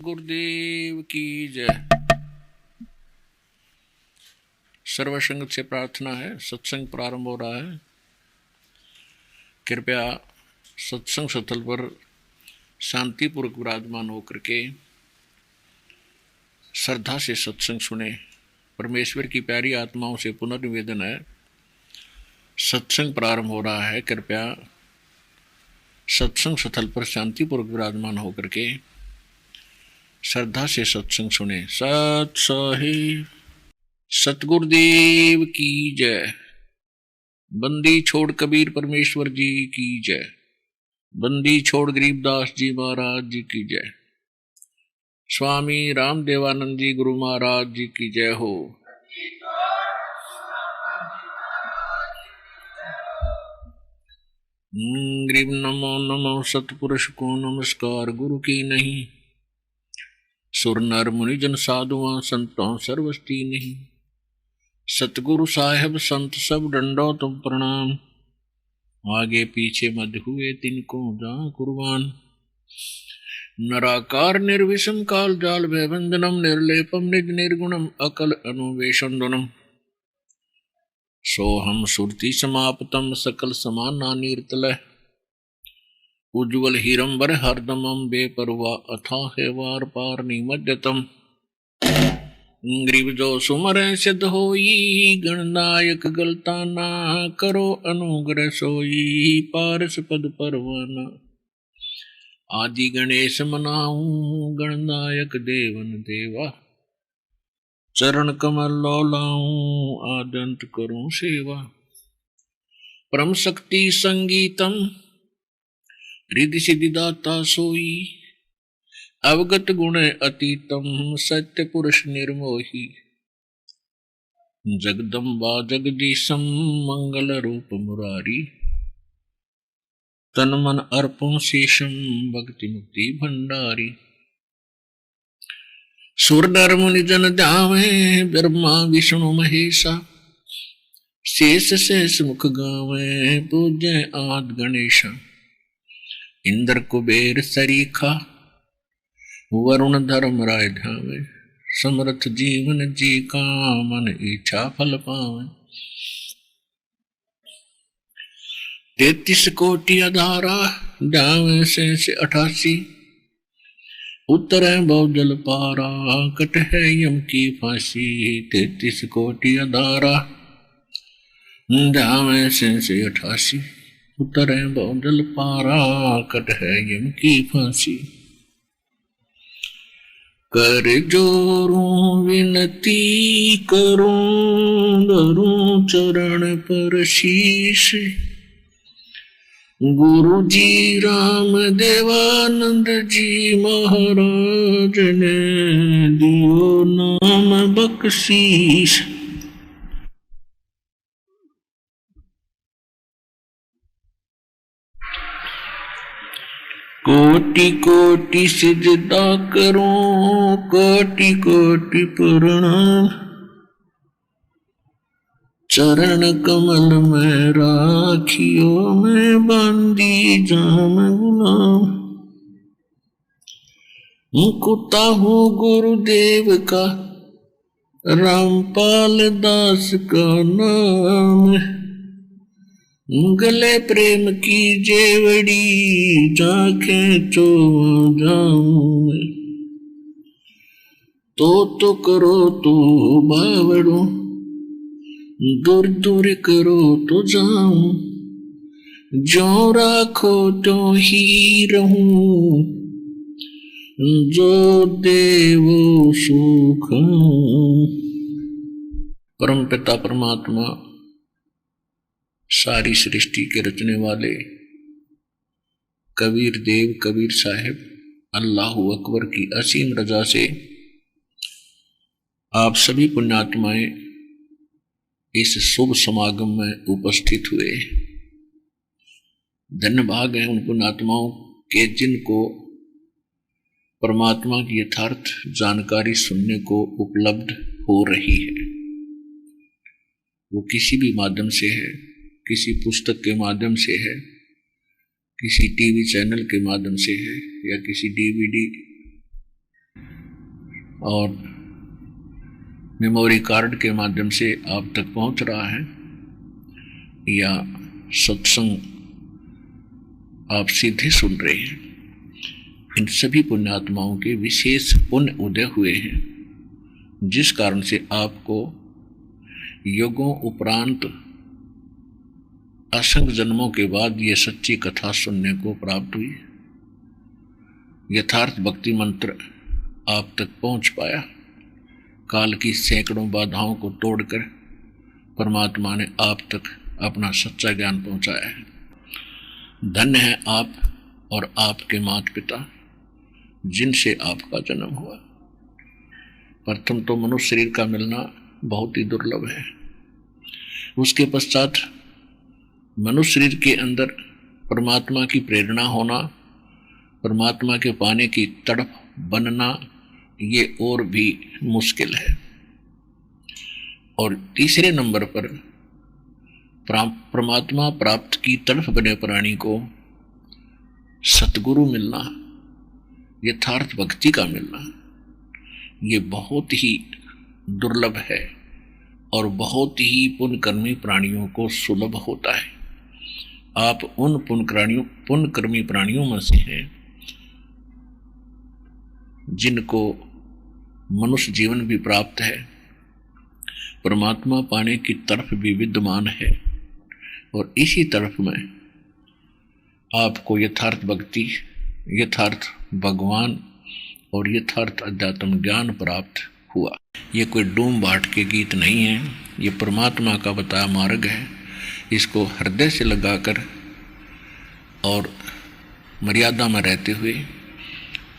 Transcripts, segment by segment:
गुरुदेव की जय। सर्वसंग से प्रार्थना है, सत्संग प्रारंभ हो रहा है। कृपया सत्संग स्थल पर शांतिपूर्वक विराजमान होकर के श्रद्धा से सत्संग सुने। परमेश्वर की प्यारी आत्माओं से पुनर्निवेदन है, सत्संग प्रारंभ हो रहा है। कृपया सत्संग स्थल पर शांतिपूर्वक विराजमान होकर के श्रद्धा से सत्संग सुने। सत साहिब सतगुरुदेव की जय। बंदी छोड़ कबीर परमेश्वर जी की जय। बंदी छोड़ गरीबदास जी महाराज जी की जय। स्वामी राम देवानंद जी गुरु महाराज जी की जय हो। गरीब नमो नमो सतपुरुष को नमस्कार, गुरु की नहीं सुर नर मुनिजन साधुआं संतों सर्वस्ती नहीं। सतगुरु साहेब संत सब डंडो तुम प्रणाम, आगे पीछे मत हुए तिनको जा कुर्बान। नराकार निर्विषम काल जाल भयबंधनम, निर्लेपम निज निर्गुणम अकल अनुवेशंदनम। सोहम सुरति समाप्तम सकल समाना नीरतलय, उज्ज्वल हीरंबर हरदमम बेपरवा अथाह वार पार निमज्जतम। ग्रीव जो सुमर सिद्ध होई, गणनायक गलता ना करो अनुग्रह सोई, पारस पद परवाना। आदि गणेश मनाऊं गणनायक देवन देवा, चरण कमल लौलाऊं आदंत करूं सेवा। परम शक्ति संगीतम रिद्धि सिद्धिदाता सोई, अवगत गुण अतीतम सत्य पुरुष निर्मोही। जगदम्बा जगदीशम मंगल रूप मुरारी, तन मन अर्पण शेषम भक्ति मुक्ति भंडारी। सुर नर मुनि जन ध्यावे, ब्रह्मा विष्णु महेशा, शेष शेष मुख गावे पूज्य आद गणेशा। इंद्र कुबेर सरीखा, वरुण धर्म राय ध्यावे, समर्थ जीवन जी का मन इच्छा फल पावे। 33 कोटि अधारा ध्यावे से 88, उत्तर है बहु जल पारा कट है यम की फांसी। 33 कोटि अधारा ध्यावे से 88, उत्तर है बहु जल पारा कट है यम की फांसी। कर जोरूं विनती करूं धरूं चरण पर शीश, गुरु जी राम देवानंद जी महाराज ने दियो नाम बख्शीश। कोटि कोटि सिजदा करूं कोटि कोटि प्रणाम, चरण कमल में राखियो मैं बंदी जाम गुलाम। कुत्ता हूँ गुरुदेव का रामपाल दास का नाम, गले प्रेम की जेवड़ी जाके चो जाऊं। तो करो तो बावड़ो, दूर दूर करो तो जाऊं। जो राखो तो ही रहूं, जो देवो सुख। परम पिता परमात्मा सारी सृष्टि के रचने वाले कबीर देव कबीर साहिब अल्लाहु अकबर की असीम रजा से आप सभी पुण्यात्माएं इस शुभ समागम में उपस्थित हुए। धन्य भाग है उन पुण्यात्माओं के जिनको परमात्मा की यथार्थ जानकारी सुनने को उपलब्ध हो रही है। वो किसी भी माध्यम से है, किसी पुस्तक के माध्यम से है, किसी टीवी चैनल के माध्यम से है, या किसी डीवीडी और मेमोरी कार्ड के माध्यम से आप तक पहुंच रहा है, या सत्संग आप सीधे सुन रहे हैं, इन सभी पुण्यात्माओं के विशेष पुण्य उदय हुए हैं, जिस कारण से आपको युगों उपरांत असंख्य जन्मों के बाद ये सच्ची कथा सुनने को प्राप्त हुई। यथार्थ भक्ति मंत्र आप तक पहुंच पाया। काल की सैकड़ों बाधाओं को तोड़कर परमात्मा ने आप तक अपना सच्चा ज्ञान पहुंचाया है। धन्य है आप और आपके माता पिता जिनसे आपका जन्म हुआ। प्रथम तो मनुष्य शरीर का मिलना बहुत ही दुर्लभ है, उसके पश्चात मनुष्य शरीर के अंदर परमात्मा की प्रेरणा होना, परमात्मा के पाने की तड़प बनना, ये और भी मुश्किल है। और तीसरे नंबर पर परमात्मा प्राप्त की तड़प बने प्राणी को सतगुरु मिलना, यथार्थ भक्ति का मिलना, ये बहुत ही दुर्लभ है और बहुत ही पुण्यकर्मी प्राणियों को सुलभ होता है। आप उन पुण्यकर्मी प्राणियों में से हैं जिनको मनुष्य जीवन भी प्राप्त है, परमात्मा पाने की तरफ भी विद्यमान है, और इसी तरफ में आपको यथार्थ भक्ति, यथार्थ भगवान और यथार्थ अध्यात्म ज्ञान प्राप्त हुआ। ये कोई डूम बाट के गीत नहीं है, ये परमात्मा का बताया मार्ग है। इसको हृदय से लगाकर और मर्यादा में रहते हुए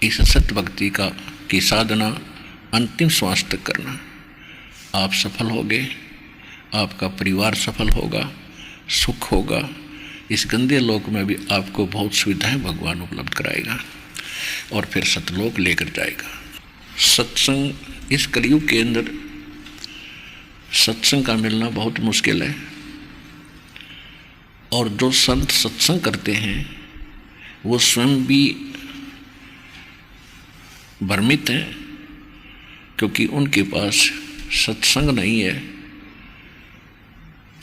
इस सत्य भक्ति की साधना अंतिम श्वास तक करना, आप सफल होगे, आपका परिवार सफल होगा, सुख होगा। इस गंदे लोक में भी आपको बहुत सुविधाएं भगवान उपलब्ध कराएगा और फिर सतलोक लेकर जाएगा। सत्संग, इस कलयुग के अंदर सत्संग का मिलना बहुत मुश्किल है, और जो संत सत्संग करते हैं वो स्वयं भी भ्रमित हैं, क्योंकि उनके पास सत्संग नहीं है,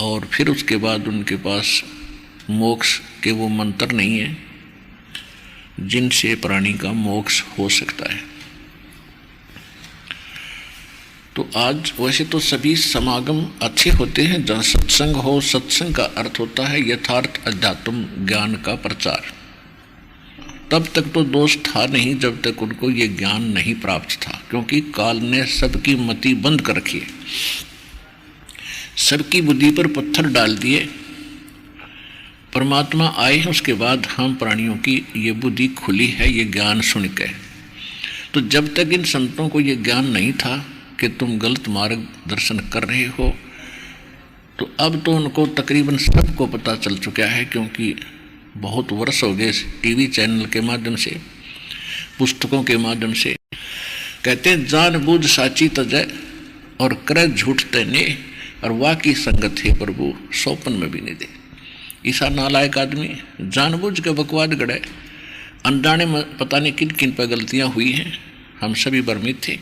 और फिर उसके बाद उनके पास मोक्ष के वो मंत्र नहीं है जिनसे प्राणी का मोक्ष हो सकता है। तो आज वैसे तो सभी समागम अच्छे होते हैं जहाँ सत्संग हो। सत्संग का अर्थ होता है यथार्थ अध्यात्म ज्ञान का प्रचार। तब तक तो दोष था नहीं जब तक उनको ये ज्ञान नहीं प्राप्त था, क्योंकि काल ने सबकी मति बंद कर रखी है, सबकी बुद्धि पर पत्थर डाल दिए। परमात्मा आए हैं, उसके बाद हम प्राणियों की ये बुद्धि खुली है ये ज्ञान सुन के। तो जब तक इन संतों को ये ज्ञान नहीं था कि तुम गलत मार्ग दर्शन कर रहे हो, तो अब तो उनको तकरीबन सबको पता चल चुका है, क्योंकि बहुत वर्ष हो गए टीवी चैनल के माध्यम से, पुस्तकों के माध्यम से। कहते हैं जान बूझ साची तजय और करे झूठ तने, और वाह की संगत है प्रभु सौपन में भी नहीं दे। ईसा नालायक आदमी जानबूझ के बकवाद गढ़े, अनजाने में पता नहीं किन किन पर गलतियां हुई हैं, हम सभी भ्रमित थे।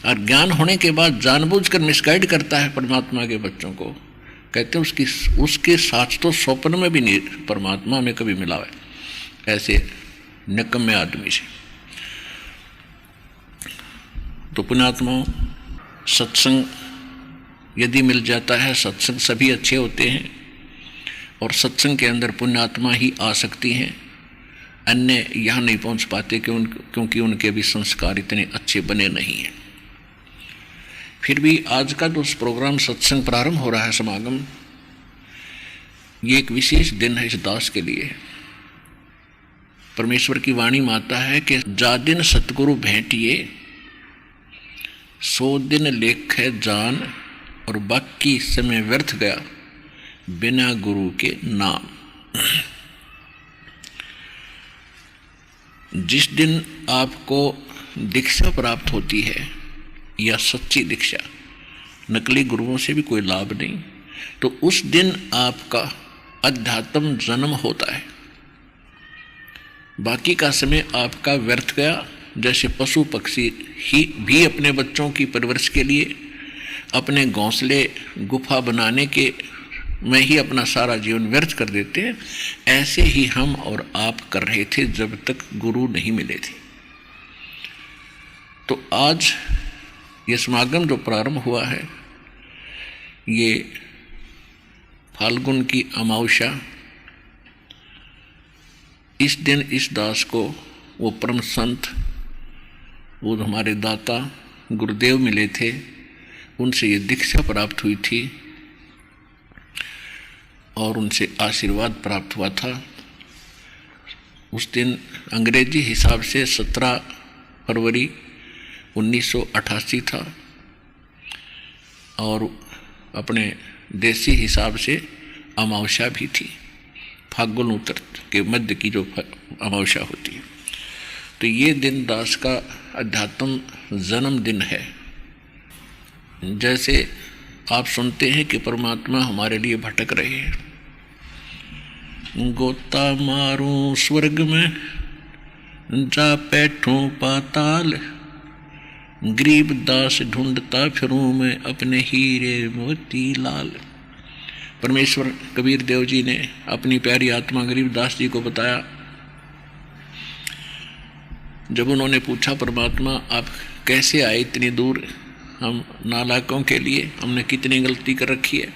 और ज्ञान होने के बाद जानबूझकर मिसगाइड करता है परमात्मा के बच्चों को। कहते हैं उसके साथ तो स्वप्न में भी नहीं परमात्मा में कभी मिला है ऐसे निकम्मे आदमी से। तो पुण्यात्माओं, सत्संग यदि मिल जाता है, सत्संग सभी अच्छे होते हैं, और सत्संग के अंदर पुण्यात्मा ही आ सकती हैं, अन्य यहाँ नहीं पहुँच पाते क्योंकि उनके भी संस्कार इतने अच्छे बने नहीं हैं। फिर भी आज का जो प्रोग्राम सत्संग प्रारंभ हो रहा है, समागम, ये एक विशेष दिन है इस दास के लिए। परमेश्वर की वाणी माता है कि जा दिन सतगुरु भेंटिए, 100 दिन लेखे जान, और बाकी समय व्यर्थ गया बिना गुरु के नाम। जिस दिन आपको दीक्षा प्राप्त होती है, या सच्ची दीक्षा, नकली गुरुओं से भी कोई लाभ नहीं, तो उस दिन आपका अध्यात्म जन्म होता है। बाकी का समय आपका व्यर्थ गया जैसे पशु पक्षी ही भी अपने बच्चों की परवरिश के लिए अपने घोंसले गुफा बनाने के में ही अपना सारा जीवन व्यर्थ कर देते हैं, ऐसे ही हम और आप कर रहे थे जब तक गुरु नहीं मिले थे। तो आज ये समागम जो प्रारंभ हुआ है, ये फाल्गुन की अमावस्या, इस दिन इस दास को वो परम संत, वो हमारे दाता गुरुदेव मिले थे, उनसे ये दीक्षा प्राप्त हुई थी और उनसे आशीर्वाद प्राप्त हुआ था। उस दिन अंग्रेजी हिसाब से 17 फरवरी 1988 था और अपने देसी हिसाब से अमावस्या भी थी, फाल्गुन उत्तर के मध्य की जो अमावस्या होती है। तो ये दिन दास का अध्यात्म जन्मदिन है। जैसे आप सुनते हैं कि परमात्मा हमारे लिए भटक रहे हैं, गोता मारूं स्वर्ग में जा बैठूं पाताल, गरीब दास ढूंढता फिरूं मैं अपने हीरे मोती लाल। परमेश्वर कबीर देव जी ने अपनी प्यारी आत्मा गरीब दास जी को बताया, जब उन्होंने पूछा परमात्मा आप कैसे आए इतनी दूर, हम नालायकों के लिए हमने कितनी गलती कर रखी है,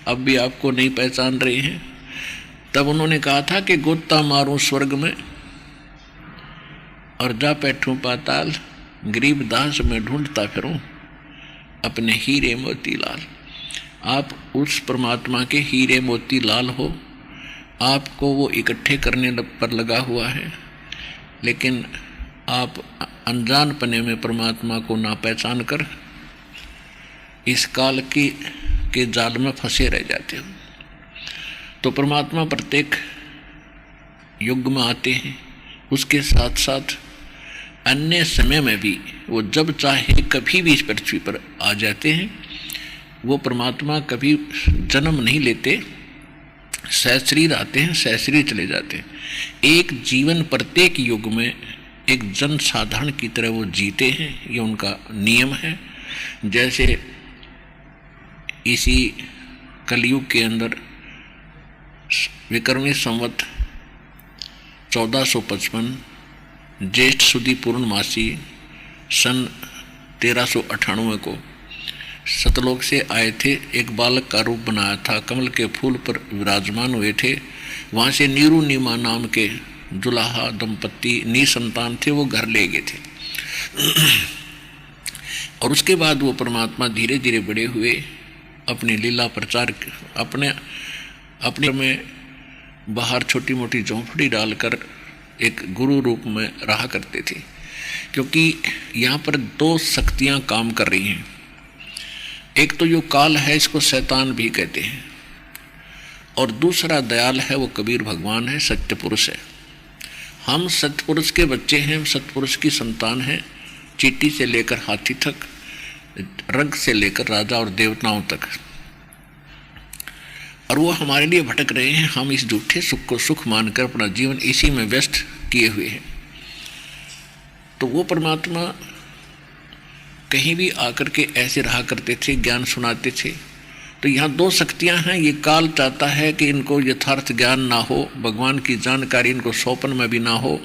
अब भी आपको नहीं पहचान रहे हैं। तब उन्होंने कहा था कि गोता मारूं स्वर्ग में और जा बैठूं पाताल, गरीब दास में ढूंढता फिरूं अपने हीरे मोती लाल। आप उस परमात्मा के हीरे मोती लाल हो, आपको वो इकट्ठे करने पर लगा हुआ है, लेकिन आप अनजानपने में परमात्मा को ना पहचान कर इस काल के जाल में फंसे रह जाते हो। तो परमात्मा प्रत्येक युग में आते हैं, उसके साथ साथ अन्य समय में भी वो जब चाहे कभी भी इस पृथ्वी पर आ जाते हैं। वो परमात्मा कभी जन्म नहीं लेते, सहशरीर आते हैं, सहशरीर चले जाते हैं। एक जीवन प्रत्येक युग में एक जन साधारण की तरह वो जीते हैं, ये उनका नियम है। जैसे इसी कलयुग के अंदर विक्रमी संवत 1455 ज्येष्ठ सुदी पूर्णमासी सन 1398 को सतलोक से आए थे, एक बालक का रूप बनाया था, कमल के फूल पर विराजमान हुए थे। वहाँ से नीरू नीमा नाम के दुल्हा दंपत्ति निसंतान थे, वो घर ले गए थे। और उसके बाद वो परमात्मा धीरे धीरे बड़े हुए, अपनी लीला प्रचार अपने में बाहर छोटी मोटी झोंपड़ी डालकर एक गुरु रूप में रहा करते थे, क्योंकि यहाँ पर दो शक्तियाँ काम कर रही हैं। एक तो जो काल है, इसको शैतान भी कहते हैं, और दूसरा दयाल है, वो कबीर भगवान है, सत्य पुरुष है। हम सत्य पुरुष के बच्चे हैं, सत्य पुरुष की संतान हैं, चींटी से लेकर हाथी तक, रंग से लेकर राजा और देवताओं तक। और वो हमारे लिए भटक रहे हैं, हम इस झूठे सुख को सुख मानकर अपना जीवन इसी में व्यस्त किए हुए हैं। तो वो परमात्मा कहीं भी आकर के ऐसे रहा करते थे, ज्ञान सुनाते थे। तो यहाँ दो शक्तियाँ हैं। ये काल चाहता है कि इनको यथार्थ ज्ञान ना हो, भगवान की जानकारी इनको सौंपन में भी ना हो।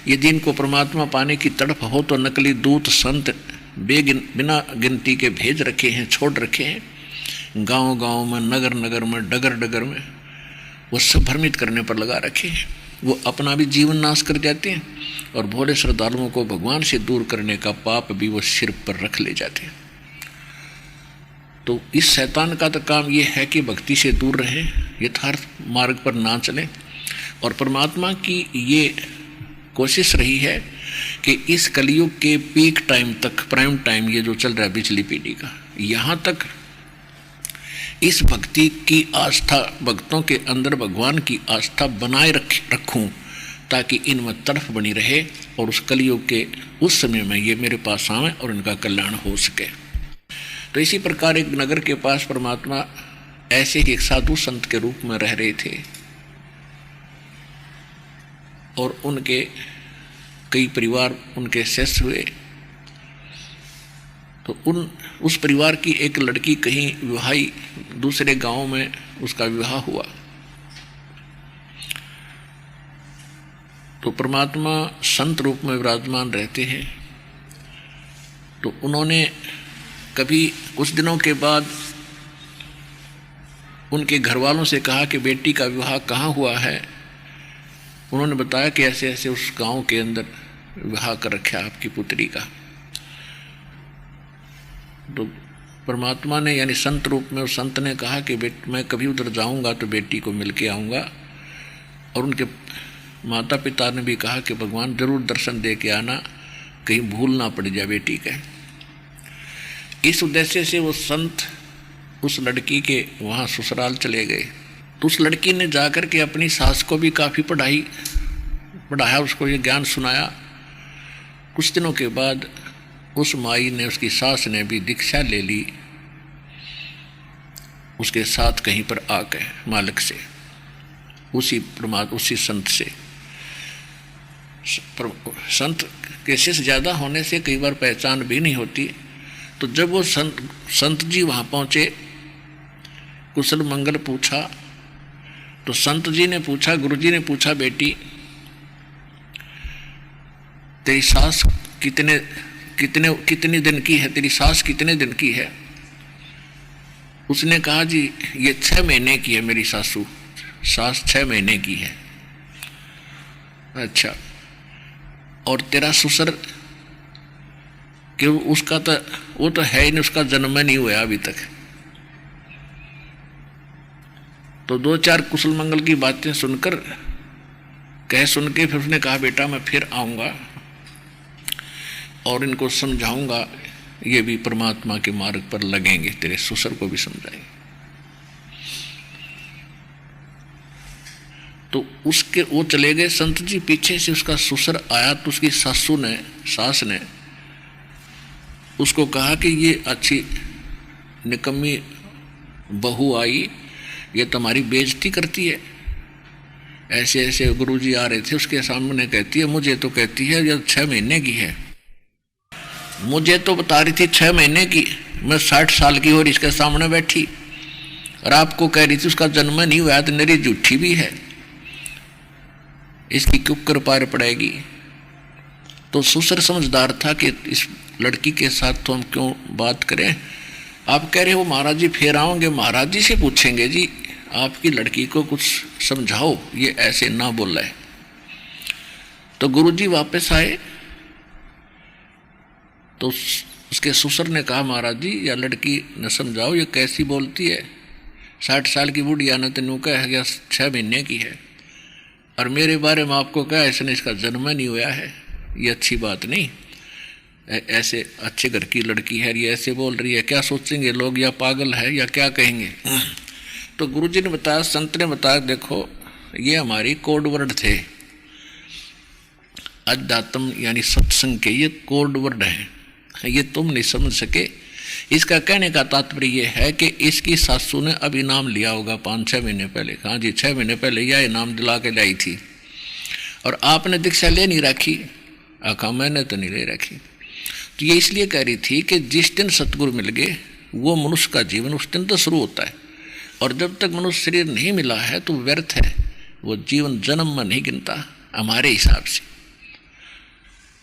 यदि इनको परमात्मा पाने की तड़प हो तो नकली दूत संत बिना गिनती के भेज रखे हैं, छोड़ रखे हैं, गांव-गांव में, नगर नगर में, डगर डगर में वो सब भ्रमित करने पर लगा रखे हैं। वो अपना भी जीवन नाश कर जाते हैं और भोले श्रद्धालुओं को भगवान से दूर करने का पाप भी वो सिर पर रख ले जाते हैं। तो इस शैतान का तो काम ये है कि भक्ति से दूर रहें, यथार्थ मार्ग पर ना चलें। और परमात्मा की ये कोशिश रही है कि इस कलयुग के पीक टाइम तक, प्राइम टाइम ये जो चल रहा है पिछली पीढ़ी का, यहाँ तक इस भक्ति की आस्था, भक्तों के अंदर भगवान की आस्था बनाए रखूं, ताकि इनमें तड़फ बनी रहे और उस कलयुग के उस समय में ये मेरे पास आवें और इनका कल्याण हो सके। तो इसी प्रकार एक नगर के पास परमात्मा ऐसे ही एक साधु संत के रूप में रह रहे थे और उनके कई परिवार उनके शेष हुए। तो उस परिवार की एक लड़की कहीं विवाही दूसरे गांव में उसका विवाह हुआ। तो परमात्मा संत रूप में विराजमान रहते हैं। तो उन्होंने कभी कुछ दिनों के बाद उनके घर वालों से कहा कि बेटी का विवाह कहाँ हुआ है। उन्होंने बताया कि ऐसे ऐसे उस गांव के अंदर विवाह कर रखा आपकी पुत्री का। तो परमात्मा ने यानी संत रूप में उस संत ने कहा कि मैं कभी उधर जाऊंगा तो बेटी को मिल के आऊँगा। और उनके माता पिता ने भी कहा कि भगवान जरूर दर्शन दे के आना, कहीं भूल ना पड़ जाए बेटी के। इस उद्देश्य से वो संत उस लड़की के वहाँ ससुराल चले गए। तो उस लड़की ने जाकर के अपनी सास को भी काफ़ी पढ़ाया, उसको ये ज्ञान सुनाया। कुछ दिनों के बाद उस माई ने, उसकी सास ने भी दीक्षा ले ली उसके साथ कहीं पर आकर मालिक से, उसी संत से। संत के शिष्य ज़्यादा होने से कई बार पहचान भी नहीं होती। तो जब वो संत जी वहाँ पहुँचे, कुशल मंगल पूछा, तो संत जी ने पूछा, गुरु जी ने पूछा, बेटी तेरी सास कितने दिन की है, तेरी सास कितने दिन की है? उसने कहा जी ये 6 महीने की है मेरी सास 6 महीने की है। अच्छा, और तेरा ससुर कि उसका तो वो तो है ही नहीं, उसका जन्म नहीं हुआ अभी तक। तो 2-4 कुशल मंगल की बातें सुन के फिर उसने कहा बेटा मैं फिर आऊँगा और इनको समझाऊंगा, ये भी परमात्मा के मार्ग पर लगेंगे, तेरे ससुर को भी समझाएंगे। तो वो चले गए संत जी। पीछे से उसका ससुर आया तो उसकी सास ने उसको कहा कि ये अच्छी निकम्मी बहू आई, ये तुम्हारी बेइज्जती करती है। ऐसे ऐसे गुरुजी आ रहे थे उसके सामने, कहती है मुझे तो कहती है ये 6 महीने की है। मुझे तो बता रही थी 6 महीने की, मैं 60 साल की और इसके सामने बैठी, और आपको कह रही थी उसका जन्म नहीं हुआ, तो मेरी झूठी भी है, इसकी क्यों कृपा पड़ेगी। तो ससुर समझदार था कि इस लड़की के साथ तो हम क्यों बात करें। आप कह रहे हो महाराज जी फिर आओगे, महाराज जी से पूछेंगे जी आपकी लड़की को कुछ समझाओ, ये ऐसे ना बोला है। तो गुरुजी वापस आए तो उसके ससुर ने कहा महाराज जी या लड़की न समझाओ, ये कैसी बोलती है, 60 साल की बुढ़िया ने तेनू कह गया 6 महीने की है, और मेरे बारे में आपको कहा इसने इसका जन्म नहीं हुआ है, ये अच्छी बात नहीं। ऐसे अच्छे घर की लड़की है, ये ऐसे बोल रही है, क्या सोचेंगे लोग, या पागल है या क्या कहेंगे। तो गुरुजी ने बताया, संत ने बताया देखो ये हमारी कोड वर्ड थे, अध्यात्म यानी सत्संग के ये कोड वर्ड हैं, ये तुम नहीं समझ सके। इसका कहने का तात्पर्य ये है कि इसकी सासू ने अब इनाम लिया होगा 5-6 महीने पहले। हाँ जी 6 महीने पहले यह इनाम दिला के लाई थी, और आपने दीक्षा ले नहीं रखी। आखा मैंने तो नहीं ले रखी। तो ये इसलिए कह रही थी कि जिस दिन सतगुरु मिल गए वो मनुष्य का जीवन उस दिन तो शुरू होता है, और जब तक मनुष्य शरीर नहीं मिला है तो व्यर्थ है, वो जीवन जन्म में नहीं गिनता हमारे हिसाब से।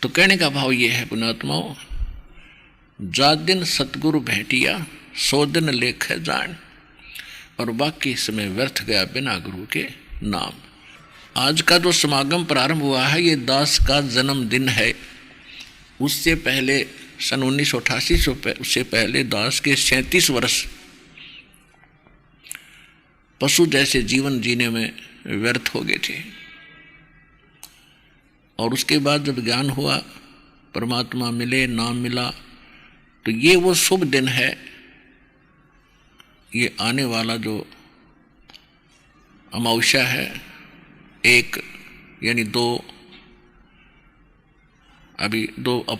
तो कहने का भाव ये है पुण्यात्माओं, जा दिन सतगुरु भेटिया 100 दिन लेख जान, और बाकी समय व्यर्थ गया बिना गुरु के नाम। आज का जो समागम प्रारंभ हुआ है ये दास का जन्मदिन है। उससे पहले सन 1988 उससे पहले दास के 37 वर्ष पशु जैसे जीवन जीने में व्यर्थ हो गए थे, और उसके बाद जब ज्ञान हुआ, परमात्मा मिले, नाम मिला, तो ये वो शुभ दिन है। ये आने वाला जो अमावस्या है 1 यानी 2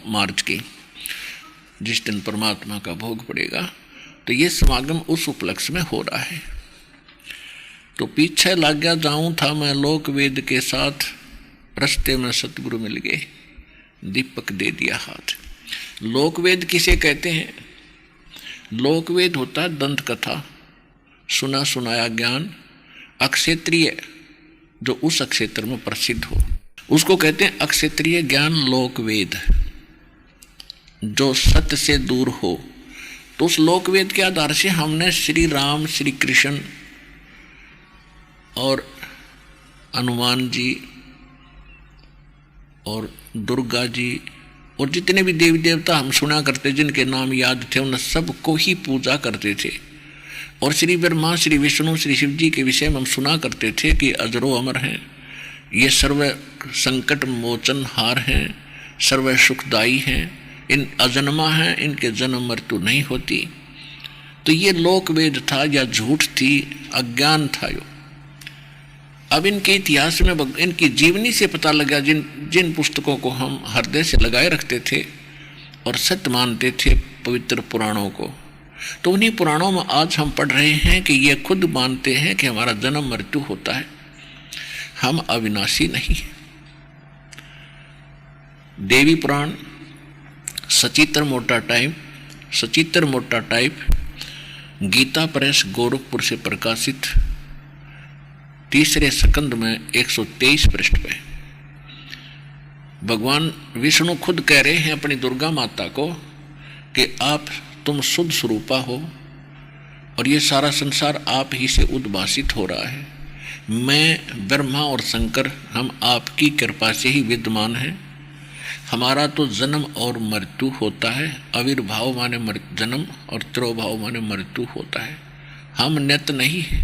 मार्च की, जिस दिन परमात्मा का भोग पड़ेगा, तो ये समागम उस उपलक्ष्य में हो रहा है। तो पीछे लग गया जाऊं था मैं लोक वेद के साथ, रस्ते में सतगुरु मिल गए। दीपक दे दिया हाथ। लोकवेद किसे कहते हैं? लोकवेद होता है दंत कथा, सुना सुनाया ज्ञान, अक्षेत्रीय, जो उस क्षेत्र में प्रसिद्ध हो उसको कहते हैं अक्षेत्रीय ज्ञान लोकवेद, जो सत्य से दूर हो। तो उस लोकवेद के आधार से हमने श्री राम, श्री कृष्ण और हनुमान जी और दुर्गा जी और जितने भी देवी देवता हम सुना करते, जिनके नाम याद थे, उन सबको ही पूजा करते थे। और श्री ब्रह्मा, श्री विष्णु, श्री शिव जी के विषय में हम सुना करते थे कि अजरो अमर हैं, ये सर्व संकट मोचन हार हैं, सर्व सुखदाई हैं, इन अजन्मा हैं, इनके जन्म मृत्यु नहीं होती। तो ये लोकवेद था या झूठ थी, अज्ञान था यो। अब इनके इतिहास में इनकी जीवनी से पता लगा, जिन पुस्तकों को हम हृदय से लगाए रखते थे और सत्य मानते थे पवित्र पुराणों को, तो उन्हीं पुराणों में आज हम पढ़ रहे हैं कि ये खुद मानते हैं कि हमारा जन्म मृत्यु होता है, हम अविनाशी नहीं। देवी पुराण सचित्र मोटा टाइप गीता प्रेस गोरखपुर से प्रकाशित, तीसरे स्कंद में 123 पृष्ठ पे भगवान विष्णु खुद कह रहे हैं अपनी दुर्गा माता को कि तुम शुद्ध स्वरूपा हो और ये सारा संसार आप ही से उद्भासित हो रहा है। मैं, ब्रह्मा और शंकर, हम आपकी कृपा से ही विद्यमान हैं। हमारा तो जन्म और मृत्यु होता है, आविर्भाव माने जन्म और तिरोभाव माने मृत्यु होता है, हम नित्य नहीं है।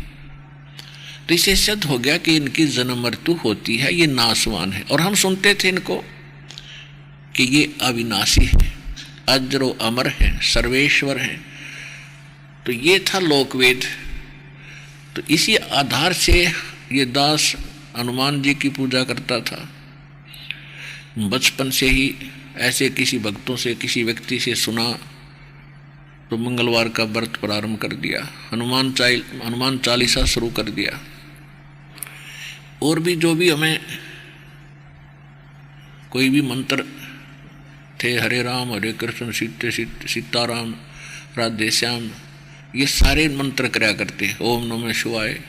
तो इसे सिद्ध हो गया कि इनकी जन्म मृत्यु होती है, ये नाशवान है। और हम सुनते थे इनको कि ये अविनाशी है, अजरो अमर है, सर्वेश्वर है। तो ये था लोकवेद। तो इसी आधार से ये दास हनुमान जी की पूजा करता था। बचपन से ही ऐसे किसी भक्तों से, किसी व्यक्ति से सुना तो मंगलवार का व्रत प्रारंभ कर दिया, हनुमान चालीसा शुरू कर दिया। और भी जो भी हमें कोई भी मंत्र थे, हरे राम हरे कृष्ण सीताराम राधे श्याम, ये सारे मंत्र कराया करते। ओम नमः शिवाय,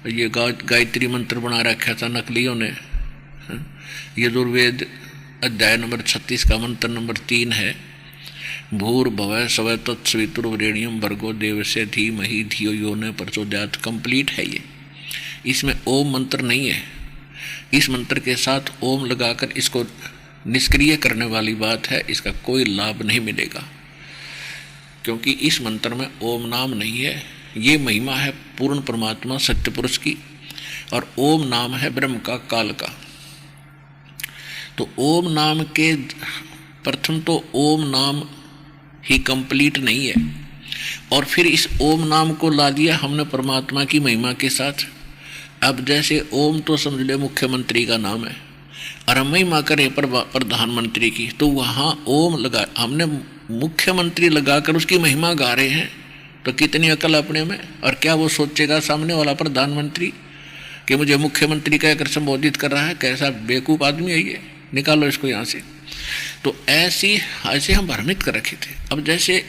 ये गायत्री मंत्र बना रखा था नकलियों ने। यजुर्वेद अध्याय नंबर 36 का मंत्र नंबर 3 है, भूर्भुवः स्वः तत्सवितुर्वरेण्यं भर्गो देवस्य धीमहि धियो यो न प्रचोदयात्। कंप्लीट है ये, इसमें ओम मंत्र नहीं है। इस मंत्र के साथ ओम लगाकर इसको निष्क्रिय करने वाली बात है, इसका कोई लाभ नहीं मिलेगा, क्योंकि इस मंत्र में ओम नाम नहीं है। ये महिमा है पूर्ण परमात्मा सत्य पुरुष की, और ओम नाम है ब्रह्म का, काल का। तो ओम नाम के प्रथम तो ओम नाम ही कंप्लीट नहीं है, और फिर इस ओम नाम को ला दिया हमने परमात्मा की महिमा के साथ। अब जैसे ओम तो समझ ले मुख्यमंत्री का नाम है, और हम महिमा करें प्रधानमंत्री की, तो वहाँ ओम लगा हमने मुख्यमंत्री लगाकर उसकी महिमा गा रहे हैं। तो कितनी अकल अपने में, और क्या वो सोचेगा सामने वाला प्रधानमंत्री कि मुझे मुख्यमंत्री कहकर संबोधित कर रहा है, कैसा बेवकूफ़ आदमी है ये, निकालो इसको यहाँ से। तो ऐसे हम भ्रमित कर रखे थे। अब जैसे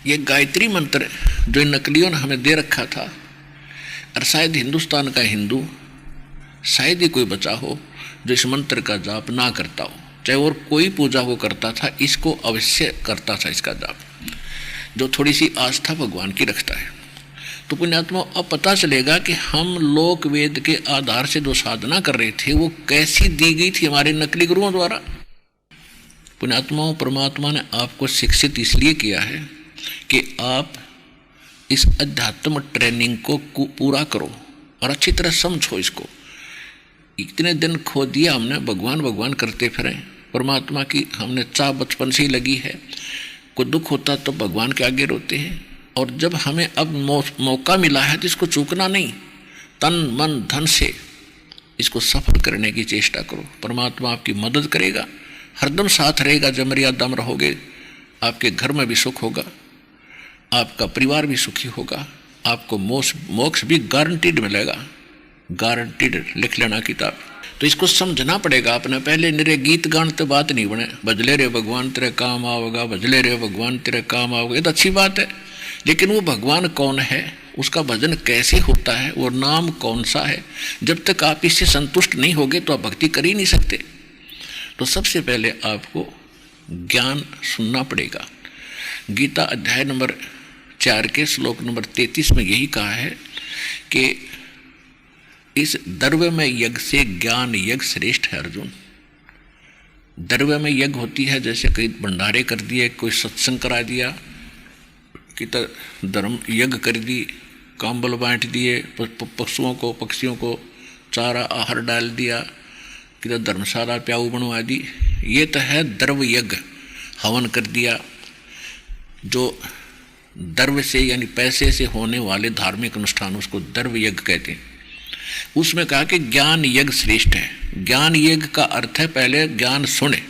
ये गायत्री मंत्र जो इन नकलियों ने हमें दे रखा था, और शायद हिंदुस्तान का हिंदू शायद ही कोई बचा हो जो इस मंत्र का जाप ना करता हो, चाहे और कोई पूजा को करता था, इसको अवश्य करता था इसका जाप, जो थोड़ी सी आस्था भगवान की रखता है। तो पुण्यात्मा, अब पता चलेगा कि हम लोक वेद के आधार से जो साधना कर रहे थे वो कैसी दी गई थी हमारे नकली गुरुओं द्वारा। पुण्यात्माओं, परमात्मा ने आपको शिक्षित इसलिए किया है कि आप इस अध्यात्म ट्रेनिंग को पूरा करो और अच्छी तरह समझो इसको। इतने दिन खो दिया हमने, भगवान भगवान करते फिरे, परमात्मा की हमने चाह बचपन से ही लगी है। कोई दुख होता तो भगवान के आगे रोते हैं, और जब हमें अब मौका मिला है तो इसको चूकना नहीं, तन मन धन से इसको सफल करने की चेष्टा करो। परमात्मा आपकी मदद करेगा, हरदम साथ रहेगा। जब मर्यादा में रहोगे आपके घर में भी सुख होगा, आपका परिवार भी सुखी होगा, आपको मोक्ष भी गारंटीड मिलेगा, गारंटीड। लिख लेना किताब। तो तो इसको समझना पड़ेगा अपने। पहले निरे गीत गान तो बात नहीं बने, भजले रे भगवान तेरे काम आओगा, भजले रे भगवान तेरे काम आओगे, ये तो अच्छी बात है, लेकिन वो भगवान कौन है, उसका भजन कैसे होता है, वो नाम कौन सा है, जब तक आप इससे संतुष्ट नहीं होगे तो आप भक्ति कर ही नहीं सकते। तो सबसे पहले आपको ज्ञान सुनना पड़ेगा। गीता अध्याय नंबर 4 के श्लोक नंबर 33 में यही कहा है कि इस द्रव्य में यज्ञ से ज्ञान यज्ञ श्रेष्ठ है अर्जुन। द्रव्य में यज्ञ होती है, जैसे कई भंडारे कर दिए, कोई सत्संग करा दिया, कि धर्म यज्ञ कर दी, काम्बल बांट दिए, पशुओं को पक्षियों को चारा आहार डाल दिया, कि धर्मशाला प्याऊ बनवा दी, ये तो है द्रव्य यज्ञ। हवन कर दिया, जो द्रव्य से यानी पैसे से होने वाले धार्मिक अनुष्ठान, उसको द्रव्य यज्ञ कहते हैं। उसमें कहा कि ज्ञान यज्ञ श्रेष्ठ है। ज्ञान यज्ञ का अर्थ है पहले ज्ञान सुने,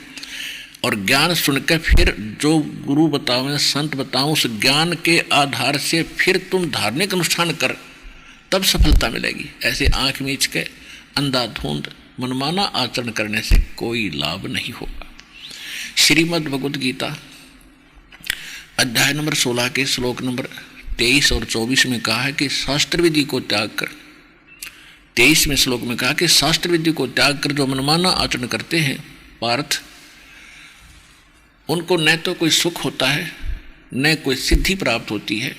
और ज्ञान सुनकर फिर जो गुरु बताओ संत बताओ, उस ज्ञान के आधार से फिर तुम धार्मिक अनुष्ठान कर, तब सफलता मिलेगी। ऐसे आंख मीच के अंधाधुंध मनमाना आचरण करने से कोई लाभ नहीं होगा। श्रीमद् भगवद गीता अध्याय नंबर 16 के श्लोक नंबर 23 और 24 में कहा है कि शास्त्र विधि को त्याग कर, 23वें श्लोक में कहा कि शास्त्र विधि को त्याग कर जो मनमाना आचरण करते हैं पार्थ, उनको न तो कोई सुख होता है, न कोई सिद्धि प्राप्त होती है,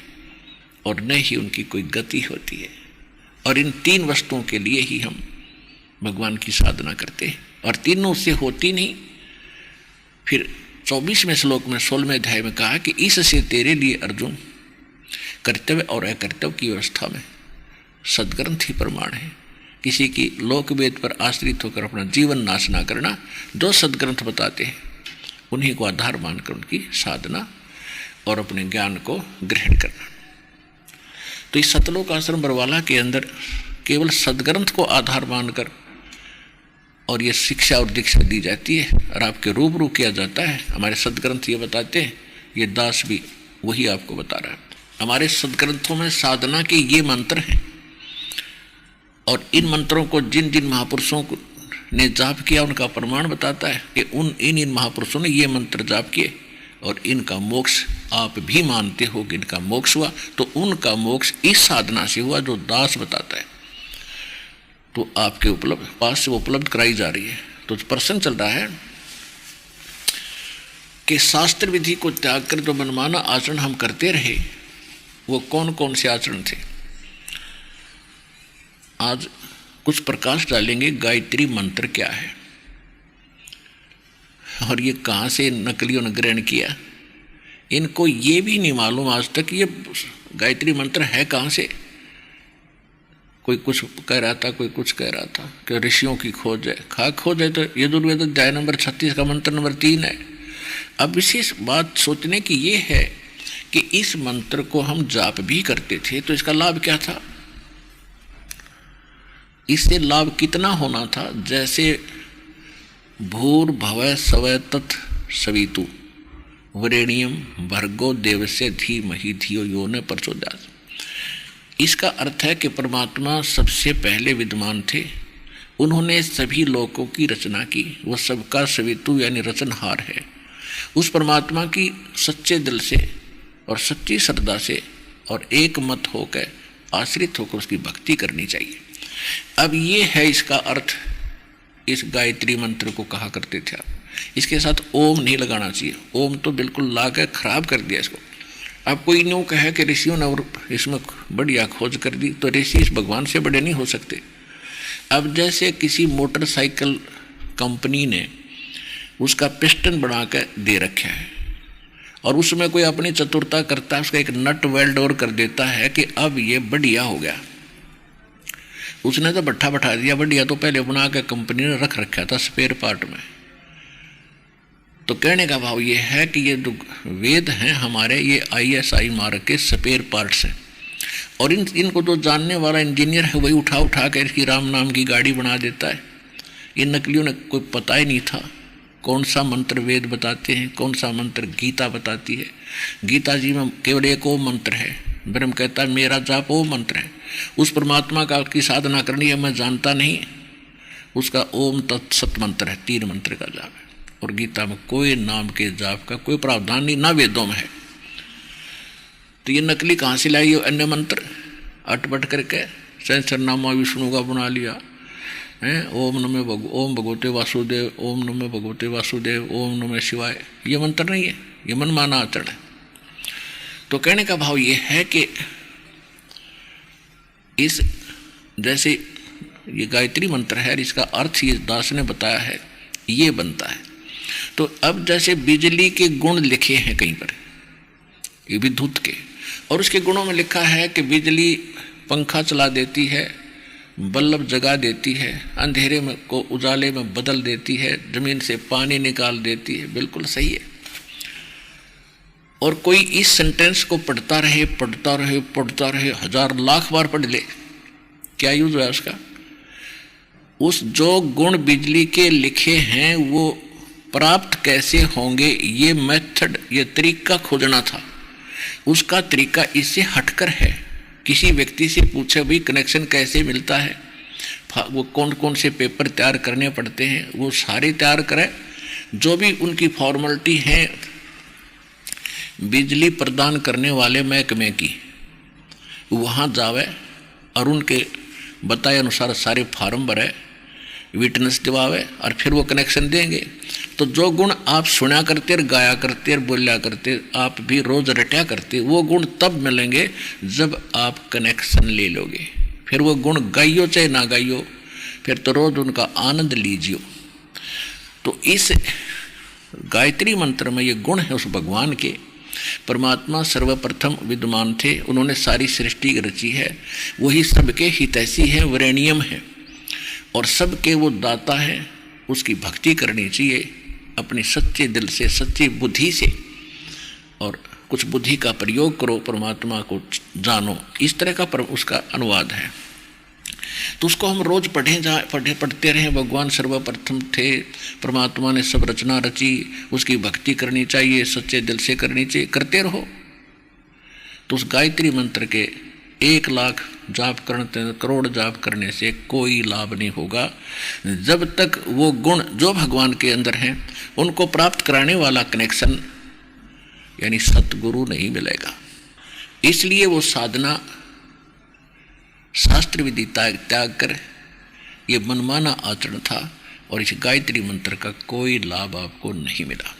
और न ही उनकी कोई गति होती है। और इन 3 वस्तुओं के लिए ही हम भगवान की साधना करते हैं, और तीनों से होती नहीं। फिर 24वें श्लोक में 16वें अध्याय में कहा कि इससे तेरे लिए अर्जुन कर्तव्य और अकर्तव्य की व्यवस्था में सद्ग्रंथ ही प्रमाण है। किसी की लोक वेद पर आश्रित होकर अपना जीवन नाश ना करना, जो सद्ग्रंथ बताते हैं उन्हीं को आधार मानकर उनकी साधना और अपने ज्ञान को ग्रहण करना। तो इस सतलोक आश्रम बरवाला के अंदर केवल सद्ग्रंथ को आधार मानकर और ये शिक्षा और दीक्षा दी जाती है, और आपके रूबरू किया जाता है। हमारे सद्ग्रंथ ये बताते हैं, ये दास भी वही आपको बता रहा है। हमारे सद्ग्रंथों में साधना के ये मंत्र हैं, और इन मंत्रों को जिन जिन महापुरुषों ने जाप किया उनका प्रमाण बताता है कि इन महापुरुषों ने ये मंत्र जाप किए, और इनका मोक्ष आप भी मानते हो कि इनका मोक्ष हुआ, तो उनका मोक्ष इस साधना से हुआ जो दास बताता है। तो आपके पास से वो उपलब्ध कराई जा रही है। तो प्रश्न चल रहा है कि शास्त्र विधि को त्याग कर जो मनमाना आचरण हम करते रहे, वो कौन कौन से आचरण थे। आज कुछ प्रकाश डालेंगे गायत्री मंत्र क्या है, और ये कहाँ से नकलियों ने ग्रहण किया। इनको ये भी नहीं मालूम आज तक ये गायत्री मंत्र है कहाँ से। कोई कुछ कह रहा था, कोई कुछ कह रहा था कि ऋषियों की खोज है। खोज है तो यजुर्वेद अध्याय नंबर 36 का मंत्र नंबर 3 है। अब विशेष बात सोचने की ये है कि इस मंत्र को हम जाप भी करते थे, तो इसका लाभ क्या था। इससे लाभ कितना होना था, जैसे भूर्भुवः स्वः तत् सवितु वरेण्यम भर्गो देवस्य धीमहि धियो यो न प्रचोदयात्। इसका अर्थ है कि परमात्मा सबसे पहले विद्यमान थे, उन्होंने सभी लोकों की रचना की, वह सबका सवितु यानी रचनहार है। उस परमात्मा की सच्चे दिल से और सच्ची श्रद्धा से और एक मत होकर आश्रित होकर उसकी भक्ति करनी चाहिए। अब ये है इसका अर्थ। इस गायत्री मंत्र को कहा करते थे आप, इसके साथ ओम नहीं लगाना चाहिए। ओम तो बिल्कुल ला कर खराब कर दिया इसको। अब कोई यूँ कहे कि ऋषियों ने और इसमें बढ़िया खोज कर दी, तो ऋषि इस भगवान से बड़े नहीं हो सकते। अब जैसे किसी मोटरसाइकिल कंपनी ने उसका पिस्टन बना कर दे रखा है, और उसमें कोई अपनी चतुरता करता है, उसका एक नट वेल्ड और कर देता है कि अब ये बढ़िया हो गया। उसने तो भट्ठा बैठा दिया, बढ़िया तो पहले बना के कंपनी ने रख रखा था स्पेयर पार्ट में। तो कहने का भाव ये है कि ये जो वेद हैं हमारे, ये ISI मार्क के स्पेयर पार्ट्स हैं, और इनको जो जानने वाला इंजीनियर है वही उठा उठा कर इसकी राम नाम की गाड़ी बना देता है। इन नकलियों ने कोई पता ही नहीं था कौन सा मंत्र वेद बताते हैं, कौन सा मंत्र गीता बताती है। गीता जी में केवल एक ओम मंत्र है। ब्रह्म कहता है मेरा जाप ओम मंत्र है। उस परमात्मा का की साधना करनी है, मैं जानता नहीं, उसका ओम तत्सत मंत्र है, 3 मंत्र का जाप है। और गीता में कोई नाम के जाप का कोई प्रावधान नहीं, ना वेदों में है। तो ये नकली कहाँ से लाई, अन्य मंत्र अटपट करके सहस्रनामा विष्णु का बना लिया है। ओम भगवते वासुदेव, ओम नमो भगवते वासुदेव, ओम नमः शिवाय, ये मंत्र नहीं है, ये मनमाना आचरण है। तो कहने का भाव ये है कि इस जैसे ये गायत्री मंत्र है, इसका अर्थ ये दास ने बताया है, ये बनता है। तो अब जैसे बिजली के गुण लिखे हैं कहीं पर, ये विद्युत के, और उसके गुणों में लिखा है कि बिजली पंखा चला देती है, बल्ब जगा देती है, अंधेरे में को उजाले में बदल देती है, जमीन से पानी निकाल देती है, बिल्कुल सही है। और कोई इस सेंटेंस को पढ़ता रहे पढ़ता रहे पढ़ता रहे, 1000 लाख बार पढ़ ले, क्या यूज है उसका? उस जो गुण बिजली के लिखे हैं वो प्राप्त कैसे होंगे, ये मेथड, ये तरीका खोजना था। उसका तरीका इससे हटकर है। किसी व्यक्ति से पूछे भाई कनेक्शन कैसे मिलता है, वो कौन कौन से पेपर तैयार करने पड़ते हैं, वो सारे तैयार करें। जो भी उनकी फॉर्मेलिटी है बिजली प्रदान करने वाले महकमे की, वहाँ जावे और उनके बताए अनुसार सारे फार्म भरे, विटनेस दिवावे और फिर वो कनेक्शन देंगे। तो जो गुण आप सुना करते और गाया करते और बोलिया करते, आप भी रोज रटा करते, वो गुण तब मिलेंगे जब आप कनेक्शन ले लोगे। फिर वो गुण गाइयो चाहे ना गाइयो, फिर तो रोज उनका आनंद लीजियो। तो इस गायत्री मंत्र में ये गुण है उस भगवान के। परमात्मा सर्वप्रथम विद्यमान थे, उन्होंने सारी सृष्टि रची है, वही सबके हितैषी है, वरेण्यम है और सबके वो दाता है। उसकी भक्ति करनी चाहिए अपने सच्चे दिल से, सच्ची बुद्धि से, और कुछ बुद्धि का प्रयोग करो, परमात्मा को जानो। इस तरह का उसका अनुवाद है। तो उसको हम रोज पढ़ते रहें। भगवान सर्वप्रथम थे, परमात्मा ने सब रचना रची, उसकी भक्ति करनी चाहिए, सच्चे दिल से करनी चाहिए, करते रहो। तो उस गायत्री मंत्र के 1 लाख जाप करने, करोड़ जाप करने से कोई लाभ नहीं होगा जब तक वो गुण जो भगवान के अंदर हैं उनको प्राप्त कराने वाला कनेक्शन यानी सतगुरु नहीं मिलेगा। इसलिए वो साधना शास्त्र विधि त्याग कर ये मनमाना आचरण था और इस गायत्री मंत्र का कोई लाभ आपको नहीं मिला,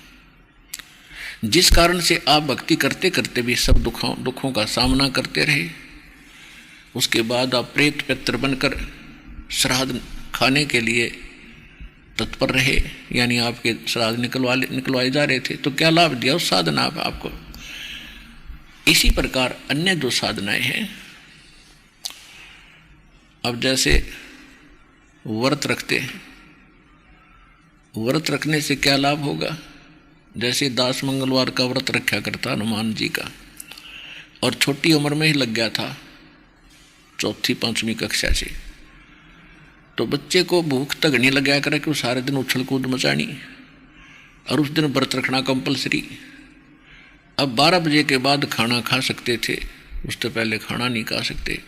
जिस कारण से आप भक्ति करते करते भी सब दुखों का सामना करते रहे। उसके बाद आप प्रेत पित्र बनकर श्राद्ध खाने के लिए तत्पर रहे, यानी आपके श्राद्ध निकलवाए जा रहे थे। तो क्या लाभ दिया उस साधना आपको? इसी प्रकार अन्य जो साधनाएं हैं, अब जैसे व्रत रखते हैं, व्रत रखने से क्या लाभ होगा? जैसे दास मंगलवार का व्रत रखा करता हनुमान जी का, और छोटी उम्र में ही लग गया था 4वीं 5वीं कक्षा से, तो बच्चे को भूख तक नहीं लगा करे कि वो सारे दिन उछल कूद मचानी, और उस दिन व्रत रखना कंपलसरी। अब 12 बजे के बाद खाना खा सकते थे, उससे पहले खाना नहीं खा सकते।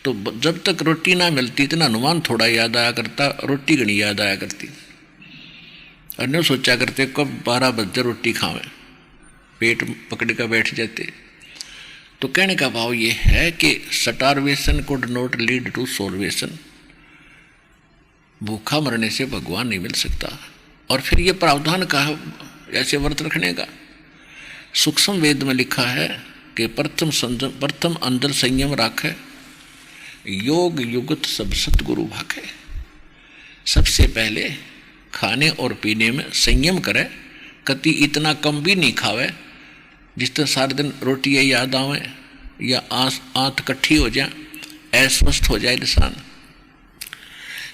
तो जब तक रोटी ना मिलती इतना हनुमान थोड़ा याद आया करता, रोटी घनी याद आया करती। अन्य सोचा करते कब 12 बजे रोटी खावें, पेट पकड़ कर बैठ जाते। तो कहने का भाव ये है कि starvation could not lead to salvation. भूखा मरने से भगवान नहीं मिल सकता। और फिर ये प्रावधान कहा ऐसे व्रत रखने का। सूक्ष्म वेद में लिखा है कि प्रथम अंदर संयम राखे, योग युगत सब सतगुरु भाखे। सबसे पहले खाने और पीने में संयम करे, कति इतना कम भी नहीं खावे जिस तरह सारे दिन रोटी याद आवे या आंत कट्ठी हो जाए, अस्वस्थ हो जाए इंसान।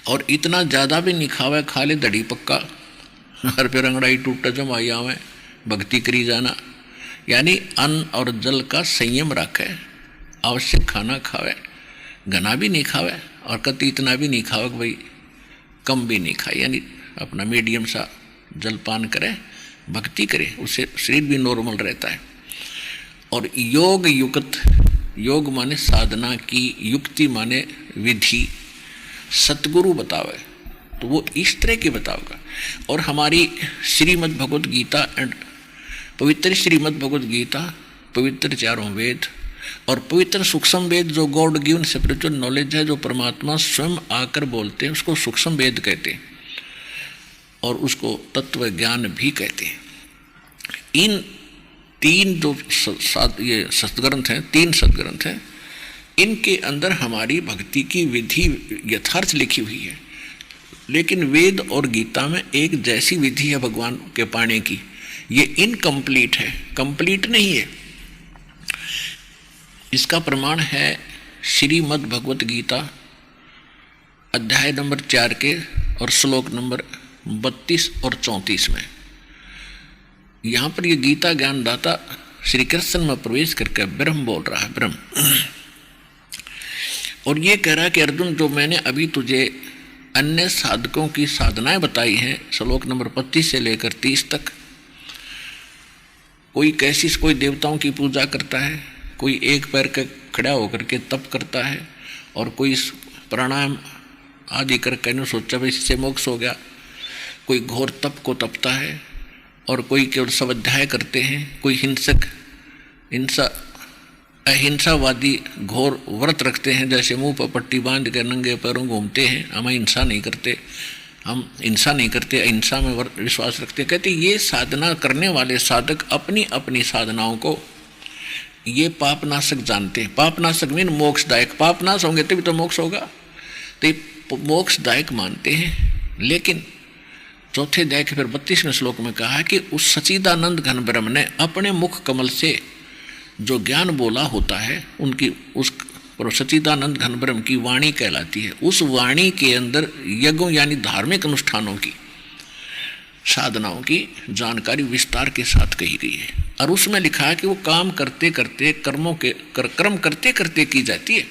और इतना ज़्यादा भी नहीं खावे, खा ले दड़ी पक्का, हर पे रंगड़ाई टूट जमाई आवे, भक्ति करी जाना। यानी अन्न और जल का संयम रखे, आवश्यक खाना खावे, घना भी नहीं खावे और कति इतना भी नहीं खावे कि भाई कम भी नहीं खाए, यानी अपना मीडियम सा जलपान करे, भक्ति करे, उससे शरीर भी नॉर्मल रहता है। और योग युक्त, योग माने साधना की, युक्ति माने विधि, सतगुरु बतावे। तो वो इस तरह की बताओगा। और हमारी श्रीमद् भगवत गीता एंड पवित्र श्रीमद् भगवत गीता, पवित्र चारों वेद और पवित्र सूक्ष्म वेद, जो गॉड गिवन स्पिरिचुअल नॉलेज है, जो परमात्मा स्वयं आकर बोलते हैं, उसको सूक्ष्म वेद कहते हैं और उसको तत्व ज्ञान भी कहते हैं। इन तीन जो ये सदग्रंथ हैं, 3 सदग्रंथ हैं, इनके अंदर हमारी भक्ति की विधि यथार्थ लिखी हुई है। लेकिन वेद और गीता में एक जैसी विधि है भगवान के पाने की, ये इनकम्प्लीट है, कंप्लीट नहीं है। इसका प्रमाण है श्रीमद् भगवत गीता अध्याय नंबर 4 के और श्लोक नंबर 32 और 34 में। यहाँ पर ये गीता ज्ञानदाता श्री कृष्ण में प्रवेश करके ब्रह्म बोल रहा है, ब्रह्म, और ये कह रहा है कि अर्जुन, जो मैंने अभी तुझे अन्य साधकों की साधनाएं बताई हैं, श्लोक नंबर 25 से लेकर 30 तक, कोई कैसी, कोई देवताओं की पूजा करता है, कोई एक पैर के खड़ा होकर के तप करता है, और कोई प्राणायाम आदि करके सोचा भाई इससे मोक्ष हो गया, कोई घोर तप को तपता है, और कोई केवल स्वाध्याय करते हैं, कोई अहिंसावादी घोर व्रत रखते हैं, जैसे मुंह पर पट्टी बांध के नंगे पैरों घूमते हैं, हम हिंसा नहीं करते, अहिंसा में विश्वास रखते हैं। कहते ये साधना करने वाले साधक अपनी अपनी साधनाओं को ये पापनाशक जानते हैं। पापनाशक मीन मोक्षदायक, पापनाश होंगे तभी तो मोक्ष होगा, तो ये मोक्षदायक मानते हैं। लेकिन चौथे अध्याय के फिर 32वें श्लोक में कहा है कि उस सच्चिदानंद घन ब्रह्म ने अपने मुख कमल से जो ज्ञान बोला होता है, उनकी उस सच्चिदानंद घन ब्रह्म की वाणी कहलाती है। उस वाणी के अंदर यज्ञों यानी धार्मिक अनुष्ठानों की, साधनाओं की जानकारी विस्तार के साथ कही गई है, और उसमें लिखा है कि वो काम करते करते कर्म करते करते की जाती है,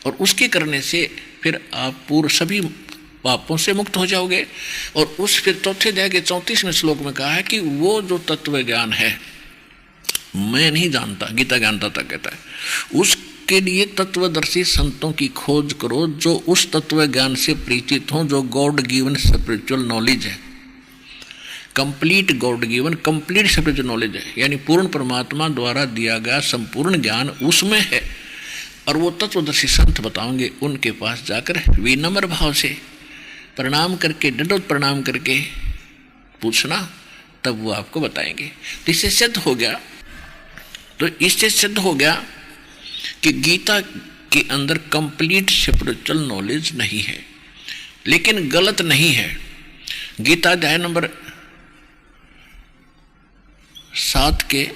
और उसके करने से फिर आप पूर्व सभी पापों से मुक्त हो जाओगे। और उस फिर चौथे अध्याय के 34वें श्लोक में कहा है कि वो जो तत्व ज्ञान है मैं नहीं जानता, गीता ज्ञानदाता कहता है, उसके लिए तत्वदर्शी संतों की खोज करो, जो उस तत्व ज्ञान से परिचित हों, जो गॉड गिवन स्पिरिचुअल नॉलेज है, complete God given complete spiritual knowledge है, यानी पूर्ण परमात्मा द्वारा दिया गया संपूर्ण ज्ञान उसमें है। और वो तत्वदर्शी संत बताओगे, उनके पास जाकर विनम्र भाव से प्रणाम करके, दंडवत प्रणाम करके पूछना, तब वो आपको बताएंगे। तो इससे सिद्ध हो गया कि गीता के अंदर कंप्लीट स्पिरिचुअल नॉलेज नहीं है। लेकिन गलत नहीं है। गीता अध्याय नंबर 7 के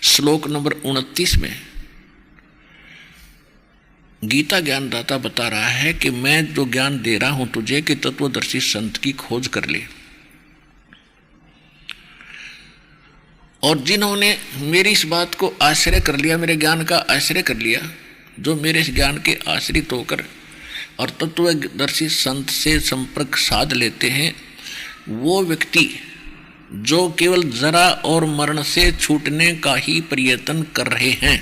श्लोक नंबर 29 में गीता ज्ञानदाता बता रहा है कि मैं जो ज्ञान दे रहा हूं तुझे कि तत्वदर्शी संत की खोज कर ले, और जिन्होंने मेरी इस बात को आश्रय कर लिया, मेरे ज्ञान का आश्रय कर लिया, जो मेरे इस ज्ञान के आश्रित होकर और तत्वदर्शी संत से संपर्क साध लेते हैं, वो व्यक्ति जो केवल जरा और मरण से छूटने का ही प्रयत्न कर रहे हैं।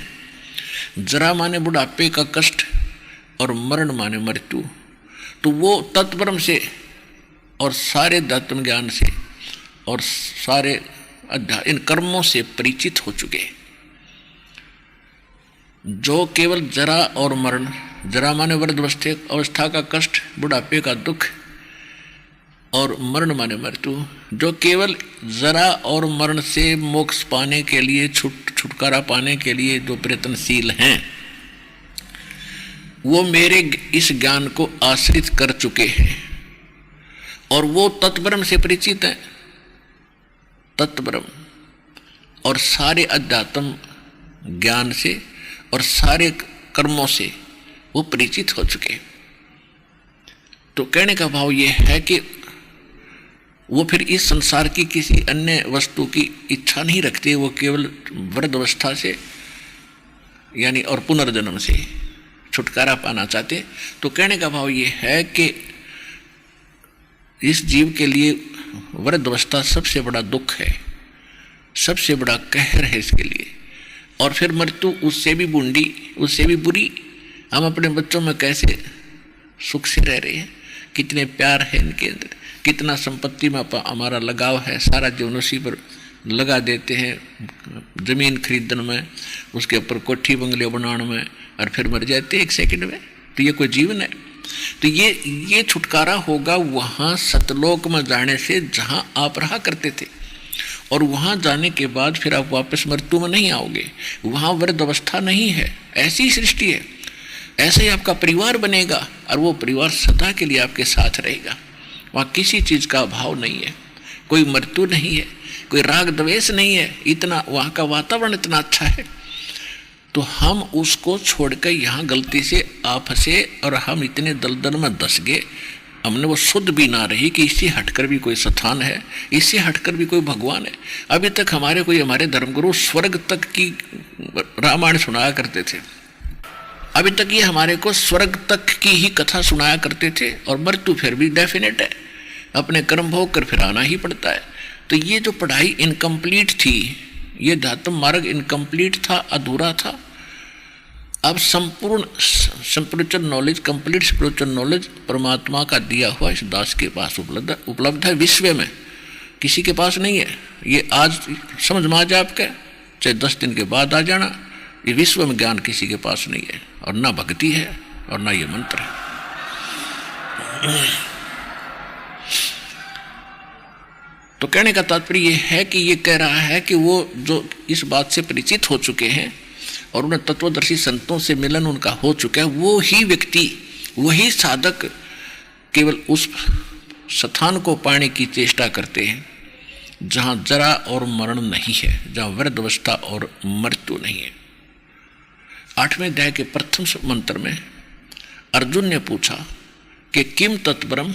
जरा माने बुढ़ापे का कष्ट और मरण माने मृत्यु, तो वो तत्परम से और सारे दात्म ज्ञान से और सारे इन कर्मों से परिचित हो चुके। जो केवल जरा और मरण, जरा माने वृद्ध अवस्था का कष्ट, बुढ़ापे का दुख, और मरण माने मृत्यु, जो केवल जरा और मरण से मोक्ष पाने के लिए, छुटकारा पाने के लिए जो प्रयत्नशील हैं, वो मेरे इस ज्ञान को आश्रित कर चुके हैं, और वो तत्ब्रह्म से परिचित हैं। तत्ब्रह्म और सारे अध्यात्म ज्ञान से और सारे कर्मों से वो परिचित हो चुके। तो कहने का भाव ये है कि वो फिर इस संसार की किसी अन्य वस्तु की इच्छा नहीं रखते, वो केवल वृद्ध अवस्था से यानी और पुनर्जन्म से छुटकारा पाना चाहते। तो कहने का भाव ये है कि इस जीव के लिए वृद्ध अवस्था सबसे बड़ा दुख है, सबसे बड़ा कहर है इसके लिए, और फिर मृत्यु उससे भी बूंदी, उससे भी बुरी। हम अपने बच्चों में कैसे सुख से रह रहे हैं, कितने प्यार है इनके अंदर, कितना संपत्ति में हमारा लगाव है, सारा जीवन उसी पर लगा देते हैं, जमीन खरीदने में, उसके ऊपर कोठी बंगले बनाने में, और फिर मर जाते एक सेकंड में। तो ये कोई जीवन है? तो ये छुटकारा होगा वहाँ सतलोक में जाने से जहाँ आप रहा करते थे, और वहाँ जाने के बाद फिर आप वापस मृत्यु में नहीं आओगे, वहाँ वृद्ध अवस्था नहीं है। ऐसी सृष्टि है, ऐसे ही आपका परिवार बनेगा, और वो परिवार सदा के लिए आपके साथ रहेगा। वहाँ किसी चीज़ का अभाव नहीं है, कोई मृत्यु नहीं है, कोई राग द्वेष नहीं है, इतना वहाँ का वातावरण इतना अच्छा है। तो हम उसको छोड़कर यहाँ गलती से आप फंसे, और हम इतने दलदल में धस गए, हमने वो शुद्ध भी ना रही कि इससे हटकर भी कोई स्थान है, इससे हटकर भी कोई भगवान है। अभी तक हमारे धर्मगुरु स्वर्ग तक की रामायण सुनाया करते थे, अभी तक ये हमारे को स्वर्ग तक की ही कथा सुनाया करते थे, और मृत्यु फिर भी डेफिनेट है, अपने कर्म भोग कर फिर आना ही पड़ता है। तो ये जो पढ़ाई इनकम्प्लीट थी, ये ध्यात्म मार्ग इनकम्प्लीट था, अधूरा था। अब संपूर्ण spiritual knowledge, complete spiritual knowledge परमात्मा का दिया हुआ इस दास के पास उपलब्ध है, विश्व में किसी के पास नहीं है। ये आज समझ में आ जाए आपके, चाहे 10 दिन के बाद आ जाना, ये विश्व में ज्ञान किसी के पास नहीं है, और ना भक्ति है और ना ये मंत्र है। तो कहने का तात्पर्य ये है कि ये कह रहा है कि वो जो इस बात से परिचित हो चुके हैं और उन्हें तत्वदर्शी संतों से मिलन उनका हो चुका है, वो ही व्यक्ति, वही साधक केवल उस स्थान को पाने की चेष्टा करते हैं जहाँ जरा और मरण नहीं है, जहाँ वृद्ध अवस्था और मृत्यु नहीं है। 8वें अध्याय के प्रथम मंत्र में अर्जुन ने पूछा कि किम तत्परम,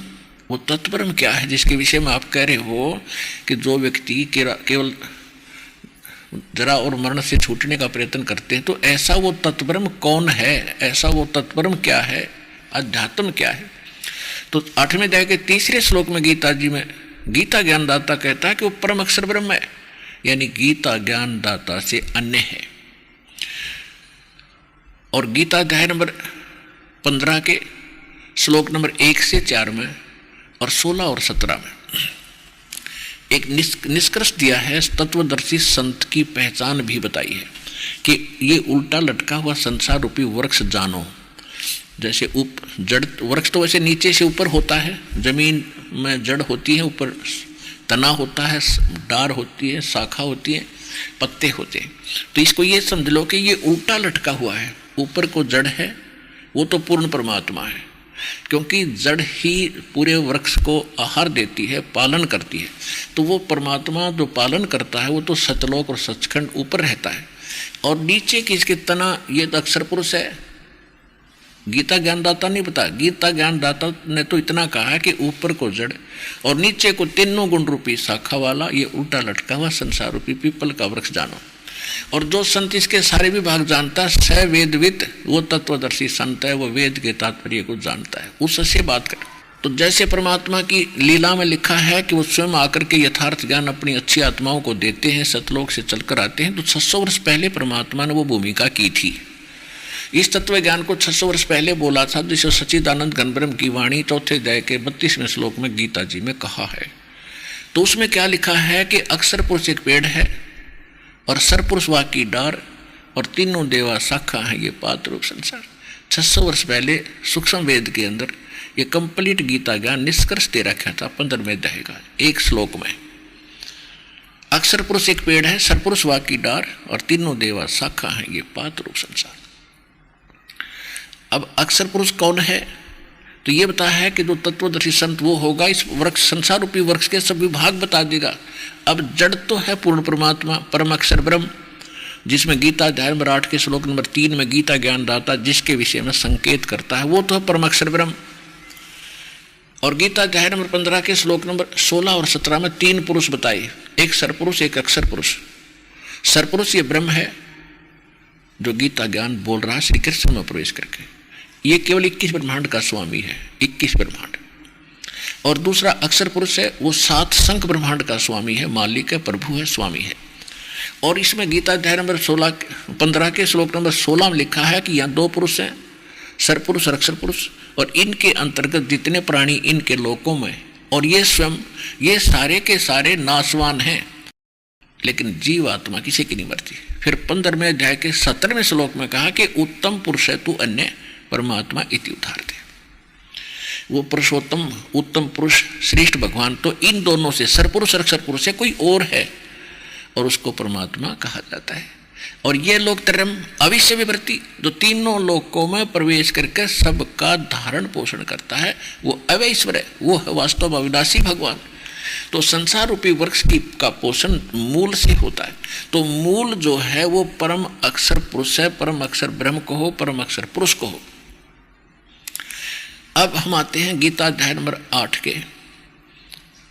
वो तत्परम क्या है जिसके विषय में आप कह रहे हो कि जो व्यक्ति केवल जरा और मरण से छूटने का प्रयत्न करते हैं, तो ऐसा वो तत्परम कौन है, ऐसा वो तत्परम क्या है, अध्यात्म क्या है? तो 8वें अध्याय के 3रे श्लोक में गीता जी में गीता ज्ञानदाता कहता है कि वो परम अक्षर ब्रह्म है, यानी गीता ज्ञानदाता से अन्य है। और गीता अध्याय नंबर 15 के श्लोक नंबर 1 से 4 में और 16 और 17 में एक निष्कर्ष दिया है, तत्वदर्शी संत की पहचान भी बताई है कि ये उल्टा लटका हुआ संसार रूपी वृक्ष जानो। जैसे जड़ वृक्ष तो वैसे नीचे से ऊपर होता है, जमीन में जड़ होती है, ऊपर तना होता है, डार होती है, शाखा होती है, पत्ते होते हैं। तो इसको ये समझ लो कि ये उल्टा लटका हुआ है, ऊपर को जड़ है, वो तो पूर्ण परमात्मा है, क्योंकि जड़ ही पूरे वृक्ष को आहार देती है, पालन करती है। तो वो परमात्मा जो पालन करता है वो तो सतलोक और सचखंड ऊपर रहता है, और नीचे की इसके तना ये तो अक्षर पुरुष है। गीता ज्ञानदाता नहीं बता, गीता ज्ञानदाता ने तो इतना कहा है कि ऊपर को जड़ और नीचे को तीनों गुण रूपी शाखा वाला ये उल्टा लटका हुआ संसार रूपी पीपल का वृक्ष जानो। और जो संत इसके सारे विभाग जानता है, स वेदविद, वो तत्वदर्शी संत है, वो वेद के तात्पर्य को जानता है, उससे बात कर। तो जैसे परमात्मा की लीला में लिखा है कि वो स्वयं आकर के यथार्थ ज्ञान अपनी अच्छी आत्माओं को देते हैं, सतलोक से चलकर आते हैं, तो 600 वर्ष पहले परमात्मा ने वो भूमिका की थी। इस तत्व ज्ञान को 600 वर्ष पहले बोला था, जिसे सच्चिदानंद घनब्रह्म की वाणी 4थे अध्याय के 32वें श्लोक में गीता जी में कहा है। तो उसमें क्या लिखा है कि अक्षर पुरुष एक पेड़ है और सरपुरुष वा की डार और तीनों देवा शाखा है ये पात्र रूप संसार। 600 वर्ष पहले सूक्ष्म वेद के अंदर ये कंप्लीट गीता ज्ञान निष्कर्ष दे रखा था 15वें अध्याय का एक श्लोक में। अक्षर पुरुष एक पेड़ है, सरपुरुष वा की डार और तीनों देवा शाखा है ये पात्र रूप संसार। अब अक्षर पुरुष कौन है? तो ये बता है कि जो तत्वदर्शी संत वो होगा, इस वृक्ष संसार रूपी वृक्ष के सब विभाग बता देगा। अब जड़ तो है पूर्ण परमात्मा, परम अक्षर ब्रह्म, जिसमें गीता अध्याय नंबर 8 के श्लोक नंबर 3 में गीता ज्ञानदाता जिसके विषय में संकेत करता है, वो तो है परम अक्षर ब्रह्म। और गीता अध्याय नंबर 15 के श्लोक नंबर 16 और 17 में 3 पुरुष बताए, एक सरपुरुष एक अक्षर पुरुष। सरपुरुष ये ब्रह्म है जो गीता ज्ञान बोल रहा है श्री कृष्ण में प्रवेश करके, ये केवल 21 ब्रह्मांड का स्वामी है, 21 ब्रह्मांड। और दूसरा अक्षर पुरुष है, वो 7 संख ब्रह्मांड का स्वामी है, मालिक है, प्रभु है, स्वामी है। और इसमें गीता अध्याय नंबर 15 के श्लोक नंबर 16 में लिखा है कि यहाँ 2 पुरुष हैं, सरपुरुष और अक्षर पुरुष, और इनके अंतर्गत जितने प्राणी इनके लोकों में, और ये स्वयं ये सारे के सारे नाशवान हैं, लेकिन जीव आत्मा किसी की नहीं मरती। फिर 15वें अध्याय के 17वें श्लोक में कहा कि उत्तम पुरुष है तू अन्य परमात्मा इति उदाहरते। वो पुरुषोत्तम उत्तम पुरुष श्रेष्ठ भगवान तो इन दोनों से सरपुरुष और अक्षर पुरुष से कोई और है, और उसको परमात्मा कहा जाता है। और ये लोग तरम अविश्य विवृत्ति जो तीनों लोकों में प्रवेश करके सबका धारण पोषण करता है, वो अवैश्वर है, वो है वास्तव में अविनाशी भगवान। तो संसार रूपी वृक्ष की का पोषण मूल से होता है। तो मूल जो है वो परम अक्षर पुरुष है, परम अक्षर ब्रह्म को हो, परम अक्षर पुरुष को हो। अब हम आते हैं गीता अध्याय नंबर 8 के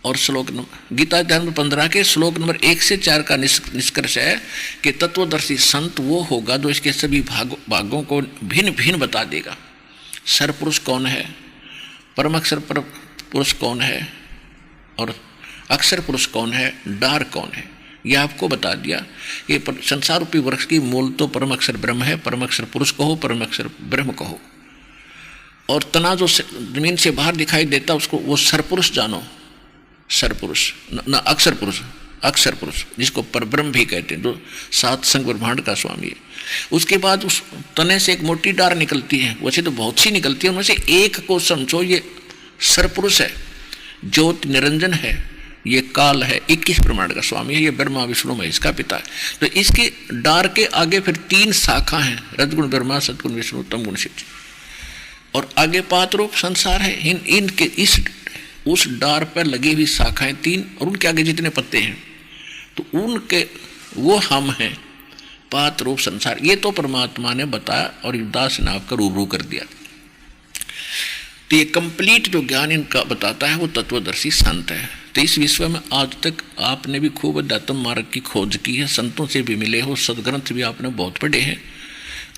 और श्लोक नंबर गीता अध्याय नंबर 15 के श्लोक नंबर 1 से 4 का निष्कर्ष है कि तत्वदर्शी संत वो होगा जो इसके सभी भागों को भिन्न भिन्न बता देगा। सरपुरुष कौन है, परम अक्षर पुरुष कौन है, और अक्षर पुरुष कौन है, डार कौन है, यह आपको बता दिया। ये संसार रूपी वृक्ष की मूल तो परम अक्षर ब्रह्म है, परम अक्षर पुरुष कहो, परम अक्षर ब्रह्म कहो। और तना जो जमीन से बाहर दिखाई देता उसको वो सरपुरुष जानो, सरपुरुष न अक्षर पुरुष, अक्षर पुरुष जिसको परब्रह्म भी कहते हैं, जो सात संग ब्रह्मांड का स्वामी है। उसके बाद उस तने से एक मोटी डार निकलती है, वैसे तो बहुत सी निकलती है, उनमें से एक को समझो ये सरपुरुष है, ज्योति निरंजन है, ये काल है, 21 ब्रह्मांड का स्वामी है, ये ब्रह्मा विष्णु महेश का पिता है। तो इसके डार के आगे फिर 3 शाखा हैं, रजगुण ब्रह्मा, सतगुण विष्णु, तमगुण शिव, और आगे पात रूप संसार है। इनके इस उस डार पर लगी हुई शाखाएं 3, और उनके आगे जितने पत्ते हैं तो उनके वो हम हैं, पात रूप संसार। ये तो परमात्मा ने बताया और दास ने आपका रूबरू कर दिया। तो ये कंप्लीट जो ज्ञान इनका बताता है वो तत्वदर्शी संत है। तो इस विश्व में आज तक आपने भी खूब अध्यात्म मार्ग की खोज की है, संतों से भी मिले हो, सदग्रंथ भी आपने बहुत पढ़े हैं,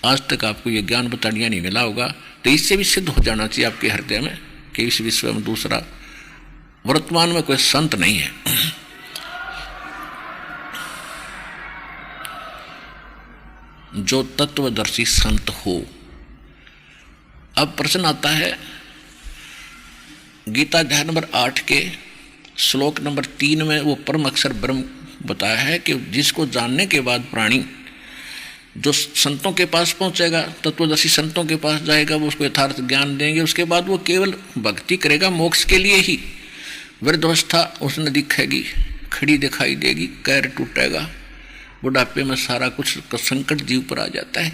आज तक आपको ये ज्ञान बतानिया नहीं मिला होगा। तो इससे भी सिद्ध हो जाना चाहिए आपके हृदय में कि इस विश्व में दूसरा वर्तमान में कोई संत नहीं है। जो तत्वदर्शी संत हो। अब प्रश्न आता है गीता अध्याय नंबर 8 के श्लोक नंबर 3 में वो परम अक्षर ब्रह्म बताया है कि जिसको जानने के बाद प्राणी जो संतों के पास पहुंचेगा, तत्वदर्शी संतों के पास जाएगा, वो उसको यथार्थ ज्ञान देंगे, उसके बाद वो केवल भक्ति करेगा मोक्ष के लिए ही। वृद्धावस्था उसने दिखेगी, खड़ी दिखाई देगी, पैर टूटेगा, बुढ़ापे में सारा कुछ संकट जीव पर आ जाता है।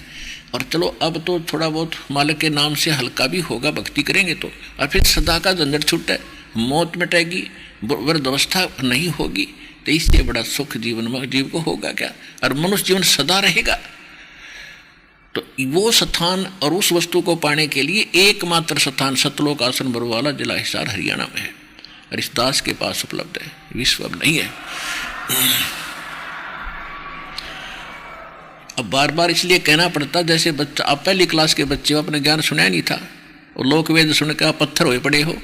और चलो अब तो थोड़ा बहुत मालिक के नाम से हल्का भी होगा, भक्ति करेंगे तो, और फिर सदा का झंझट छूटे, मौत मिटेगी, वृद्धावस्था नहीं होगी। तो इससे बड़ा सुख जीवन में जीव को होगा क्या? और मनुष्य जीवन सदा रहेगा। तो वो स्थान और उस वस्तु को पाने के लिए एकमात्र स्थान सतलोक आसन बरवाला जिला हिसार हरियाणा में है, और इस दास के पास उपलब्ध है, विश्व अब नहीं है। अब बार बार इसलिए कहना पड़ता, जैसे बच्चा, आप पहली क्लास के बच्चे हो, अपने ज्ञान सुना नहीं था, और लोक वेद सुनकर आप पत्थर हुए पड़े हो,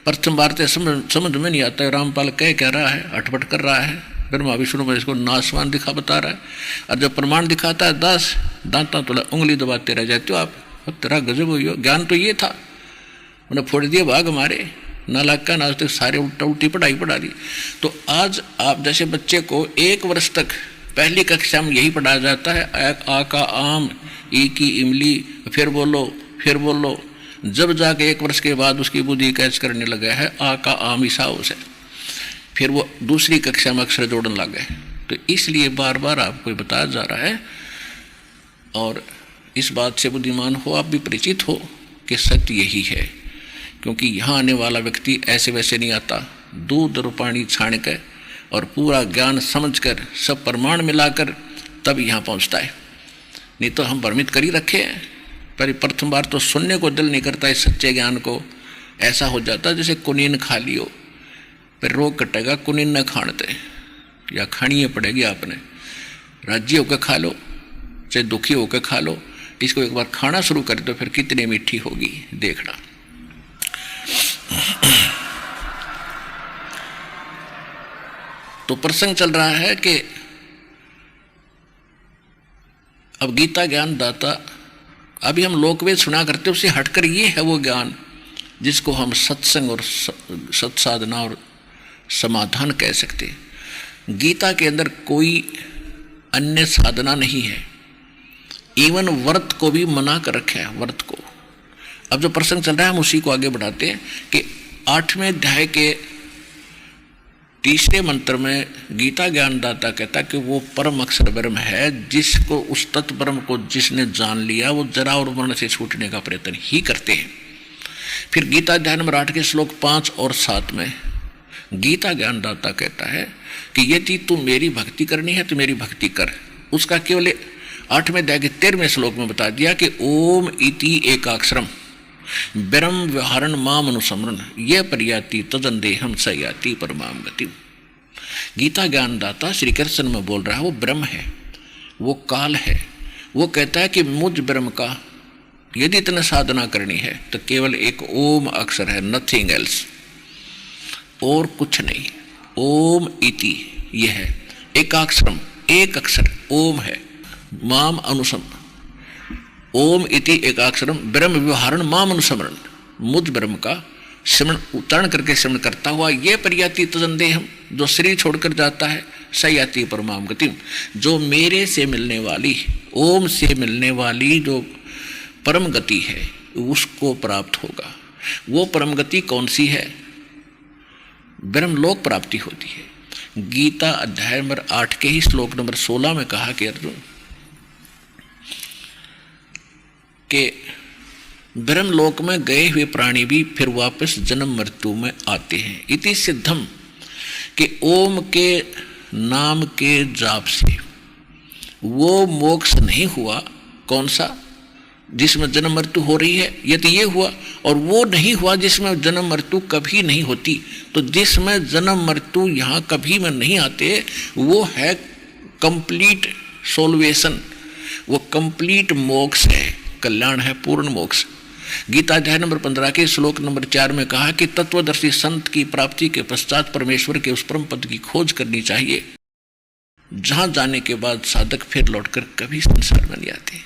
प्रथम बार समझ में नहीं आता है, रामपाल कह रहा है, अटपट कर रहा है, ब्रह्मा विष्णु में इसको नाशवान बता रहा है, और जब प्रमाण दिखाता है 10 दांता तो उंगली दबाते रह जाते हो आप। तेरा गजब हुई हो, ज्ञान तो ये था, उन्हें फोड़ दिए भाग हमारे नालायक का, आज तक सारे उल्टी पढ़ाई पढ़ा दी। तो आज आप जैसे बच्चे को 1 वर्ष तक पहली कक्षा में यही पढ़ाया जाता है, आ का आम, ई की इमली, फिर बोलो, जब जाके 1 वर्ष के बाद उसकी बुद्धि कैच करने लगा है आ का आम ईसाओं से, फिर वो दूसरी कक्षा में अक्षर जोड़ने लग गए। तो इसलिए बार बार आपको बताया जा रहा है, और इस बात से बुद्धिमान हो, आप भी परिचित हो कि सत्य यही है। क्योंकि यहाँ आने वाला व्यक्ति ऐसे वैसे नहीं आता, दूध और पानी छान कर और पूरा ज्ञान समझकर सब प्रमाण मिलाकर तब यहाँ पहुँचता है। नहीं तो हम भ्रमित कर ही रखे हैं, पर प्रथम बार तो सुनने को दिल नहीं करता इस सच्चे ज्ञान को। ऐसा हो जाता जैसे कुनीन खा लियो, फिर रोग कटेगा, कुनीन न खानते, या खानी पड़ेगी आपने, राजी होकर खा लो चाहे दुखी होकर खा लो, इसको एक बार खाना शुरू कर दो फिर कितनी मीठी होगी देखना। तो प्रसंग चल रहा है कि अब गीता ज्ञान दाता अभी हम लोकवेद सुना करते, उससे हटकर ये है वो ज्ञान जिसको हम सत्संग और सत्साधना और समाधान कह सकते हैं। गीता के अंदर कोई अन्य साधना नहीं है, इवन व्रत को भी मना कर रखा है, व्रत को। अब जो प्रसंग चल रहा है हम उसी को आगे बढ़ाते हैं कि 8वें अध्याय के 3रे मंत्र में गीता ज्ञानदाता कहता है कि वो परम अक्षर ब्रह्म है, जिसको उस तत्व ब्रह्म को जिसने जान लिया वो जरा और मरण से छूटने का प्रयत्न ही करते हैं। फिर गीता अध्याय नंबर 8 के श्लोक 5 और 7 में गीता ज्ञानदाता कहता है कि यदि तू मेरी भक्ति करनी है तो मेरी भक्ति कर। उसका केवल 8वें अध्याय के 13वें श्लोक में बता दिया कि ओम इति एकाक्षरम ब्रह्म व्यवहारण माम अनुसमरण ये पर्याति तदंदेहम स याति परमाम गति। गीता ज्ञानदाता श्री कृष्ण में बोल रहा है वो ब्रह्म है, वो काल है। वो कहता है कि मुझ ब्रह्म का यदि इतना साधना करनी है तो केवल एक ओम अक्षर है, नथिंग एल्स, और कुछ नहीं। ओम इति यह है एकाक्षरम, एक अक्षर ओम है, माम अनुसम, ओम इति एकाक्षरम ब्रह्म व्यवहारण माम अनुसमरण, मुझ ब्रह्म का स्मरण उच्चारण करके स्मरण करता हुआ ये पर्याति तदंदेहम, जो शरीर छोड़कर जाता है, सयाति परमाम गतिम, जो मेरे से मिलने वाली, ओम से मिलने वाली जो परम गति है उसको प्राप्त होगा। वो परम गति कौन सी है? ब्रह्मलोक प्राप्ति होती है। गीता अध्याय नंबर 8 के ही श्लोक नंबर 16 में कहा कि अर्जुन के ब्रह्मलोक में गए हुए प्राणी भी फिर वापस जन्म मृत्यु में आते हैं। इति सिद्धम कि ओम के नाम के जाप से वो मोक्ष नहीं हुआ, कौन सा? जिसमें जन्म मृत्यु हो रही है, यदि ये हुआ, और वो नहीं हुआ जिसमें जन्म मृत्यु कभी नहीं होती। तो जिसमें जन्म मृत्यु यहाँ कभी में नहीं आते वो है कंप्लीट सोल्वेशन, वो कंप्लीट मोक्ष है, कल्याण है, पूर्ण मोक्ष। गीता अध्याय नंबर 15 के श्लोक नंबर 4 में कहा कि तत्वदर्शी संत की प्राप्ति के पश्चात परमेश्वर के उस परम पद की खोज करनी चाहिए, जहां जाने के बाद साधक फिर लौटकर कभी संसार में नहीं आते।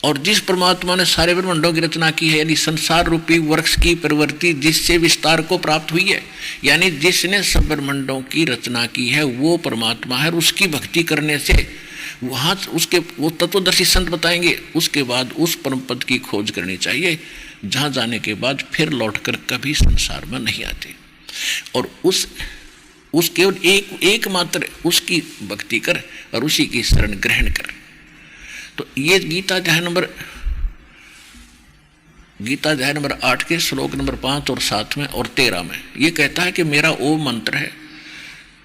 और जिस परमात्मा ने सारे ब्रह्मांडों की रचना की है, यानी संसार रूपी वृक्ष की प्रवृत्ति जिससे विस्तार को प्राप्त हुई है, यानी जिसने सब ब्रह्मांडों की रचना की है वो परमात्मा है। और उसकी भक्ति करने से वहाँ उसके वो तत्वदर्शी संत बताएंगे, उसके बाद उस परम पद की खोज करनी चाहिए, जहाँ जाने के बाद फिर लौटकर कभी संसार में नहीं आते। और उस केवल एक मात्र उसकी भक्ति कर और उसी की शरण ग्रहण कर। तो ये गीता अध्याय नंबर 8 के श्लोक नंबर 5 और 7 में और 13 में ये कहता है कि मेरा ओम मंत्र है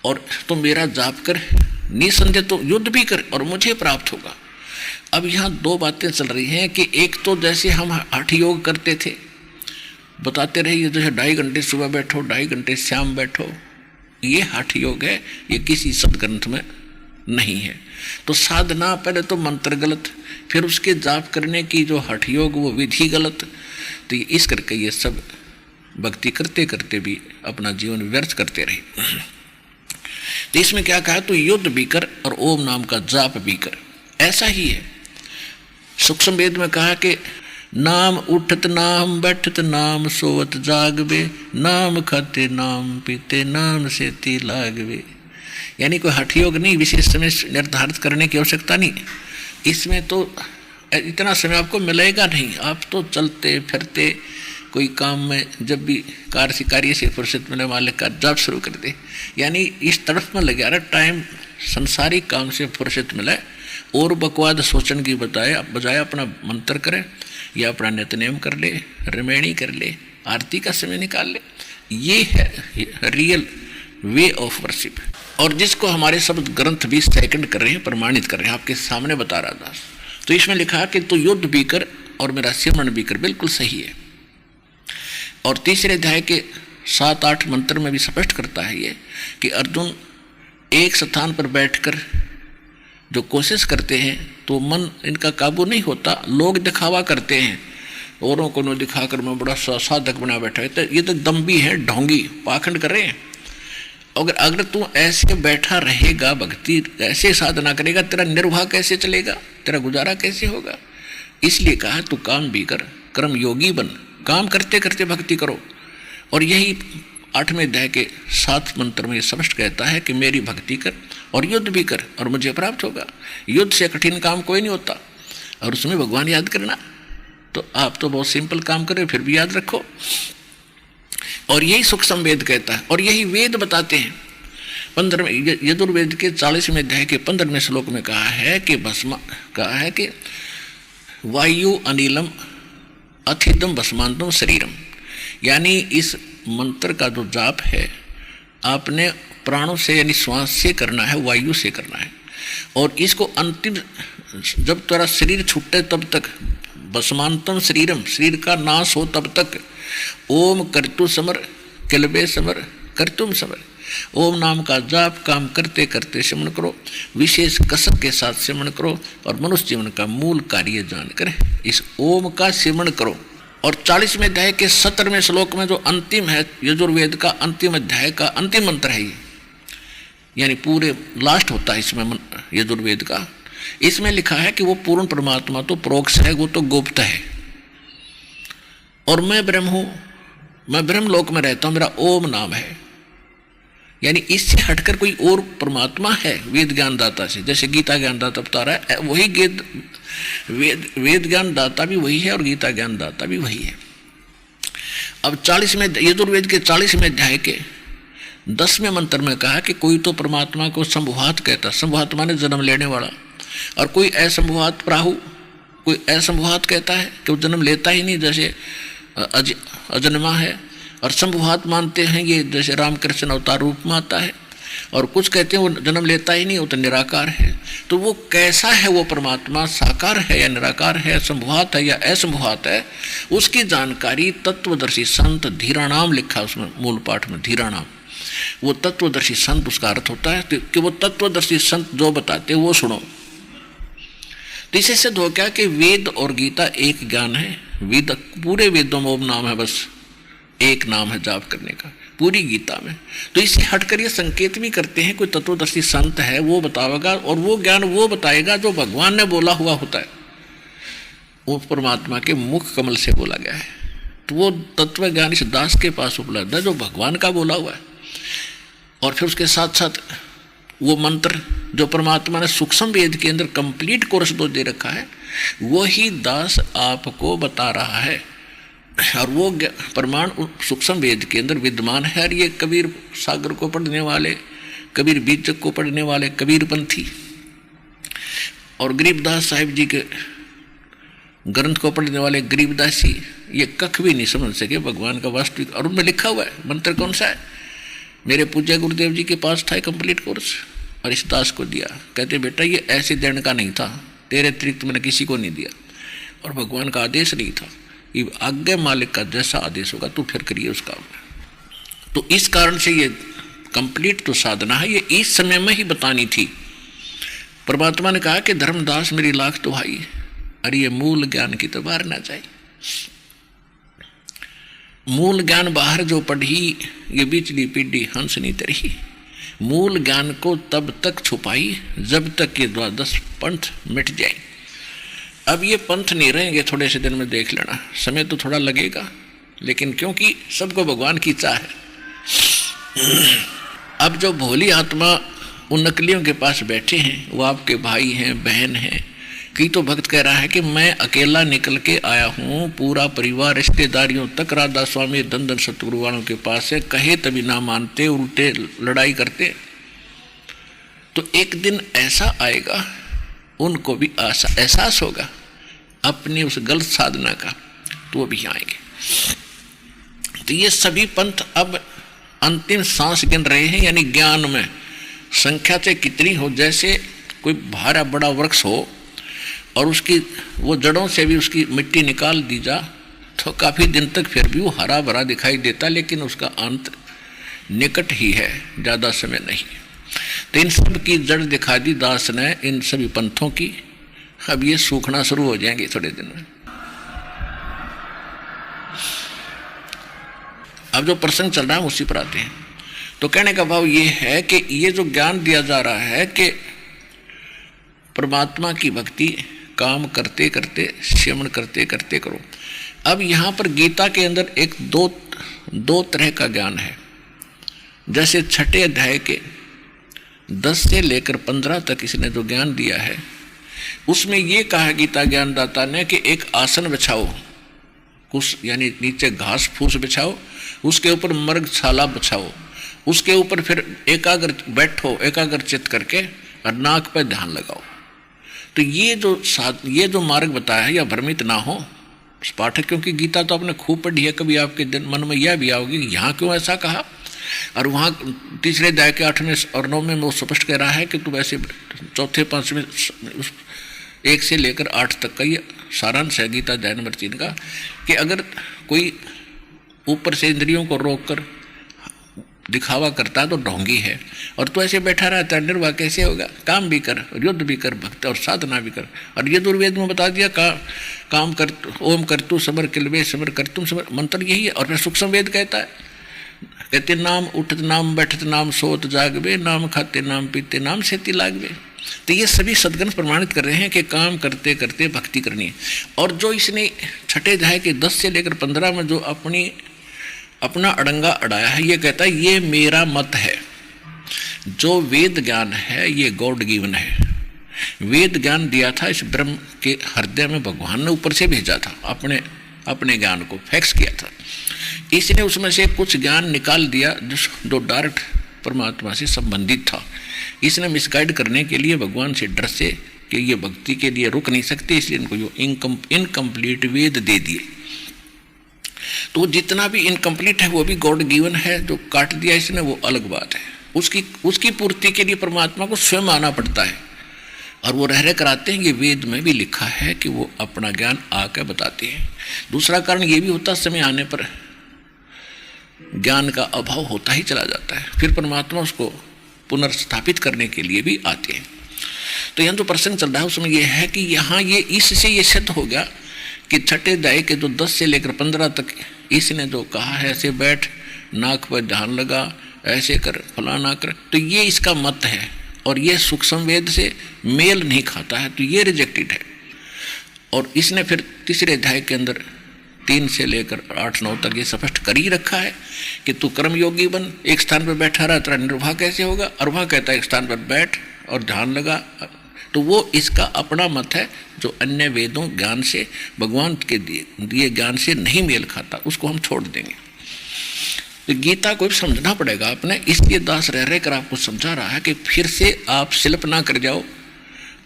और तो मेरा जाप कर, निसंदेह तो युद्ध भी कर और मुझे प्राप्त होगा। अब यहाँ 2 बातें चल रही हैं कि एक तो जैसे हम हठ योग करते थे, बताते रहे, ये जैसे 2.5 घंटे सुबह बैठो, 2.5 घंटे शाम बैठो, ये हठ योग है, ये किसी सदग्रंथ में नहीं है। तो साधना पहले तो मंत्र गलत, फिर उसके जाप करने की जो हठ योग वो विधि गलत। तो इस करके ये सब भक्ति करते करते भी अपना जीवन व्यर्थ करते रहे। तो इसमें क्या कहा? तो युद्ध भी कर और ओम नाम का जाप भी कर। ऐसा ही है सूक्ष्म वेद में कहा कि नाम उठत नाम बैठत नाम सोवत जागवे, नाम खाते नाम पीते नाम सेती लागवे। यानी कोई हठ योग नहीं, विशेष समय निर्धारित करने की आवश्यकता नहीं। इसमें तो इतना समय आपको मिलेगा नहीं, आप तो चलते फिरते कोई काम में जब भी कार्य से फुर्सत मिले मालिक का जाप शुरू कर दे, यानी इस तरफ में लगे रहा टाइम, संसारिक काम से फुर्सत मिले और बकवाद सोचने की बजाय अपना मंत्र करे या अपना नित्यनेम कर ले, रमैणी कर ले, आरती का समय निकाल ले। ये है रियल वे ऑफ वर्शिप, और जिसको हमारे सब ग्रंथ भी सेकंड कर रहे हैं, प्रमाणित कर रहे हैं, आपके सामने बता रहा था। तो इसमें लिखा कि तू युद्ध भी कर और मेरा सिमरण भी कर, बिल्कुल सही है। और 3रे अध्याय के 7-8 मंत्र में भी स्पष्ट करता है ये कि अर्जुन एक स्थान पर बैठकर जो कोशिश करते हैं तो मन इनका काबू नहीं होता। लोग दिखावा करते हैं, औरों को न दिखाकर मैं बड़ा साधक बना बैठा है, तो ये तो दम्भी है, ढोंगी, पाखंड कर रहे हैं। अगर तू ऐसे बैठा रहेगा, भक्ति ऐसे साधना करेगा, तेरा निर्वाह कैसे चलेगा, तेरा गुजारा कैसे होगा? इसलिए कहा तू काम भी कर, कर्म योगी बन, काम करते करते भक्ति करो। और यही 8वें अध्याय के 7 मंत्र में स्पष्ट कहता है कि मेरी भक्ति कर और युद्ध भी कर और मुझे प्राप्त होगा। युद्ध से कठिन काम कोई नहीं होता, और उसमें भगवान याद करना। तो आप तो बहुत सिंपल काम करें, फिर भी याद रखो। और यही सूक्ष्म वेद कहता है, और यही वेद बताते हैं। 15वें यजुर्वेद के 40वें अध्याय के 15वें श्लोक में कहा है कि वायु अनिलम अथिदम भस्मांतम शरीरम, यानी इस मंत्र का जो जाप है आपने प्राणों से यानी श्वास से करना है, वायु से करना है। और इसको अंतिम जब तेरा शरीर छूटे तब तक, भस्मांतम शरीरम, शरीर का नाश हो तब तक, ओम कर्तु समर किलबे समर कर्तुम समर, ओम नाम का जाप काम करते करते श्रवण करो, विशेष कसक के साथ श्रवण करो, और मनुष्य जीवन का मूल कार्य जानकर इस ओम का श्रवण करो। और 40वें अध्याय के 17वें श्लोक में जो अंतिम है, यजुर्वेद का अंतिम अध्याय का अंतिम मंत्र है ये, यानी पूरे लास्ट होता है इसमें यजुर्वेद का। इसमें लिखा है कि वो पूर्ण परमात्मा तो परोक्ष है, वो तो गुप्त है, और मैं ब्रह्म हूँ, मैं ब्रह्म लोक में रहता हूँ, मेरा ओम नाम है। यानी इससे हटकर कोई और परमात्मा है वेद ज्ञान दाता से, जैसे गीता ज्ञान दाता बता रहा है, वही वेद ज्ञान दाता भी वही है और गीता ज्ञान दाता भी वही है। अब 40वें यजुर्वेद के 40वें अध्याय के 10वें मंत्र में कहा कि कोई तो परमात्मा को संभुवात कहता, संभुवात माने जन्म लेने वाला, और कोई असंभुवात प्राहु, कोई असंभुवात कहता है कि वो जन्म लेता ही नहीं, जैसे अजन्मा है। और संभुवात मानते हैं ये जैसे रामकृष्ण अवतार रूप में आता है, और कुछ कहते हैं वो जन्म लेता ही नहीं, वो तो निराकार है। तो वो कैसा है वो परमात्मा, साकार है या निराकार है, संभुवात है या असंभुवात है, उसकी जानकारी तत्वदर्शी संत धीराणाम लिखा उसमें मूल पाठ में, धीराणाम। वो तत्वदर्शी संत उसका अर्थ होता है कि वो तत्वदर्शी संत जो बताते वो सुनो। तो इससे सिद्ध हो गया कि वेद और गीता एक ज्ञान है। वेद पूरे वेदों में ओम नाम है, बस एक नाम है जाप करने का पूरी गीता में। तो इससे हटकर ये संकेत भी करते हैं कोई तत्वदर्शी संत है वो बताएगा, और वो ज्ञान वो बताएगा जो भगवान ने बोला हुआ होता है, वो परमात्मा के मुख कमल से बोला गया है। तो वो तत्व ज्ञान इस दास के पास उपलब्ध है जो भगवान का बोला हुआ है। और फिर उसके साथ साथ वो मंत्र जो परमात्मा ने सूक्ष्म वेद के अंदर कंप्लीट कोर्स दो दे रखा है, वही दास आपको बता रहा है। और वो प्रमाण सूक्ष्म वेद के अंदर विद्यमान है। और ये कबीर सागर को पढ़ने वाले, कबीर बीजक को पढ़ने वाले कबीरपंथी और गरीबदास साहिब जी के ग्रंथ को पढ़ने वाले गरीबदासी, ये कख भी नहीं समझ सके भगवान का वास्तविक। और उनमें लिखा हुआ है मंत्र कौन सा है, मेरे पूज्य गुरुदेव जी के पास था कंप्लीट कोर्स, और इस दास को दिया। कहते बेटा ये ऐसे देने का नहीं था, तेरे अतिरिक्त मैंने किसी को नहीं दिया, और भगवान का आदेश नहीं था, ये आज्ञा मालिक का जैसा आदेश होगा तो फिर करिए उसका। तो इस कारण से ये कंप्लीट तो साधना है, ये इस समय में ही बतानी थी। परमात्मा ने कहा कि धर्मदास मेरी लाख दुहाई, अरे ये मूल ज्ञान की तो बाहर ना जाए। मूल ज्ञान बाहर जो पढ़ी, ये बिचली पीढ़ी हंस नहीं तरही। मूल ज्ञान को तब तक छुपाई जब तक ये 12 पंथ मिट जाए। अब ये पंथ नहीं रहेंगे, थोड़े से दिन में देख लेना, समय तो थोड़ा लगेगा, लेकिन क्योंकि सबको भगवान की चाह है। अब जो भोली आत्मा उन नकलियों के पास बैठे हैं, वो आपके भाई हैं, बहन हैं। कई तो भक्त कह रहा है कि मैं अकेला निकल के आया हूँ, पूरा परिवार रिश्तेदारियों तक राधा स्वामी दंदन सतगुरु वालों के पास है, कहे तभी ना मानते, उल्टे लड़ाई करते। तो एक दिन ऐसा आएगा उनको भी एहसास होगा अपनी उस गलत साधना का, तो वो भी आएंगे। तो ये सभी पंथ अब अंतिम सांस गिन रहे हैं, यानी ज्ञान में संख्या से कितनी हो, जैसे कोई भारा बड़ा वृक्ष हो और उसकी वो जड़ों से भी उसकी मिट्टी निकाल दी जा तो काफ़ी दिन तक फिर भी वो हरा भरा दिखाई देता, लेकिन उसका अंत निकट ही है, ज़्यादा समय नहीं। तो इन सब की जड़ दिखा दी दास ने, इन सभी पंथों की। अब ये सूखना शुरू हो जाएंगे थोड़े दिन में। अब जो प्रसंग चल रहा है उसी पर आते हैं। तो कहने का भाव ये है कि ये जो ज्ञान दिया जा रहा है कि परमात्मा की भक्ति काम करते करते, श्रवण करते करते करो। अब यहाँ पर गीता के अंदर एक दो तरह का ज्ञान है। जैसे छठे अध्याय के 10 से लेकर 15 तक इसने जो ज्ञान दिया है, उसमें ये कहा गीता ज्ञानदाता ने कि एक आसन बिछाओ, कुछ यानी नीचे घास फूस बिछाओ, उसके ऊपर मृगशाला बिछाओ, उसके ऊपर फिर एकाग्र बैठो, एकाग्र चित्त करके और नाक पर ध्यान लगाओ। तो ये जो मार्ग बताया है, या भ्रमित ना हो पाठक, क्योंकि गीता तो आपने खूब पढ़ी है, कभी आपके मन में यह भी आओगी कि यहाँ क्यों ऐसा कहा। और वहाँ तीसरे अध्याय के 8वें और 9वें में वो स्पष्ट कह रहा है कि तुम ऐसे चौथे 5वें 1 से लेकर 8 तक का ये सारांश है गीता अध्याय नंबर 3 का, कि अगर कोई ऊपर से इंद्रियों को रोककर दिखावा करता है तो ढोंगी है, और तू ऐसे बैठा रहता है निर्वाह कैसे होगा। काम भी कर, युद्ध भी कर, भक्ति और साधना भी कर। और ये दुर्वेद में बता दिया काम कर, ओम कर तू समर किलवे समर कर तुम समर, मंत्र यही है। और फिर सूक्ष्म वेद कहता है, कहते नाम उठत नाम बैठत नाम सोत जागवे, नाम खाते नाम पीते नाम सेती लागवे। तो ये सभी सदग्रंथ प्रमाणित कर रहे हैं कि काम करते करते भक्ति करनी है। और जो इसने छठे अध्याय के 10 से लेकर 15 में जो अपना अड़ंगा अड़ाया है, ये कहता है ये मेरा मत है। जो वेद ज्ञान है ये गॉड गिवन है। वेद ज्ञान दिया था इस ब्रह्म के हृदय में, भगवान ने ऊपर से भेजा था, अपने ज्ञान को फैक्स किया था। इसने उसमें से कुछ ज्ञान निकाल दिया जो डायरेक्ट परमात्मा से संबंधित था। इसने मिसगाइड करने के लिए भगवान से डर से कि ये भक्ति के लिए रुक नहीं सकते, इसलिए इनको जो इनकम्प्लीट वेद दे दिए। तो जितना भी इनकम्प्लीट है वो भी गॉड गिवन है, जो काट दिया इसने वो अलग बात है। उसकी पूर्ति के लिए परमात्मा को स्वयं आना पड़ता है, और वो रह कराते हैं। ये वेद में भी लिखा है कि वो अपना ज्ञान आकर बताते हैं। दूसरा कारण ये भी होता, समय आने पर ज्ञान का अभाव होता ही चला जाता है, फिर परमात्मा उसको पुनर्स्थापित करने के लिए भी आते हैं। तो यहाँ जो प्रसंग चल रहा है उसमें यह है कि यहाँ ये इससे ये सिद्ध हो गया कि छठे अध्याय के जो 10 से लेकर 15 तक इसने जो कहा है, ऐसे बैठ, नाक पर ध्यान लगा, ऐसे कर, फलाना कर, तो ये इसका मत है और ये सूक्ष्म वेद से मेल नहीं खाता है, तो ये रिजेक्टेड है। और इसने फिर तीसरे अध्याय के अंदर 3 से लेकर 8-9 तक ये स्पष्ट कर ही रखा है कि तू कर्मयोगी बन, एक स्थान पर बैठा रहा, तेरा निर्वाह कैसे होगा। और वह कहता है एक स्थान पर बैठ और ध्यान लगा, तो वो इसका अपना मत है जो अन्य वेदों ज्ञान से, भगवान के दिए ज्ञान से नहीं मेल खाता, उसको हम छोड़ देंगे। तो गीता को भी समझना पड़ेगा आपने, इसलिए दास रह कर आपको समझा रहा है कि फिर से आप स्लिप ना कर जाओ।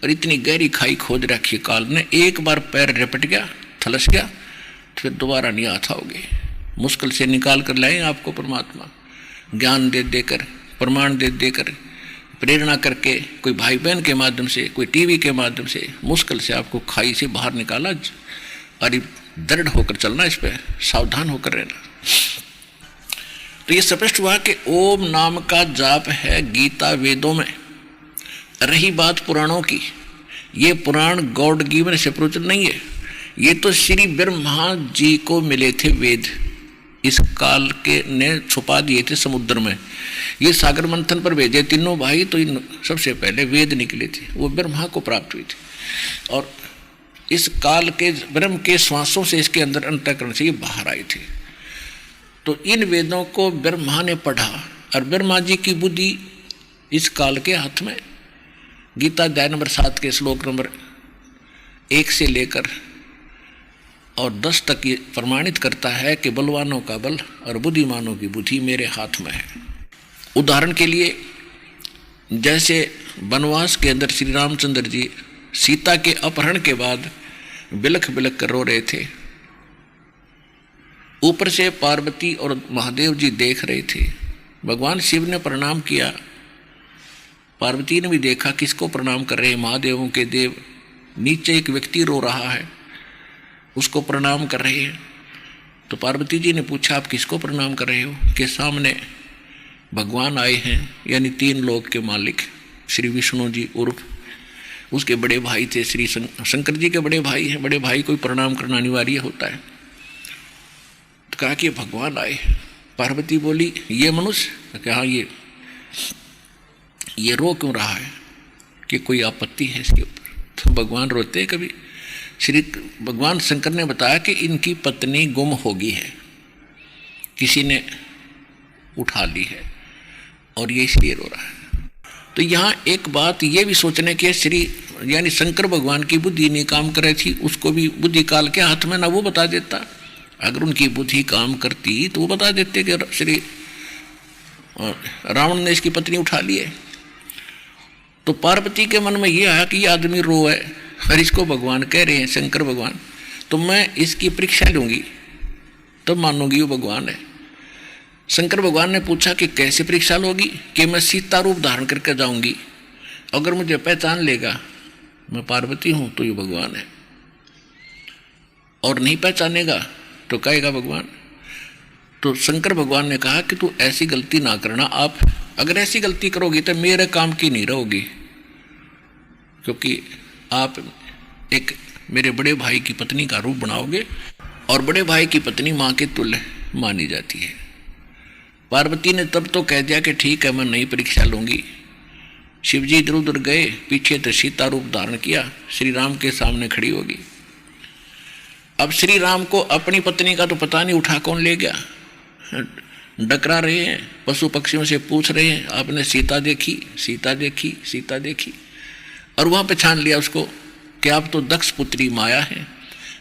और इतनी गहरी खाई खोद रखी काल ने, एक बार पैर रिपट गया, थलस गया, फिर दोबारा नहीं आता होगे। मुश्किल से निकाल कर लाए आपको परमात्मा, ज्ञान दे देकर, प्रमाण दे देकर, प्रेरणा करके, कोई भाई बहन के माध्यम से, कोई टीवी के माध्यम से, मुश्किल से आपको खाई से बाहर निकाला। अरे दृढ़ होकर चलना, इस पर सावधान होकर रहना। तो ये स्पष्ट हुआ कि ओम नाम का जाप है गीता वेदों में। रही बात पुराणों की, ये पुराण गॉड गिवन से प्रचुर नहीं है, ये तो श्री ब्रह्मा जी को मिले थे वेद, इस काल के ने छुपा दिए थे समुद्र में। ये सागर मंथन पर भेजे तीनों भाई, तो इन सबसे पहले वेद निकले थे, वो ब्रह्मा को प्राप्त हुए थे। और इस काल के ब्रह्म के श्वासों से इसके अंदर अंतःकरण से ये बाहर आए थे। तो इन वेदों को ब्रह्मा ने पढ़ा, और ब्रह्मा जी की बुद्धि इस काल के हाथ में। गीता अध्याय नंबर 7 के श्लोक नंबर 1 से लेकर और 10 तक ये प्रमाणित करता है कि बलवानों का बल और बुद्धिमानों की बुद्धि मेरे हाथ में है। उदाहरण के लिए, जैसे वनवास के अंदर श्री रामचंद्र जी सीता के अपहरण के बाद बिलख बिलख कर रो रहे थे, ऊपर से पार्वती और महादेव जी देख रहे थे। भगवान शिव ने प्रणाम किया, पार्वती ने भी देखा किसको प्रणाम कर रहे हैं, महादेवों के देव। नीचे एक व्यक्ति रो रहा है, उसको प्रणाम कर रहे हैं। तो पार्वती जी ने पूछा आप किसको प्रणाम कर रहे हो, कि सामने भगवान आए हैं, यानी 3 लोक के मालिक श्री विष्णु जी उर्फ उसके बड़े भाई थे श्री शंकर जी के बड़े भाई हैं। बड़े भाई को प्रणाम करना अनिवार्य होता है। तो कहा कि भगवान आए। पार्वती बोली ये मनुष्य, कि हाँ ये रो क्यों रहा है, कि कोई आपत्ति है इसके ऊपर। तो भगवान रोते कभी? श्री भगवान शंकर ने बताया कि इनकी पत्नी गुम हो गई है, किसी ने उठा ली है और ये इसलिए रो रहा है। तो यहाँ एक बात ये भी सोचने की, श्री यानी शंकर भगवान की बुद्धि नहीं काम कर रही थी, उसको भी बुद्धि काल के हाथ में ना वो बता देता। अगर उनकी बुद्धि काम करती तो वो बता देते कि श्री रावण ने इसकी पत्नी उठा ली है। तो पार्वती के मन में ये आया कि ये आदमी रो है और इसको भगवान कह रहे हैं, शंकर भगवान, तो मैं इसकी परीक्षा लूंगी तब मानूंगी वो भगवान है। शंकर भगवान ने पूछा कि कैसे परीक्षा लोगी? कि मैं सीता रूप धारण करके जाऊंगी, अगर मुझे पहचान लेगा मैं पार्वती हूं तो ये भगवान है, और नहीं पहचानेगा तो कहेगा भगवान। तो शंकर भगवान ने कहा कि तू ऐसी गलती ना करना, आप अगर ऐसी गलती करोगी तो मेरे काम की नहीं रहोगी, क्योंकि आप एक मेरे बड़े भाई की पत्नी का रूप बनाओगे और बड़े भाई की पत्नी माँ के तुल्य मानी जाती है। पार्वती ने तब तो कह दिया कि ठीक है मैं नई परीक्षा लूंगी। शिवजी इधर उधर गए, पीछे तो सीता रूप धारण किया, श्री राम के सामने खड़ी होगी। अब श्री राम को अपनी पत्नी का तो पता नहीं उठा कौन ले गया, डकरा रहे हैं, पशु पक्षियों से पूछ रहे हैं आपने सीता देखी, सीता देखी, सीता देखी, और वहां पहचान लिया उसको कि आप तो दक्ष पुत्री माया है,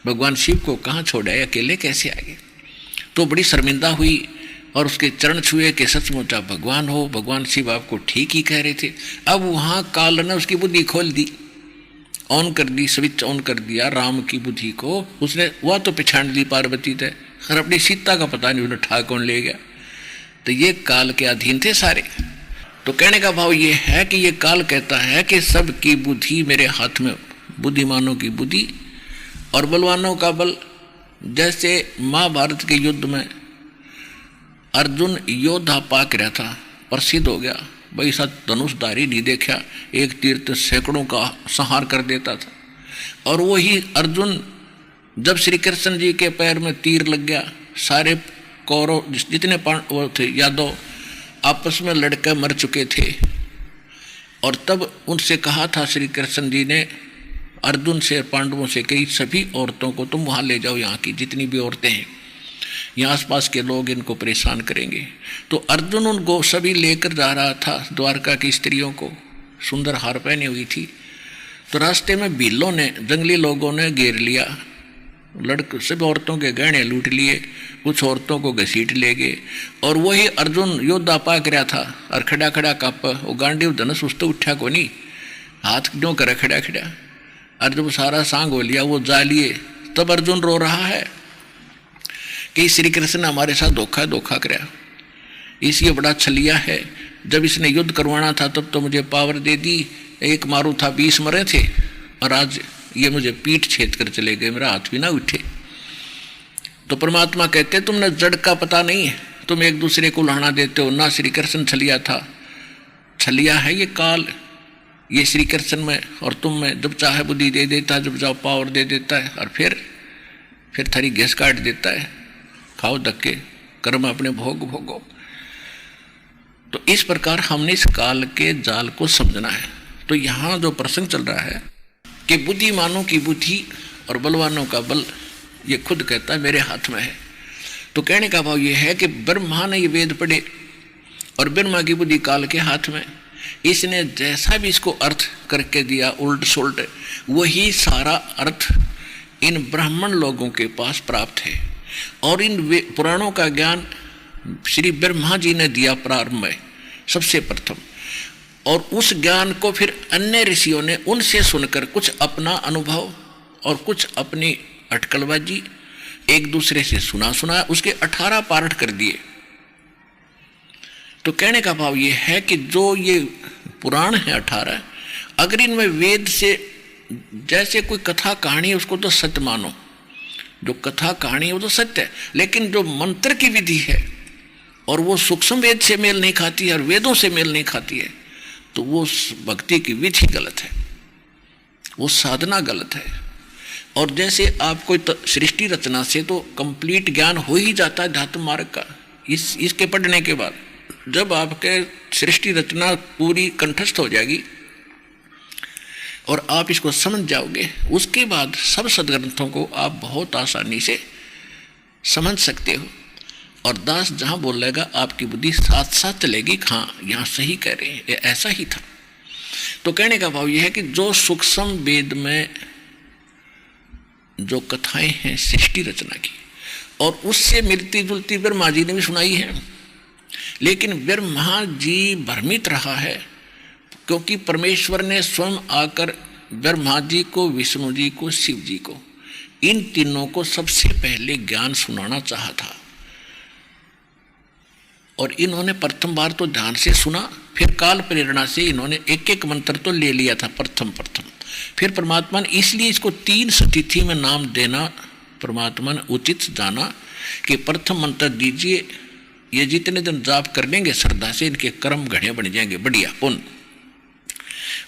भगवान शिव को कहाँ छोड़े, अकेले कैसे आए। तो बड़ी शर्मिंदा हुई और उसके चरण छुए कि सचमुच आप भगवान हो, भगवान शिव आपको ठीक ही कह रहे थे। अब वहाँ काल ने उसकी बुद्धि खोल दी, ऑन कर दी, स्विच ऑन कर दिया राम की बुद्धि को। उसने वह तो पहचान ली पार्वती थे, और अपनी सीता का पता नहीं उन्हें ठा कौन ले गया। तो ये काल के अधीन थे सारे। तो कहने का भाव ये है कि ये काल कहता है कि सबकी बुद्धि मेरे हाथ में, बुद्धिमानों की बुद्धि और बलवानों का बल। जैसे महाभारत के युद्ध में अर्जुन योद्धा पाक रहा था, प्रसिद्ध हो गया, भाई साथ धनुषधारी नहीं देखा, एक तीर तो सैकड़ों का संहार कर देता था। और वही अर्जुन जब श्री कृष्ण जी के पैर में तीर लग गया, सारे कौरव जितने वो थे यादव आपस में लड़के मर चुके थे। और तब उनसे कहा था श्री कृष्ण जी ने अर्जुन से, पांडवों से, कई सभी औरतों को तुम वहाँ ले जाओ, यहाँ की जितनी भी औरतें हैं, यहाँ आसपास के लोग इनको परेशान करेंगे। तो अर्जुन उनको सभी लेकर जा रहा था, द्वारका की स्त्रियों को, सुंदर हार पहनी हुई थी। तो रास्ते में भीलों ने, जंगली लोगों ने घेर लिया, लड़के सब औरतों के गहने लूट लिए, कुछ औरतों को घसीट ले गए। और वही अर्जुन योद्धा पाक रहा था और खड़ा खड़ा काप, वो गांडीव धनुष उस तो उठा को नहीं, हाथ क्यों करे खड़ा खड़ा। अर्जुन सारा सांग हो लिया, वो जा लिए। तब अर्जुन रो रहा है कि श्री कृष्ण ने हमारे साथ धोखा कराया, इसलिए बड़ा छलिया है। जब इसने युद्ध करवाना था तब तो मुझे पावर दे दी, एक मारू था 20 मरे थे, और आज ये मुझे पीठ छेद कर चले गए, मेरा हाथ भी ना उठे। तो परमात्मा कहते तुमने जड़ का पता नहीं है, तुम एक दूसरे को लहना देते हो ना। श्री कृष्ण छलिया था, छलिया है ये काल, ये श्री कृष्ण में और तुम में जब चाहे बुद्धि दे देता है, जब चाहे पावर दे देता है, और फिर थारी गैस काट देता है, खाओ धक्के, कर्म अपने भोगो। तो इस प्रकार हमने इस काल के जाल को समझना है। तो यहाँ जो प्रसंग चल रहा है कि बुद्धिमानों की बुद्धि और बलवानों का बल, ये खुद कहता है मेरे हाथ में है। तो कहने का भाव ये है कि ब्रह्मा ने ये वेद पढ़े और ब्रह्मा की बुद्धि काल के हाथ में, इसने जैसा भी इसको अर्थ करके दिया उल्ट सुल्ट, वही सारा अर्थ इन ब्राह्मण लोगों के पास प्राप्त है। और इन पुराणों का ज्ञान श्री ब्रह्मा जी ने दिया प्रारंभ में सबसे प्रथम, और उस ज्ञान को फिर अन्य ऋषियों ने उनसे सुनकर कुछ अपना अनुभव और कुछ अपनी अटकलबाजी एक दूसरे से सुना उसके 18 पार्ट कर दिए। तो कहने का भाव ये है कि जो ये पुराण है 18, अगर इनमें वेद से जैसे कोई कथा कहानी है उसको तो सत्य मानो, जो कथा कहानी है वो तो सत्य है, लेकिन जो मंत्र की विधि है और वो सूक्ष्म वेद से मेल नहीं खाती है और वेदों से मेल नहीं खाती है, तो वो भक्ति की विधि गलत है, वो साधना गलत है। और जैसे आपको सृष्टि रचना से तो कंप्लीट ज्ञान हो ही जाता है धातु मार्ग का, इसके पढ़ने के बाद जब आपके सृष्टि रचना पूरी कंठस्थ हो जाएगी और आप इसको समझ जाओगे, उसके बाद सब सदग्रंथों को आप बहुत आसानी से समझ सकते हो। और दास जहाँ बोलेगा आपकी बुद्धि साथ साथ चलेगी, हाँ यहाँ सही कह रहे हैं, ये ऐसा ही था। तो कहने का भाव यह है कि जो सूक्ष्म वेद में जो कथाएं हैं सृष्टि रचना की, और उससे मिलती जुलती ब्रह्मा जी ने भी सुनाई है, लेकिन ब्रह्मा जी भ्रमित रहा है, क्योंकि परमेश्वर ने स्वयं आकर ब्रह्मा जी को, विष्णु जी को, शिव जी को, इन तीनों को सबसे पहले ज्ञान सुनाना चाहा था। और इन्होंने प्रथम बार तो ध्यान से सुना, फिर काल प्रेरणा से इन्होंने एक एक मंत्र तो ले लिया था प्रथम। फिर परमात्मा ने इसलिए इसको 3 स्थिति में नाम देना परमात्मा ने उचित जाना कि प्रथम मंत्र दीजिए, ये जितने दिन जाप कर लेंगे श्रद्धा से इनके कर्म घड़े बन जाएंगे बढ़िया पुण्य।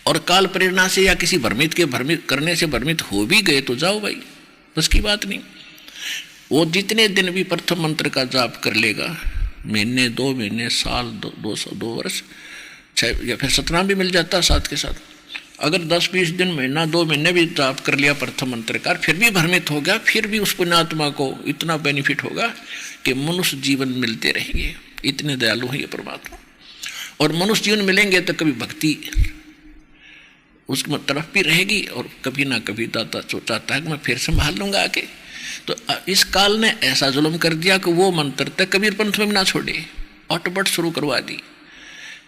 और काल प्रेरणा से या किसी भ्रमित करने से भ्रमित हो भी गए तो जाओ भाई, बस की बात नहीं। वो जितने दिन भी प्रथम मंत्र का जाप कर लेगा, महीने 2 महीने साल 2 वर्ष 6 या फिर 17 भी मिल जाता साथ के साथ, अगर 10-20 दिन महीना 2 महीने भी जाप कर लिया प्रथम मंत्र का, फिर भी भ्रमित हो गया, फिर भी उस पुण्यात्मा को इतना बेनिफिट होगा कि मनुष्य जीवन मिलते रहेंगे। इतने दयालु हैं ये परमात्मा। और मनुष्य जीवन मिलेंगे तो कभी भक्ति उसकी तरफ भी रहेगी, और कभी ना कभी दाता चाहता है कि मैं फिर संभाल लूंगा आके। तो इस काल ने ऐसा जुल्म कर दिया कि वो मंत्र तक कबीर पंथ में भी ना छोड़े, अटपट शुरू करवा दी।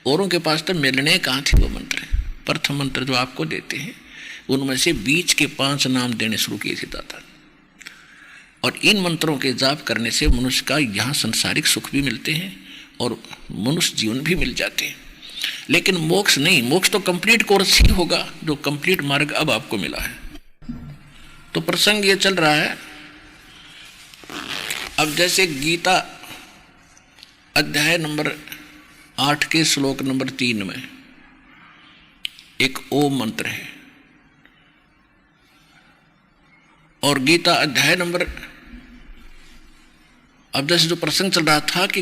औरों के पास तो मिलने कहाँ थी वो मंत्र। प्रथम मंत्र जो आपको देते हैं उनमें से बीच के 5 नाम देने शुरू किए थे दाता। और इन मंत्रों के जाप करने से मनुष्य का यहाँ संसारिक सुख भी मिलते हैं और मनुष्य जीवन भी मिल जाते हैं। लेकिन मोक्ष नहीं, मोक्ष तो कंप्लीट कोर्स ही होगा, जो कंप्लीट मार्ग अब आपको मिला है। तो प्रसंग ये चल रहा है, अब जैसे गीता अध्याय नंबर 8 के श्लोक नंबर 3 में एक ओम मंत्र है, और गीता अध्याय नंबर, अब जैसे जो प्रसंग चल रहा था कि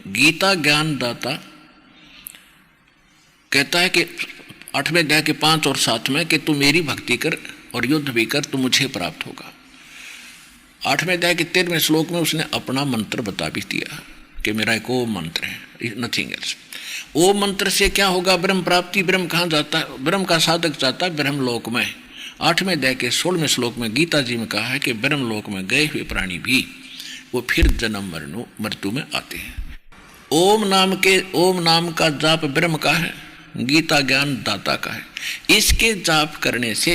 गीता ज्ञान दाता कहता है कि 8वें अध्याय के 5 और 7 में कि तू मेरी भक्ति कर और युद्ध भी कर तो मुझे प्राप्त होगा। 8वें अध्याय के 13वें श्लोक में उसने अपना मंत्र बता भी दिया कि मेरा एक ओम मंत्र है, नथिंग एल्स। ओम मंत्र से क्या होगा? ब्रह्म प्राप्ति। ब्रह्म कहाँ जाता है? ब्रह्म का साधक जाता है ब्रह्म लोक में। 8वें अध्याय के 16वें श्लोक में गीता जी में कहा है कि ब्रह्म लोक में गए हुए प्राणी भी वो फिर जन्म मृत्यु में आते हैं। ओम नाम का जाप ब्रह्म का है, गीता ज्ञान दाता का है। इसके जाप करने से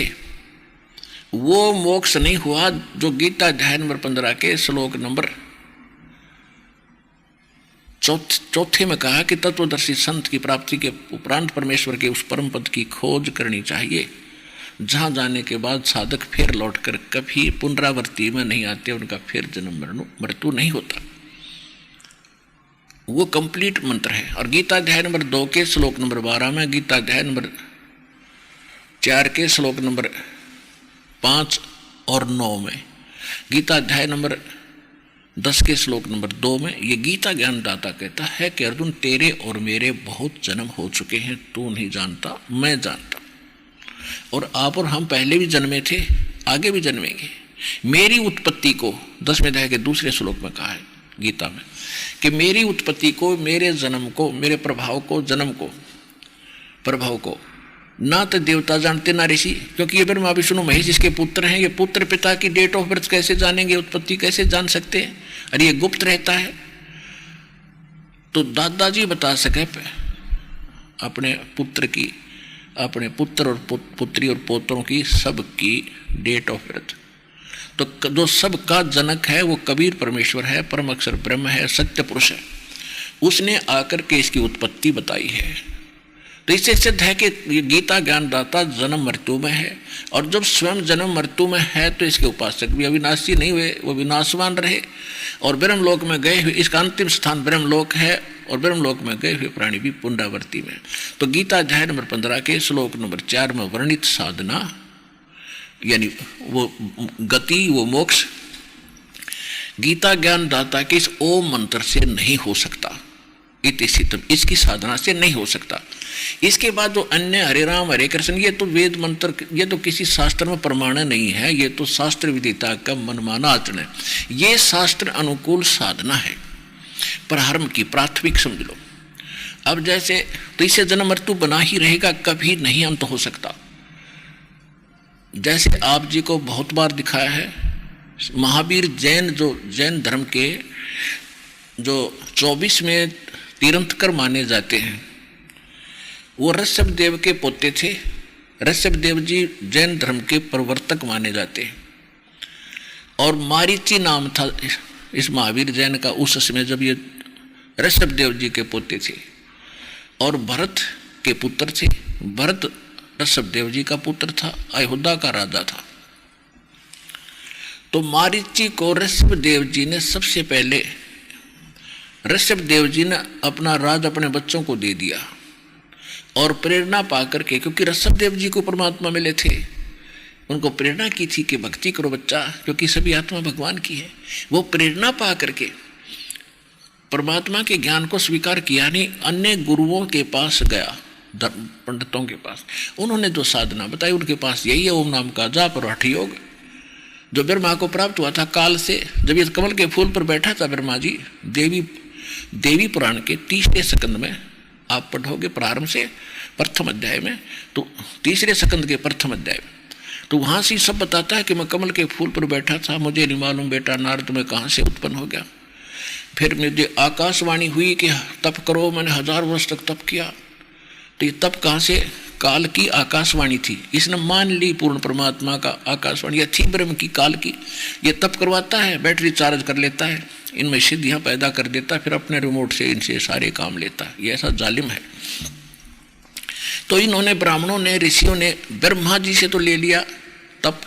वो मोक्ष नहीं हुआ जो गीता अध्याय नंबर 15 के श्लोक नंबर 4 में कहा कि तत्वदर्शी संत की प्राप्ति के उपरांत परमेश्वर के उस परम पद की खोज करनी चाहिए, जहां जाने के बाद साधक फिर लौटकर कभी पुनरावृत्ति में नहीं आते, उनका फिर जन्म मृत्यु नहीं होता। वो कंप्लीट मंत्र है। और गीता अध्याय नंबर 2 के श्लोक नंबर 12 में, गीता अध्याय नंबर 4 के श्लोक नंबर 5 और 9 में, गीता अध्याय नंबर 10 के श्लोक नंबर 2 में ये गीता ज्ञान दाता कहता है कि अर्जुन तेरे और मेरे बहुत जन्म हो चुके हैं, तू नहीं जानता, मैं जानता। और आप और हम पहले भी जन्मे थे, आगे भी जन्मेंगे। मेरी उत्पत्ति को 10वें अध्याय के 2 श्लोक में कहा है गीता में कि मेरी उत्पत्ति को, मेरे जन्म को, मेरे प्रभाव को, जन्म को, प्रभाव को ना तो देवता जानते ना ऋषि, क्योंकि ये ब्रह्मा विष्णु महेश इसके पुत्र हैं। ये पुत्र पिता की डेट ऑफ बर्थ कैसे जानेंगे, उत्पत्ति कैसे जान सकते हैं? अरे ये गुप्त रहता है। तो दादाजी बता सके अपने पुत्र की, अपने पुत्र और पुत्री और पोतरों की सबकी डेट ऑफ बर्थ। तो जो सबका जनक है वो कबीर परमेश्वर है, परम अक्षर ब्रह्म है, सत्य पुरुष है। उसने आकर के इसकी उत्पत्ति बताई है। तो इससे सिद्ध है कि ये गीता ज्ञानदाता जन्म मृत्यु में है, और जब स्वयं जन्म मृत्यु में है तो इसके उपासक भी अविनाशी नहीं हुए, वो विनाशवान रहे। और ब्रह्मलोक में गए हुए, इसका अंतिम स्थान ब्रह्मलोक है, और ब्रह्मलोक में गए हुए प्राणी भी पुनरावृत्ति में। तो गीता अध्याय नंबर 15 के श्लोक नंबर 4 में वर्णित साधना यानी वो गति, वो मोक्ष गीता ज्ञान दाता के इस ओम मंत्र से नहीं हो सकता। इति सिद्धम, इसकी साधना से नहीं हो सकता। इसके बाद जो अन्य हरे राम हरे कृष्ण, ये तो वेद मंत्र, ये तो किसी शास्त्र में प्रमाण नहीं है, ये तो शास्त्र विदिता का मनमाना आचरण है। ये शास्त्र अनुकूल साधना है, प्रारंभ की प्राथमिक समझ लो। अब जैसे तो इसे जन्म मृत्यु बना ही रहेगा, कभी नहीं अंत हो सकता। जैसे आप जी को बहुत बार दिखाया है, महावीर जैन, जो जैन धर्म के जो 24 में तीर्थंकर माने जाते हैं, वो ऋषभ देव के पोते थे। ऋषभ देव जी जैन धर्म के प्रवर्तक माने जाते हैं। और मारीची नाम था इस महावीर जैन का उस समय जब ये ऋषभ देव जी के पोते थे और भरत के पुत्र थे। भरत ऋषभ देव जी का पुत्र था, अयोध्या का राजा था। तो मारीची को ऋषभ देव जी ने सबसे पहले, ऋषभ देव जी ने अपना राज अपने बच्चों को दे दिया और प्रेरणा पाकर के, क्योंकि ऋषभ देव जी को परमात्मा मिले थे, उनको प्रेरणा की थी कि भक्ति करो बच्चा, क्योंकि सभी आत्मा भगवान की है। वो प्रेरणा पा करके परमात्मा के ज्ञान को स्वीकार किया नहीं, अन्य गुरुओं के पास गया, पंडितों के पास। उन्होंने जो साधना बताई उनके पास यही है, ओम नाम का जाप और हठ योग, जो ब्रह्मा को प्राप्त हुआ था काल से। जब ये कमल के फूल पर बैठा था ब्रह्मा जी, देवी पुराण के 30वें स्कंद में आप पढ़ोगे प्रारंभ से प्रथम अध्याय में, तो 3रे स्कंद के प्रथम अध्याय में, तो वहाँ से सब बताता है कि मैं कमल के फूल पर बैठा था, मुझे नहीं मालूम बेटा नारद में कहाँ से उत्पन्न हो गया। फिर मुझे आकाशवाणी हुई कि तप करो, मैंने 1000 वर्ष तक तप किया। तो ये तप कहाँ से? काल की आकाशवाणी थी, इसने मान ली पूर्ण परमात्मा का आकाशवाणी, या थी ब्रह्म की, काल की। ये तप करवाता है, बैटरी चार्ज कर लेता है, इनमें सिद्धियाँ पैदा कर देता है, फिर अपने रिमोट से इनसे सारे काम लेता है। ये ऐसा जालिम है। तो इन्होंने, ब्राह्मणों ने, ऋषियों ने ब्रह्मा जी से तो ले लिया तप,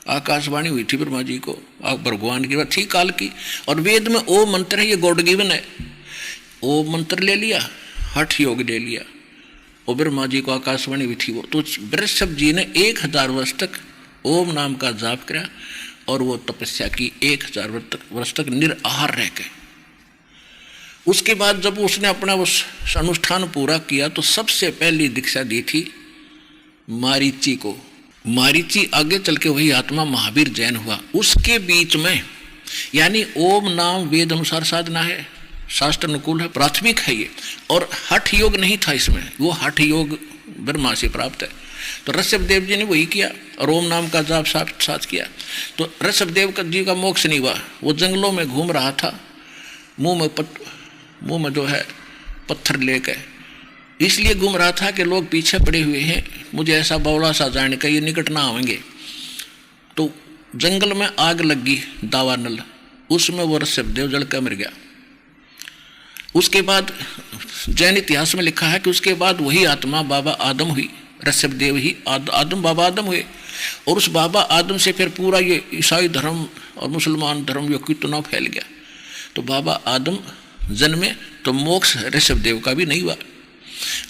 आकाशवाणी हुई थी ब्रह्मा जी को, भगवान की बात थी काल की। और वेद में ओम मंत्र है, ये गॉड गिवन है, ओम मंत्र ले लिया, हठ योग ले लिया, और ब्रह्मा जी को आकाशवाणी हुई थी वो। तो ऋषभ जी ने 1000 वर्ष तक ओम नाम का जाप किया और वो तपस्या की 1000 वर्ष तक निराहार रह गए। उसके बाद जब उसने अपना उस अनुष्ठान पूरा किया तो सबसे पहली दीक्षा दी थी मारीची को। मारीची आगे चल के वही आत्मा महावीर जैन हुआ। उसके बीच में, यानी ओम नाम वेद अनुसार साधना है, शास्त्र अनुकूल है, प्राथमिक है ये, और हठ योग नहीं था इसमें, वो हठ योग ब्रह्मा से प्राप्त है। तो ऋषभ देव जी ने वही किया और ओम नाम का जाप साथ किया। तो ऋषभ देव जी का मोक्ष नहीं हुआ, वो जंगलों में घूम रहा था, मुंह में जो है पत्थर लेकर, इसलिए घूम रहा था कि लोग पीछे पड़े हुए हैं, मुझे ऐसा बौला सा जाने का, ये निकट ना आएंगे। तो जंगल में आग लगी दावानल, उसमें वो ऋषभ देव जल कर मर गया। उसके बाद जैन इतिहास में लिखा है कि उसके बाद वही आत्मा बाबा आदम हुई, ऋषभ देव ही आदम, बाबा आदम हुए। और उस बाबा आदम से फिर पूरा ये ईसाई धर्म और मुसलमान धर्म ये कितना फैल गया। तो बाबा आदम जन्मे तो मोक्ष ऋषभ देव का भी नहीं हुआ।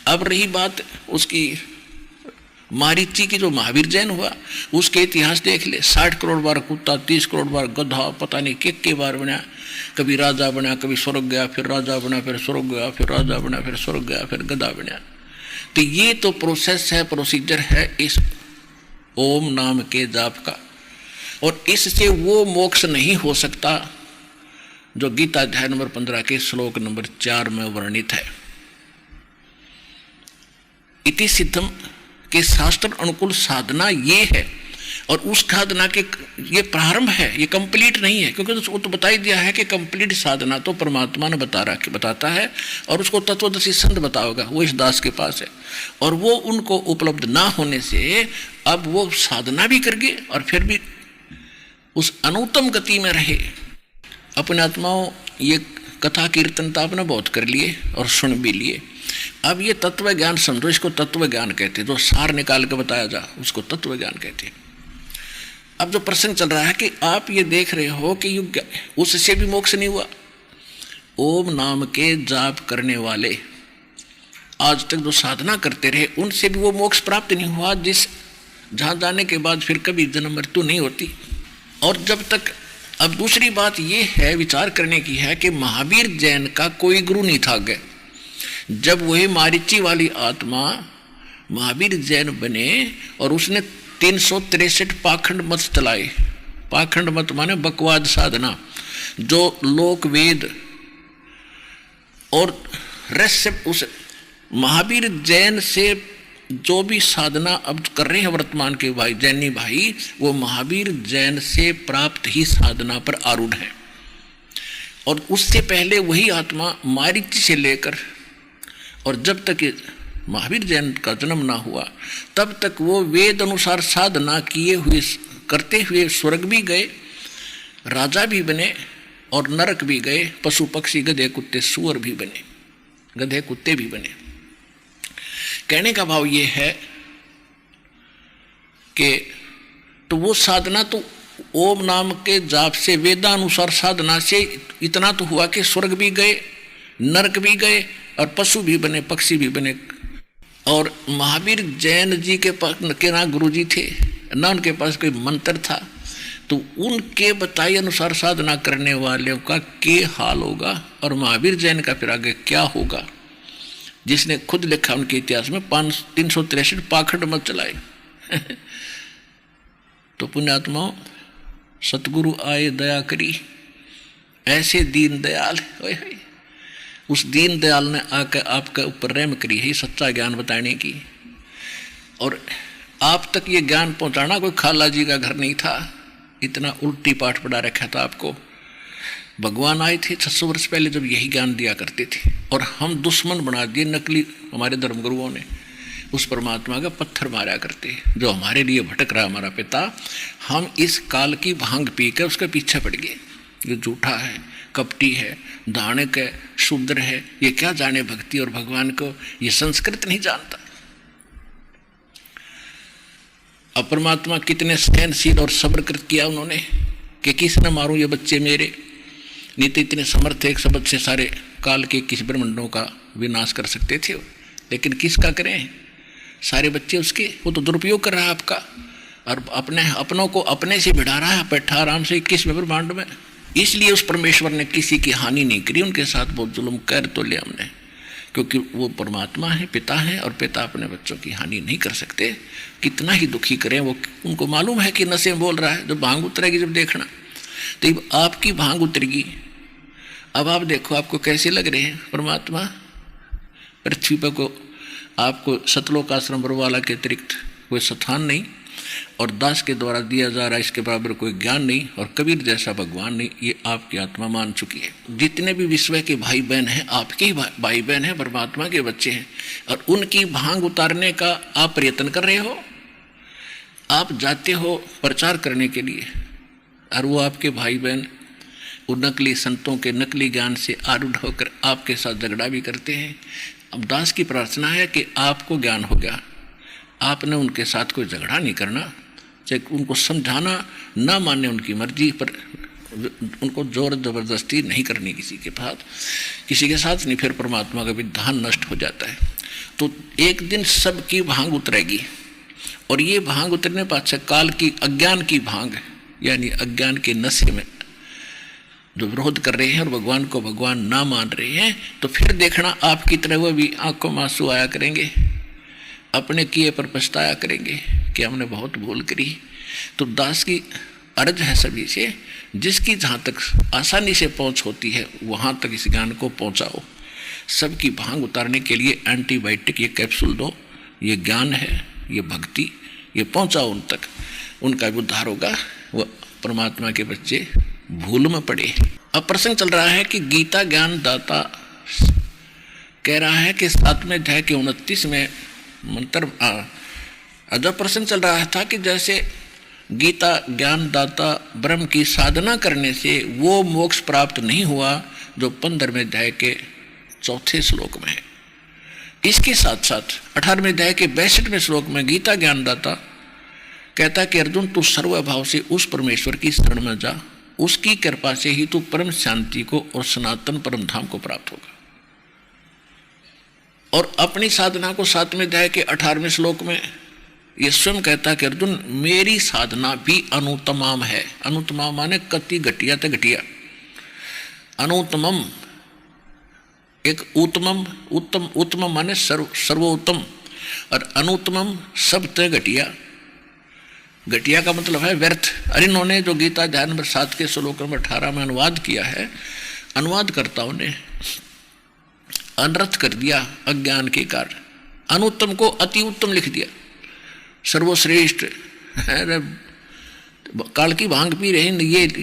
अब रही बात उसकी मारीची की, जो महावीर जैन हुआ, उसके इतिहास देख ले। 60 करोड़ बार कुत्ता, 30 करोड़ बार गधा, पता नहीं के बार बना, कभी राजा बना, कभी स्वर्ग गया, फिर राजा बना, फिर स्वर्ग गया, फिर राजा बना, फिर स्वर्ग गया, फिर गधा बना। तो ये तो प्रोसेस है, प्रोसीजर है इस ओम नाम के जाप का, और इससे वो मोक्ष नहीं हो सकता जो गीता अध्याय नंबर 15 के श्लोक नंबर 4 में वर्णित है। इति सिद्धम के शास्त्र अनुकूल साधना ये है, और उस साधना के ये प्रारंभ है, ये कंप्लीट नहीं है, क्योंकि वो तो बता ही दिया है कि कंप्लीट साधना तो परमात्मा ने बताता है, और उसको तत्वदर्शी संत बताओगा, वो इस दास के पास है। और वो उनको उपलब्ध ना होने से अब वो साधना भी करके और फिर भी उस अनुत्तम गति में रहे। अपने आत्माओं, ये कथा कीर्तन तो आपने बहुत कर लिए और सुन भी लिए। अब ये तत्व ज्ञान समझो, इसको तत्व ज्ञान कहते हैं, जो सार निकाल के बताया जा उसको तत्व ज्ञान कहते हैं। अब जो प्रसंग चल रहा है कि आप ये देख रहे हो कि युग उससे भी मोक्ष नहीं हुआ। ओम नाम के जाप करने वाले आज तक जो साधना करते रहे, उनसे भी वो मोक्ष प्राप्त नहीं हुआ, जहाँ जाने के बाद फिर कभी जन्म मृत्यु नहीं होती। और जब तक, अब दूसरी बात ये है विचार करने की है कि महावीर जैन का कोई गुरु नहीं था आगे, जब वही मारीची वाली आत्मा महावीर जैन बने और उसने 363 पाखंड मत चलाए। पाखंड मत माने बकवाद साधना, जो लोक वेद और रहस्य, उस महावीर जैन से जो भी साधना अब कर रहे हैं वर्तमान के भाई जैनी भाई, वो महावीर जैन से प्राप्त ही साधना पर आरूढ़ है। और उससे पहले वही आत्मा मारीच से लेकर, और जब तक महावीर जैन का जन्म ना हुआ तब तक वो वेद अनुसार साधना किए हुए करते हुए स्वर्ग भी गए, राजा भी बने और नरक भी गए, पशु पक्षी गधे कुत्ते सूअर भी बने, गधे कुत्ते भी बने। कहने का भाव ये है कि तो वो साधना तो ओम नाम के जाप से वेदानुसार साधना से इतना तो हुआ कि स्वर्ग भी गए, नरक भी गए और पशु भी बने, पक्षी भी बने। और महावीर जैन जी के पास के ना गुरु जी थे, ना उनके पास कोई मंत्र था, तो उनके बताए अनुसार साधना करने वालों का क्या हाल होगा और महावीर जैन का फिर आगे क्या होगा, जिसने खुद लिखा उनके इतिहास में 363 पाखंड मत चलाए। तो पुण्यात्माओं, सतगुरु आए दया करी, ऐसे दीन दयाल, उस दीन दयाल ने आकर आपके ऊपर रहम करी है सच्चा ज्ञान बताने की। और आप तक ये ज्ञान पहुंचाना कोई खाला जी का घर नहीं था, इतना उल्टी पाठ पढ़ा रखा था आपको। भगवान आए थे 600 वर्ष पहले जब यही ज्ञान दिया करते थे, और हम दुश्मन बना दिए नकली हमारे धर्मगुरुओं ने। उस परमात्मा का पत्थर मारा करते जो हमारे लिए भटक रहा हमारा पिता। हम इस काल की भांग पी कर उसके पीछे पड़ गए। ये झूठा है, कपटी है, दानक है, शूद्र है, ये क्या जाने भक्ति और भगवान को, ये संस्कृत नहीं जानता। अब परमात्मा कितने सहनशील और सब्र कर किया उन्होंने कि किस न मारूं ये बच्चे मेरे। नहीं तो इतने समर्थ एक शब्द से सारे काल के किस ब्रह्मांडों का विनाश कर सकते थे, लेकिन किसका करें, सारे बच्चे उसके। वो तो दुरुपयोग कर रहा है आपका, और अपनों को अपने से भिड़ा रहा है, बैठा आराम से 21वें ब्रह्मांड में। इसलिए उस परमेश्वर ने किसी की हानि नहीं करी, उनके साथ बहुत जुल्म कर तो लिया हमने, क्योंकि वो परमात्मा है, पिता है, और पिता अपने बच्चों की हानि नहीं कर सकते। कितना ही दुखी करें वो, उनको मालूम है कि नशे में बोल रहा है। जब भांग उतरेगी, जब देखना तो आपकी भांग उतरेगी। अब आप देखो आपको कैसे लग रहे हैं परमात्मा। पृथ्वी पर को आपको सतलोक आश्रम बरवाला के अतिरिक्त कोई स्थान नहीं, और दास के द्वारा दिया जा रहा इसके बराबर कोई ज्ञान नहीं, और कबीर जैसा भगवान नहीं। ये आपकी आत्मा मान चुकी है। जितने भी विश्व के भाई बहन हैं आपके ही भाई बहन हैं, परमात्मा के बच्चे हैं, और उनकी भांग उतारने का आप प्रयत्न कर रहे हो। आप जाते हो प्रचार करने के लिए, और वो आपके भाई बहन उन नकली संतों के नकली ज्ञान से आरूढ़ होकर आपके साथ झगड़ा भी करते हैं। अब दास की प्रार्थना है कि आपको ज्ञान हो गया, आपने उनके साथ कोई झगड़ा नहीं करना, चाहे उनको समझाना ना माने उनकी मर्जी पर, उनको जोर जबरदस्ती नहीं करनी किसी के साथ नहीं, फिर परमात्मा का विधान नष्ट हो जाता है। तो एक दिन सबकी भांग उतरेगी, और ये भांग उतरने पाछे काल की अज्ञान की भांग, यानी अज्ञान के नशे में जो विरोध कर रहे हैं और भगवान को भगवान ना मान रहे हैं, तो फिर देखना आपकी तरह वो भी आंखों में आंसू आया करेंगे, अपने किए पर पछताया करेंगे कि हमने बहुत भूल करी। तो दास की अर्ज है सभी से, जिसकी जहाँ तक आसानी से पहुँच होती है वहाँ तक इस ज्ञान को पहुँचाओ। सबकी भांग उतारने के लिए एंटीबायोटिक ये कैप्सूल दो, ये ज्ञान है, ये भक्ति, ये पहुँचाओ उन तक, उनका भी उद्धार होगा। वो परमात्मा के बच्चे भूल में पड़े। अब प्रसंग चल रहा है कि गीता ज्ञान दाता कह रहा है कि 7वें अध्याय के 29 में मंत्र जब प्रसंग चल रहा था कि जैसे गीता ज्ञान दाता ब्रह्म की साधना करने से वो मोक्ष प्राप्त नहीं हुआ जो 15वें अध्याय के 4थे श्लोक में है। इसके साथ साथ 18वें अध्याय के 62वें श्लोक में गीता ज्ञान दाता कहता कि अर्जुन तू सर्वभाव से उस परमेश्वर की शरण में जा, उसकी कृपा से ही तू परम शांति को और सनातन परम धाम को प्राप्त होगा। और अपनी साधना को 7वें अध्याय के 18वें श्लोक में ये स्वयं कहता कि अर्जुन मेरी साधना भी अनुत्तमम है। अनुत्तमम माने कति घटिया तो घटिया, अनुत्तमम एक उत्तमम, उत्तम, उत्तम माने सर्वोत्तम, और अनुत्तमम सबते घटिया। घटिया का मतलब है व्यर्थ। और इन्होंने जो गीता अध्याय नंबर 7 के श्लोक नंबर 18 में अनुवाद किया है, अनुवादकर्ताओं ने अनर्थ कर दिया अज्ञान के कारण। अनुत्तम को अति उत्तम लिख दिया, सर्वश्रेष्ठ। काल की भांग पी रहे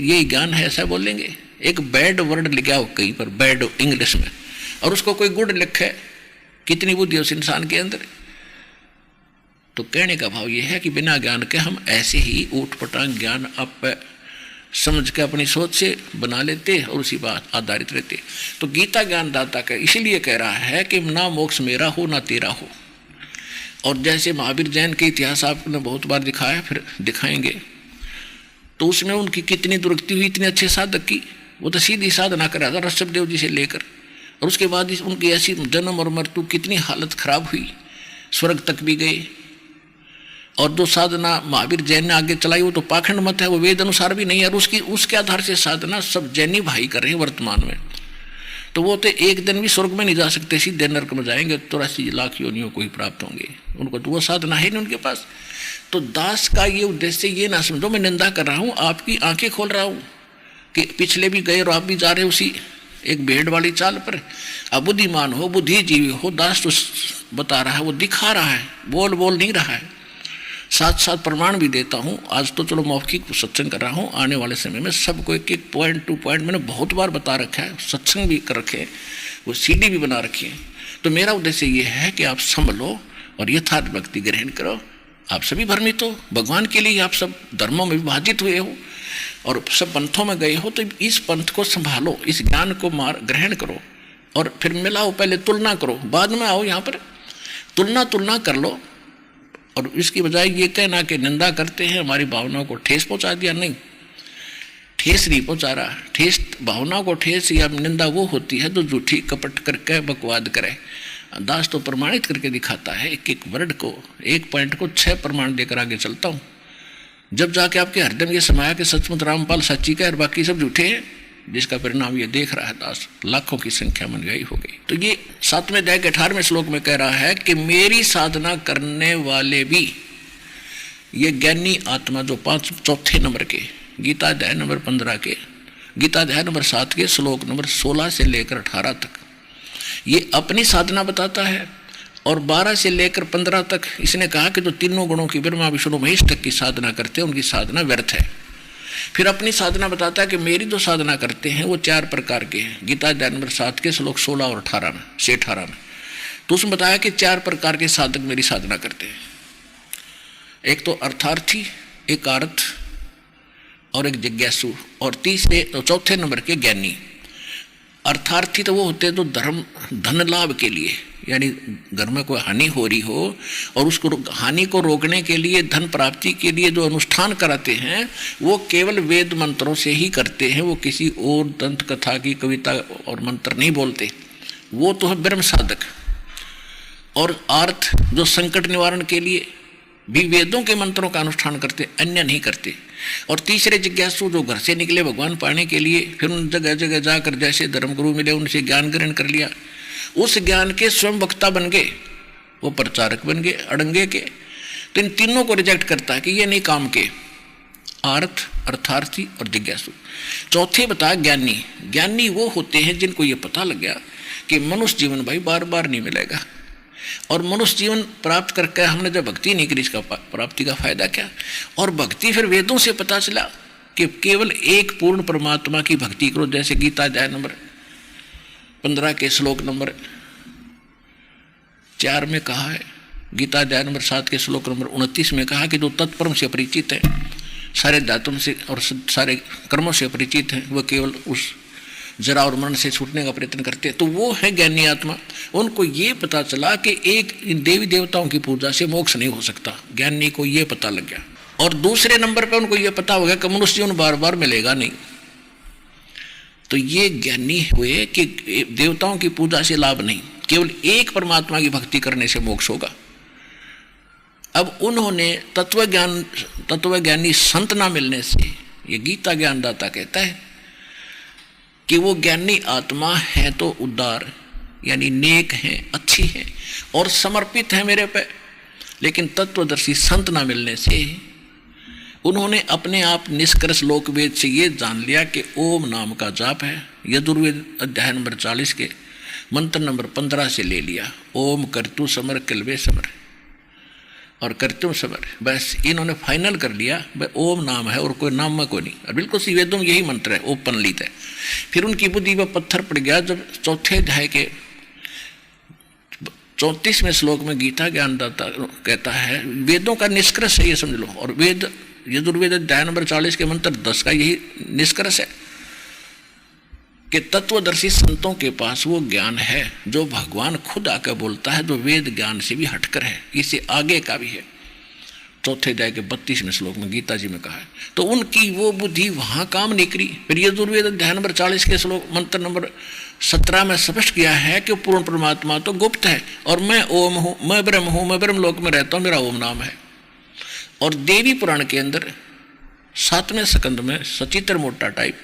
ये ज्ञान है ऐसा बोलेंगे। एक बैड वर्ड लिखा हो कहीं पर, बैड इंग्लिश में, और उसको कोई गुड लिखे, कितनी बुद्धि उस इंसान के अंदर। तो कहने का भाव यह है कि बिना ज्ञान के हम ऐसे ही ऊट पटांग ज्ञान आप समझ के अपनी सोच से बना लेते और उसी बात आधारित रहते। तो गीता ज्ञानदाता का इसीलिए कह रहा है कि ना मोक्ष मेरा हो ना तेरा हो। और जैसे महावीर जैन के इतिहास आपने बहुत बार दिखाया, फिर दिखाएंगे, तो उसमें उनकी कितनी दुर्गति हुई इतने अच्छे साधक की। वो तो सीधी साधना कर रहा था ऋषभदेव जी से लेकर, और उसके बाद उनकी ऐसी जन्म और मृत्यु कितनी हालत खराब हुई, स्वर्ग तक भी गए। और जो साधना महावीर जैन ने आगे चलाई वो तो पाखंड मत है, वो वेद अनुसार भी नहीं है, और उसके आधार से साधना सब जैनी भाई कर रहे हैं वर्तमान में। तो वो तो एक दिन भी स्वर्ग में नहीं जा सकते, सीधे नरक में जाएंगे, 83 लाख योनियों को ही प्राप्त होंगे। उनको तो वो साधना है नहीं उनके पास। तो दास का ये उद्देश्य ये ना समझो मैं निंदा कर रहा हूँ, आपकी आंखें खोल रहा हूँ कि पिछले भी गए और आप भी जा रहे हो उसी एक भेड़ वाली चाल पर। अब बुद्धिमान हो, बुद्धिजीवी हो, दास तो बता रहा है, वो दिखा रहा है, बोल नहीं रहा है। साथ साथ प्रमाण भी देता हूँ। आज तो चलो मौखिक सत्संग कर रहा हूँ, आने वाले समय में सबको एक एक पॉइंट टू पॉइंट मैंने बहुत बार बता रखा है, सत्संग भी कर रखे हैं, वो सीडी भी बना रखी है। तो मेरा उद्देश्य ये है कि आप संभलो और यथार्थ भक्ति ग्रहण करो। आप सभी भ्रमित हो, भगवान के लिए आप सब धर्मों में विभाजित हुए हो और सब पंथों में गए हो, तो इस पंथ को संभालो, इस ज्ञान को ग्रहण करो और फिर मिलाओ। पहले तुलना करो, बाद में आओ यहाँ पर तुलना कर लो। और इसकी बजाय ये कहना कि निंदा करते हैं, हमारी भावनाओं को ठेस पहुंचा दिया, नहीं, ठेस नहीं पहुंचा रहा। ठेस, भावनाओं को ठेस या निंदा वो होती है जो झूठी कपट करके बकवाद करे। दास तो प्रमाणित करके दिखाता है, एक एक वर्ड को, एक पॉइंट को 6 प्रमाण देकर आगे चलता हूँ। जब जाके आपके हृदय में ये समाया कि सचमुच रामपाल सच्ची का और बाकी सब झूठे हैं, जिसका परिणाम ये देख रहा है दास, लाखों की संख्या में गई हो गई। तो ये 7वें अध्याय के 18वें श्लोक में कह रहा है कि मेरी साधना करने वाले भी, ये ज्ञानी आत्मा जो 4 नंबर के गीता अध्याय नंबर 15 के, गीता अध्याय नंबर 7 के श्लोक नंबर 16 से लेकर 18 तक ये अपनी साधना बताता है। और 12 से लेकर 15 तक इसने कहा कि जो तीनों गुणों की ब्रह्मा विष्णु महेश तक की साधना करते हैं उनकी साधना व्यर्थ है। फिर अपनी साधना बताता है कि मेरी जो साधना करते हैं वो 4 प्रकार के हैं। गीता अध्याय नंबर 7 के श्लोक 16 और 18 में से 18 में तो उसमें बताया कि 4 प्रकार के साधक मेरी साधना करते हैं। एक तो अर्थार्थी, एक अर्थ और एक जिज्ञासु, और 4थे नंबर के ज्ञानी। अर्थार्थी तो वो होते हैं जो धन लाभ के लिए, यानी घर में कोई हानि हो रही हो और उसको हानि को रोकने के लिए, धन प्राप्ति के लिए जो अनुष्ठान कराते हैं वो केवल वेद मंत्रों से ही करते हैं, वो किसी और दंत कथा की कविता और मंत्र नहीं बोलते, वो तो है ब्रह्म साधक। और अर्थ जो संकट निवारण के लिए भी वेदों के मंत्रों का अनुष्ठान करते, अन्य नहीं करते। और तीसरे जिज्ञासु जो घर से निकले भगवान पाने के लिए, फिर उन जगह जगह जाकर जैसे धर्मगुरु मिले उनसे ज्ञान ग्रहण कर लिया, उस ज्ञान के स्वयं वक्ता बन गए, वो प्रचारक बन गए अड़ंगे के। तो इन तीनों को रिजेक्ट करता है कि ये नहीं काम के, अर्थ, अर्थार्थी और जिज्ञासु। चौथे बता ज्ञानी। ज्ञानी वो होते हैं जिनको ये पता लग गया कि मनुष्य जीवन भाई बार बार नहीं मिलेगा, और मनुष्य जीवन प्राप्त करके हमने जब भक्ति नहीं करी, इसका प्राप्ति का फायदा क्या। और भक्ति फिर वेदों से पता चला कि केवल एक पूर्ण परमात्मा की भक्ति करो। जैसे गीता अध्याय नंबर 15 के श्लोक नंबर 4 में कहा है, गीता अध्याय नंबर 7 के श्लोक नंबर 29 में कहा कि जो तत्परम से परिचित है, सारे धातुओं से और सारे कर्मों से परिचित है, वह केवल उस जरा और मरण से छूटने का प्रयत्न करते हैं, तो वो है ज्ञानी आत्मा। उनको ये पता चला कि एक देवी देवताओं की पूजा से मोक्ष नहीं हो सकता, ज्ञानी को ये पता लग गया। और दूसरे नंबर पर उनको ये पता हो गया कि मनुष्य जीवन बार बार मिलेगा नहीं। तो ये ज्ञानी हुए कि देवताओं की पूजा से लाभ नहीं, केवल एक परमात्मा की भक्ति करने से मोक्ष होगा। अब उन्होंने तत्वज्ञानी संत ना मिलने से, ये गीता ज्ञानदाता कहता है कि वो ज्ञानी आत्मा है तो उद्धार, यानी नेक हैं, अच्छी हैं और समर्पित हैं मेरे पे। लेकिन तत्वदर्शी संत ना मिलने से उन्होंने अपने आप निष्कर्ष लोकवेद से ये जान लिया कि ओम नाम का जाप है। यजुर्वेद अध्याय नंबर 40 के मंत्र नंबर 15 से ले लिया, ओम करतु समर किलवे समर और करतुम समर। बस इन्होंने फाइनल कर लिया भाई ओम नाम है और कोई नाम में कोई नहीं। और बिल्कुल सी वेदों में यही मंत्र है, ओपन लीत है। फिर उनकी बुद्धि पर पत्थर पड़ गया जब चौथे अध्याय के 34वें श्लोक में गीता ज्ञानदाता कहता है, वेदों का निष्कर्ष है ये समझ लो। और वेद यजुर्वेद अध्याय नंबर 40 के मंत्र 10 का यही निष्कर्ष है कि तत्वदर्शी संतों के पास वो ज्ञान है जो भगवान खुद आकर बोलता है, जो वेद ज्ञान से भी हटकर है, इससे आगे का भी है। चौथे अध्याय के 32वें श्लोक में गीता जी में कहा है। तो उनकी वो बुद्धि वहां काम नहीं करी। फिर यजुर्वेद अध्याय नंबर 40 के श्लोक मंत्र नंबर 17 में स्पष्ट किया है कि पूर्ण परमात्मा तो गुप्त है और मैं ओम हूँ, मैं ब्रह्म लोक में रहता हूँ, मेरा ओम नाम है। और देवी पुराण के अंदर 7वें स्कंद में सचित्र मोटा टाइप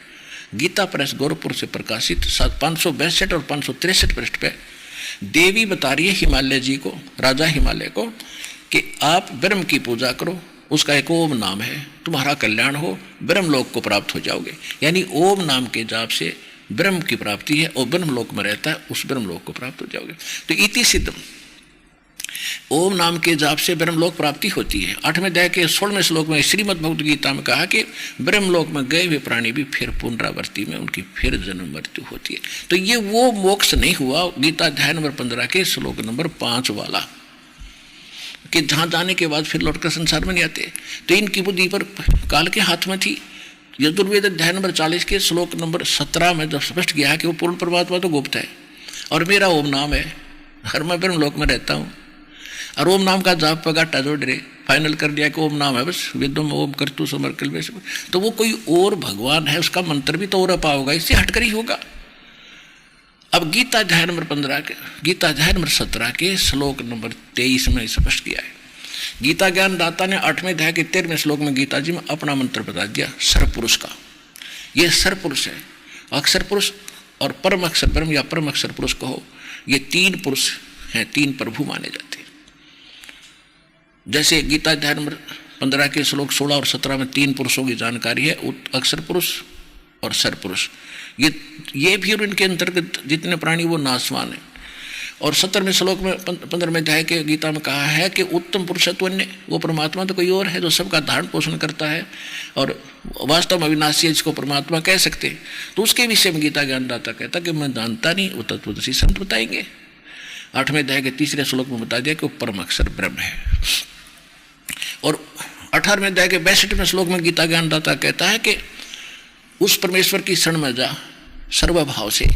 गीता प्रेस गोरखपुर से प्रकाशित 562 और 563 पृष्ठ पे देवी बता रही है हिमालय जी को, राजा हिमालय को, कि आप ब्रह्म की पूजा करो, उसका एक ओम नाम है, तुम्हारा कल्याण हो, ब्रह्मलोक को प्राप्त हो जाओगे। यानी ओम नाम के जाप से ब्रह्म की प्राप्ति है और ब्रह्मलोक में रहता है, उस ब्रह्मलोक को प्राप्त हो जाओगे। तो इति सिद्धम, ओम नाम के जाप से ब्रह्मलोक प्राप्ति होती है। 8वें अध्याय के 16वें श्लोक में श्रीमद् भगवद गीता में कहा कि ब्रह्मलोक में गए हुए प्राणी भी फिर पुनरावृत्ति में उनकी फिर जन्म मृत्यु होती है। तो ये वो मोक्ष नहीं हुआ गीता अध्याय नंबर 15 के श्लोक नंबर 5 वाला, कि जहाँ जाने के बाद फिर लौटकर संसार में नहीं आते। तो इनकी बुद्धि पर काल के हाथ में थी। यजुर्वेद अध्याय नंबर 40 के श्लोक नंबर 17 में जब स्पष्ट किया है कि वो पूर्ण परमात्मा तो गुप्त है और मेरा ओम नाम है, हर मैं ब्रह्मलोक में रहता हूँ। और ओम नाम का जाप पर गाटा जोड़ रहे, फाइनल कर दिया कि ओम नाम है, बस वेदों में ओम करतु समर किलवे समर। तो वो कोई और भगवान है, उसका मंत्र भी तो और अपा होगा, इससे हटकर ही होगा। अब गीता अध्याय नंबर 17 के श्लोक नंबर 23 में स्पष्ट किया है। गीता ज्ञान दाता ने 8वें अध्याय के 13वें श्लोक में गीता जी में अपना मंत्र बता दिया सर्वपुरुष का। ये सर्वपुरुष है, अक्षर पुरुष और परम अक्षर ब्रह्म या परम अक्षर पुरुष कहो, ये 3 पुरुष हैं, 3 प्रभु माने जाते हैं। जैसे गीता अध्याय नंबर 15 के श्लोक 16 और 17 में 3 पुरुषों की जानकारी है, अक्षर पुरुष और सर्वपुरुष। ये भी और इनके अंतर्गत जितने प्राणी वो नाशवान है। और 17वें श्लोक में 15वें अध्याय के गीता में कहा है कि उत्तम पुरुषत्व अन्य, वो परमात्मा तो कोई और है जो सबका धारण पोषण करता है और वास्तव में अविनाशी है, जिसको परमात्मा कह सकते हैं। तो उसके विषय में गीता ज्ञानदाता कहता कि मैं जानता नहीं, वो तत्वदर्शी संत बताएंगे। 8वें अध्याय के 3रे श्लोक में बता दिया कि वो परम अक्षर ब्रह्म है। और 18वें अध्याय के 62वें श्लोक में गीता ज्ञानदाता कहता है कि उस परमेश्वर की शरण में जा सर्वभाव से,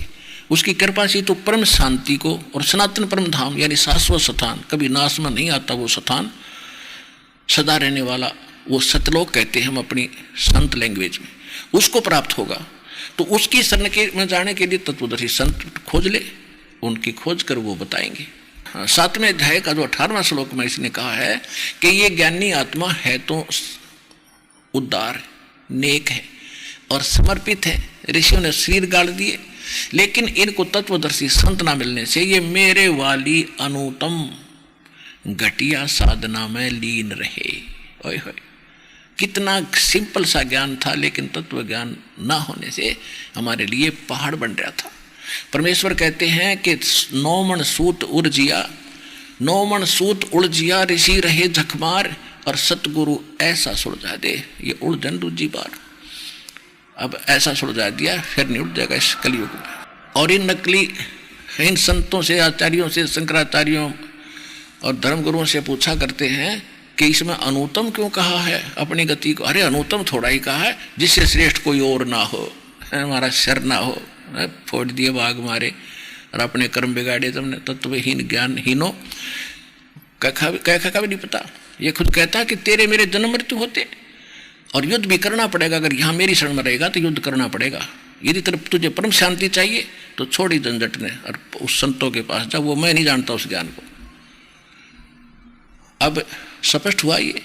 उसकी कृपा से तो परम शांति को और सनातन परम धाम यानी शाश्वत स्थान, कभी नाश में नहीं आता वो स्थान, सदा रहने वाला वो सतलोक कहते हैं हम अपनी संत लैंग्वेज में, उसको प्राप्त होगा। तो उसकी शरण के में जाने के लिए तत्वदर्शी संत खोज ले, उनकी खोज कर वो बताएंगे। 7वें अध्याय का जो 18वां श्लोक में इसने कहा है कि ये ज्ञानी आत्मा है तो उदार, नेक है और समर्पित है। ऋषियों ने शरीर गाड़ दिए, लेकिन इनको तत्वदर्शी संत ना मिलने से ये मेरे वाली अनुतम घटिया साधना में लीन रहे। ओए होए, कितना सिंपल सा ज्ञान था, लेकिन तत्व ज्ञान ना होने से हमारे लिए पहाड़ बन रहा था। परमेश्वर कहते हैं कि 9 मन सूत उड़ जिया ऋषि रहे झकमार और सतगुरु ऐसा सुलझा दे, ये उड़जन दूजी बार। अब ऐसा सुलझा दिया, फिर नहीं उठ जाएगा इस कलयुग में। और इन संतों से, आचार्यों से, शंकराचार्यों और धर्मगुरुओं से पूछा करते हैं कि इसमें अनुतम क्यों कहा है अपनी गति को। अरे अनुतम थोड़ा ही कहा है, जिससे श्रेष्ठ कोई और ना हो, हमारा शर ना हो, फोड़ दिए बाघ मारे और अपने कर्म बिगाड़े तुमने, तत्वहीन ज्ञानहीनो कह भी नहीं पता। ये खुद कहता है कि तेरे मेरे जन्म मृत्यु होते और युद्ध भी करना पड़ेगा। अगर यहाँ मेरी शरण में रहेगा तो युद्ध करना पड़ेगा। यदि तरफ तुझे परम शांति चाहिए तो छोड़ी झंझट ने और उस संतों के पास जा, वो मैं नहीं जानता उस ज्ञान को। अब स्पष्ट हुआ ये।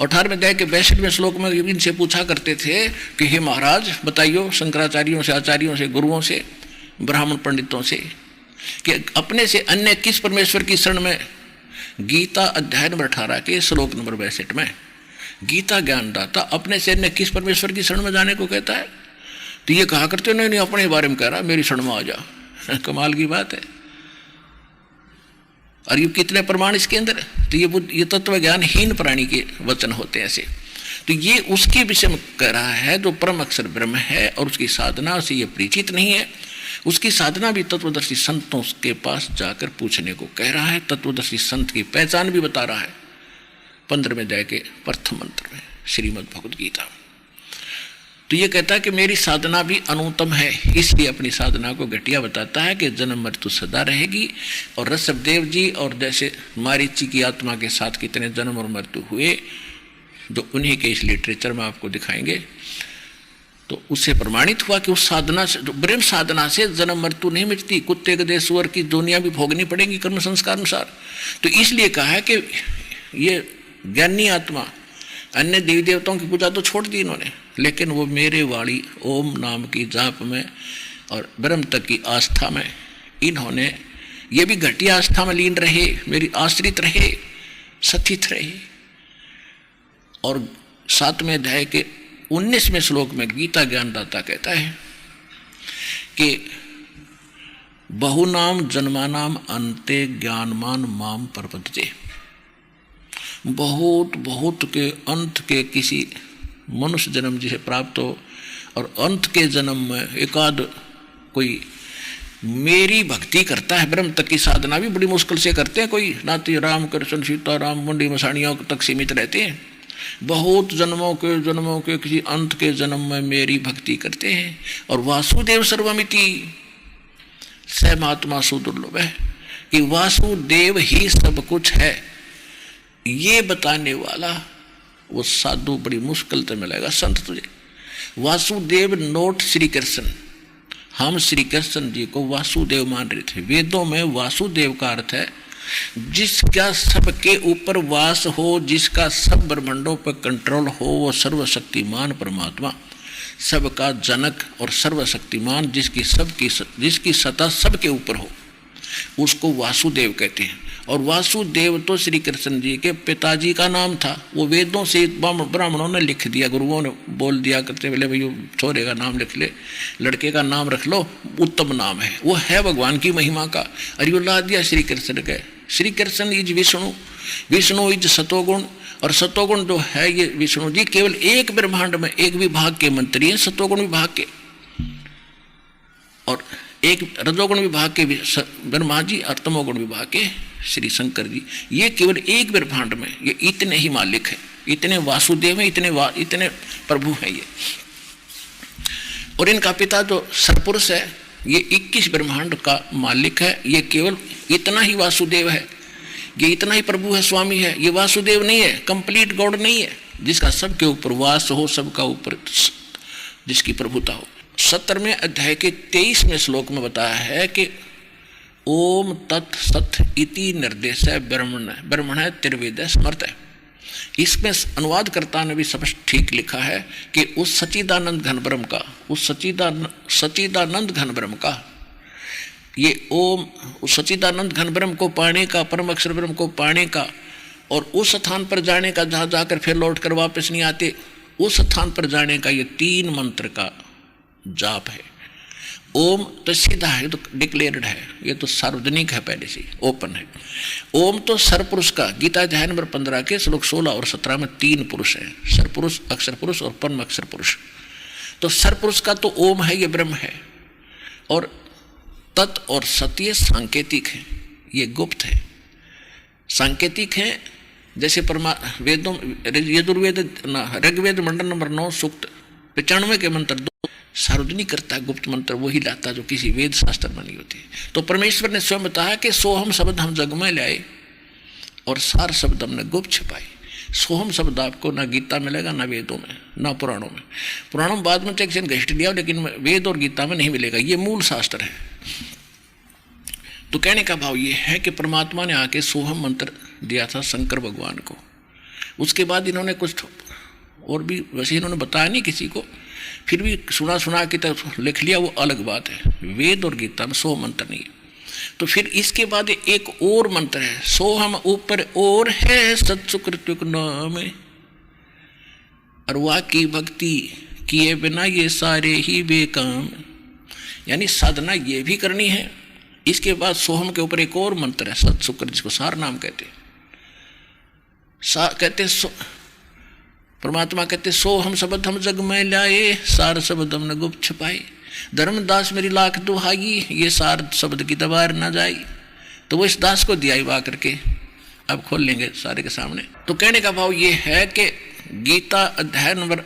18वें अध्याय के 62वें श्लोक में इनसे पूछा करते थे कि हे महाराज बताइयो, शंकराचार्यों से, आचार्यों से, गुरुओं से, ब्राह्मण पंडितों से, कि अपने से अन्य किस परमेश्वर की शरण में। गीता अध्याय नंबर 18 के श्लोक नंबर 62 में गीता ज्ञानदाता अपने से अन्य किस परमेश्वर की शरण में जाने को कहता है। तो ये कहा करते नहीं नहीं अपने बारे में कह रहा, मेरी शरण में आ जा। कमाल की बात है। और ये कितने प्रमाण इसके अंदर। तो ये तत्व ज्ञानहीन प्राणी के वचन होते हैं ऐसे। तो ये उसके विषय में कह रहा है जो परम अक्षर ब्रह्म है और उसकी साधना से ये परिचित नहीं है। उसकी साधना भी तत्वदर्शी संतों के पास जाकर पूछने को कह रहा है। तत्वदर्शी संत की पहचान भी बता रहा है 15वें अध्याय के प्रथम मंत्र में श्रीमद् भगवद गीता। तो ये कहता है कि मेरी साधना भी अनुत्तम है, इसलिए अपनी साधना को घटिया बताता है कि जन्म मृत्यु सदा रहेगी। और ऋषभदेव जी और जैसे मारीची की आत्मा के साथ कितने जन्म और मृत्यु हुए, जो उन्हीं के इस लिटरेचर में आपको दिखाएंगे। तो उससे प्रमाणित हुआ कि उस साधना से, जो ब्रह्म साधना से जन्म मृत्यु नहीं मिटती। कुत्ते गधे सुअर की दुनिया भी भोगनी पड़ेगी कर्म संस्कार अनुसार। तो इसलिए कहा है कि ये ज्ञानी आत्मा, अन्य देवी देवताओं की पूजा तो छोड़ दी इन्होंने, लेकिन वो मेरे वाणी ओम नाम की जाप में और ब्रह्म तक की आस्था में इन्होंने, ये भी घटिया आस्था में लीन रहे, मेरी आश्रित रहे, सथित रहे। और 7वें अध्याय के 19वें श्लोक में गीता ज्ञानदाता कहता है कि बहुनाम जन्मानाम अंते ज्ञानमान माम प्रपद्यते। बहुत बहुत के अंत के किसी मनुष्य जन्म जिसे प्राप्त हो और अंत के जन्म में एकाध कोई मेरी भक्ति करता है। ब्रह्म तक की साधना भी बड़ी मुश्किल से करते हैं, कोई नाती राम कृष्ण सीता राम मुंडी मसाणियों तक सीमित रहते हैं। बहुत जन्मों के किसी अंत के जन्म में मेरी भक्ति करते हैं। और वासुदेव सर्वमिति स महात्मा सुदुर्लभ है कि वासुदेव ही सब कुछ है, ये बताने वाला वो साधु बड़ी मुश्किल से मिलेगा संत तुझे। वासुदेव नोट श्री कृष्ण, हम श्री कृष्ण जी को वासुदेव मान रहे थे। वेदों में वासुदेव का अर्थ है जिसका सबके ऊपर वास हो, जिसका सब ब्रह्मांडों पर कंट्रोल हो, वो सर्वशक्तिमान परमात्मा, सबका जनक और सर्वशक्तिमान, जिसकी सत्ता सबके ऊपर हो, उसको वासुदेव कहते हैं। और वासुदेव तो श्री कृष्ण जी के पिताजी का नाम था। वो वेदों से ब्राह्मणों ने लिख दिया, गुरुओं ने बोल दिया करते बोले भाई छोरे का नाम लिख ले, लड़के का नाम रख लो, उत्तम नाम है, वो है भगवान की महिमा का। और ये ला दिया श्री कृष्ण के। श्री कृष्ण इज विष्णु, विष्णु इज सतोगुण, और सतोगुण जो है ये विष्णु जी केवल एक ब्रह्मांड में एक विभाग के मंत्री हैं, सतोगुण विभाग के, और एक रजोगुण विभाग के ब्रह्मा जी और तमोगुण विभाग के श्री शंकर जी। ये केवल एक ब्रह्मांड में ये इतने ही मालिक है, इतने वासुदेव हैं, इतने प्रभु हैं ये। और इनका पिता जो सरपुरुष है ये 21 ब्रह्मांड का मालिक है। ये केवल इतना ही वासुदेव है, ये इतना ही प्रभु है, स्वामी है। ये वासुदेव नहीं है, कंप्लीट गॉड नहीं है, जिसका सबके ऊपर वास हो, सबका ऊपर जिसकी प्रभुता हो। 17वें अध्याय के 23वें श्लोक में बताया है कि ओम तत् सत इति निर्देश है ब्रह्मण है त्रिवेद स्मृत है। इसमें अनुवादकर्ता ने भी सब ठीक लिखा है कि उस सच्चिदानंद घन ब्रह्म का, उस सच्चिदानंद घन ब्रह्म का ये ओम, उस सच्चिदानंद घन ब्रह्म को पाने का, परम अक्षर ब्रह्म को पाने का, और उस स्थान पर जाने का जहाँ जाकर फिर लौट कर वापस नहीं आते, उस स्थान पर जाने का ये 3 मंत्र का जाप है। ओम तो सीधा है, तो डिक्लेयर्ड है, ये तो सार्वजनिक है, पहले से ओपन है। ओम तो सरपुरुष का, गीता अध्याय नंबर 15 के श्लोक 16 और 17 में 3 पुरुष है, सरपुरुष, अक्षर पुरुष और परम अक्षर पुरुष। तो सरपुरुष का तो ओम है, ये ब्रह्म है, और तत् और सत्य सांकेतिक है, ये गुप्त है। सांकेतिक है जैसे वेदों, यजुर्वेद ऋग्वेद मंडल नंबर 9 सूक्त 95 के मंत्र 2 सार्वजनिक करता है, गुप्त मंत्र वही लाता जो किसी वेद शास्त्र में नहीं होती। तो परमेश्वर ने स्वयं बताया कि सोहम शब्द हम जग में लाए और सार शब्द हमने गुप्त छिपाए। सोहम शब्द आपको ना गीता मिलेगा, ना वेदों में, ना पुराणों में। पुराणों में बाद में तो एक घसीट लिया, लेकिन वेद और गीता में नहीं मिलेगा, ये मूल शास्त्र है। तो कहने का भाव ये है कि परमात्मा ने आके सोहम मंत्र दिया था शंकर भगवान को। उसके बाद इन्होंने कुछ और भी वैसे इन्होंने बताया नहीं किसी को, फिर भी सुना के तो लिख लिया, वो अलग बात है। वेद और गीता में 100 मंत्र नहीं है। तो फिर इसके बाद एक और मंत्र है, सो हम ऊपर और है सत्सुकृत्युक नाम, और वाह की भक्ति किए बिना ये सारे ही बेकाम। यानी साधना ये भी करनी है, इसके बाद सोहम के ऊपर एक और मंत्र है सत्सुकृत, जिसको सार नाम कहते हैं। परमात्मा कहते सो हम शब्द हम जग में लाए, सार शब्द हमने गुप्त छिपाए, धर्मदास मेरी लाख दुहाई, ये सार शब्द की दबार ना जाई। तो वो इस दास को दिया वा करके अब खोल लेंगे सारे के सामने। तो कहने का भाव ये है कि गीता अध्याय नंबर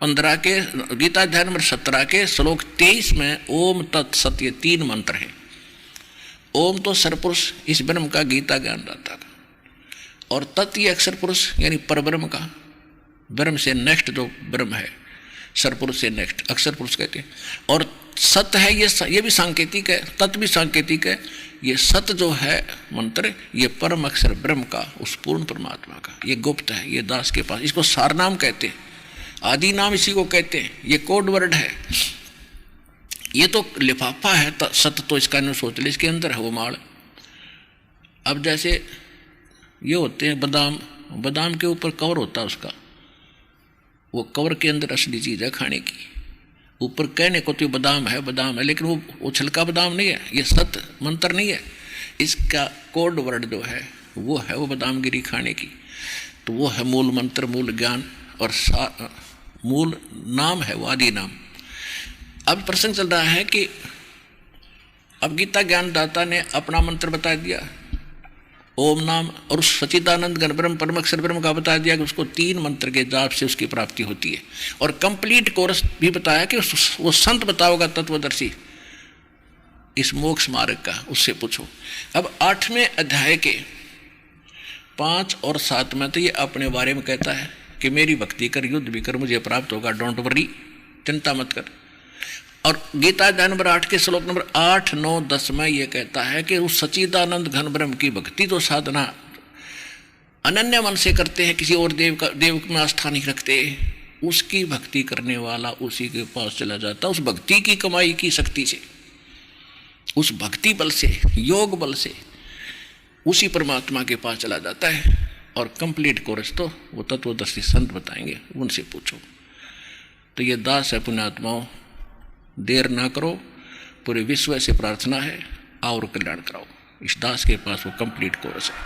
15 के, गीता अध्याय नंबर 17 के श्लोक 23 में ओम तत्सत ये 3 मंत्र है। ओम तो सरपुरुष इस ब्रह्म का, गीता ज्ञानदाता का, और तत् ये अक्षर पुरुष यानी परब्रह्म का, ब्रह्म से नेक्स्ट जो ब्रह्म है, सरपुरुष से नेक्स्ट अक्षर पुरुष कहते हैं। और सत है ये भी सांकेतिक है, तत् भी सांकेतिक है। ये सत जो है मंत्र, ये परम अक्षर ब्रह्म का, उस पूर्ण परमात्मा का, ये गुप्त है, ये दास के पास। इसको सार नाम कहते हैं, आदि नाम इसी को कहते हैं, ये कोड वर्ड है। ये तो लिफाफा है सत, तो इसका न सोच ले, इसके अंदर है वो माल। अब जैसे ये होते हैं बादाम, बादाम के ऊपर कवर होता है उसका, वो कवर के अंदर असली चीज़ है खाने की। ऊपर कहने को तो बादाम है, लेकिन वो छिलका बादाम नहीं है, ये सत मंत्र नहीं है। इसका कोड वर्ड जो है वो है वो बादामगिरी खाने की। तो वो है मूल मंत्र, मूल ज्ञान, और मूल नाम है वो आदि नाम। अब प्रश्न चल रहा है कि अब गीता ज्ञानदाता ने अपना मंत्र बता दिया ओम नाम, और उस सच्चिदानंद घन ब्रह्म परम अक्षर ब्रह्म का बता दिया कि उसको 3 मंत्र के जाप से उसकी प्राप्ति होती है। और कंप्लीट कोर्स भी बताया कि वो संत बताओगा तत्वदर्शी इस मोक्ष मार्ग का, उससे पूछो। अब 8वें अध्याय के 5 और 7 में तो ये अपने बारे में कहता है कि मेरी भक्ति कर, युद्ध भी कर, मुझे प्राप्त होगा, डोंट वरी, चिंता मत कर। और गीता अध्याय नंबर 8 के श्लोक नंबर 8, 9, 10 में ये कहता है कि उस सच्चिदानंद घन ब्रह्म की भक्ति जो साधना अनन्य मन से करते हैं, किसी और देव में आस्था नहीं रखते, उसकी भक्ति करने वाला उसी के पास चला जाता, उस भक्ति की कमाई की शक्ति से, उस भक्ति बल से, योग बल से उसी परमात्मा के पास चला जाता है। और कंप्लीट कोर्स तो वो तत्वदर्शी संत बताएंगे, उनसे पूछो। तो ये दास है पुण्यात्माओं, देर ना करो, पूरे विश्व से प्रार्थना है, और कल्याण कराओ। इस दास के पास वो कंप्लीट कोर्स है।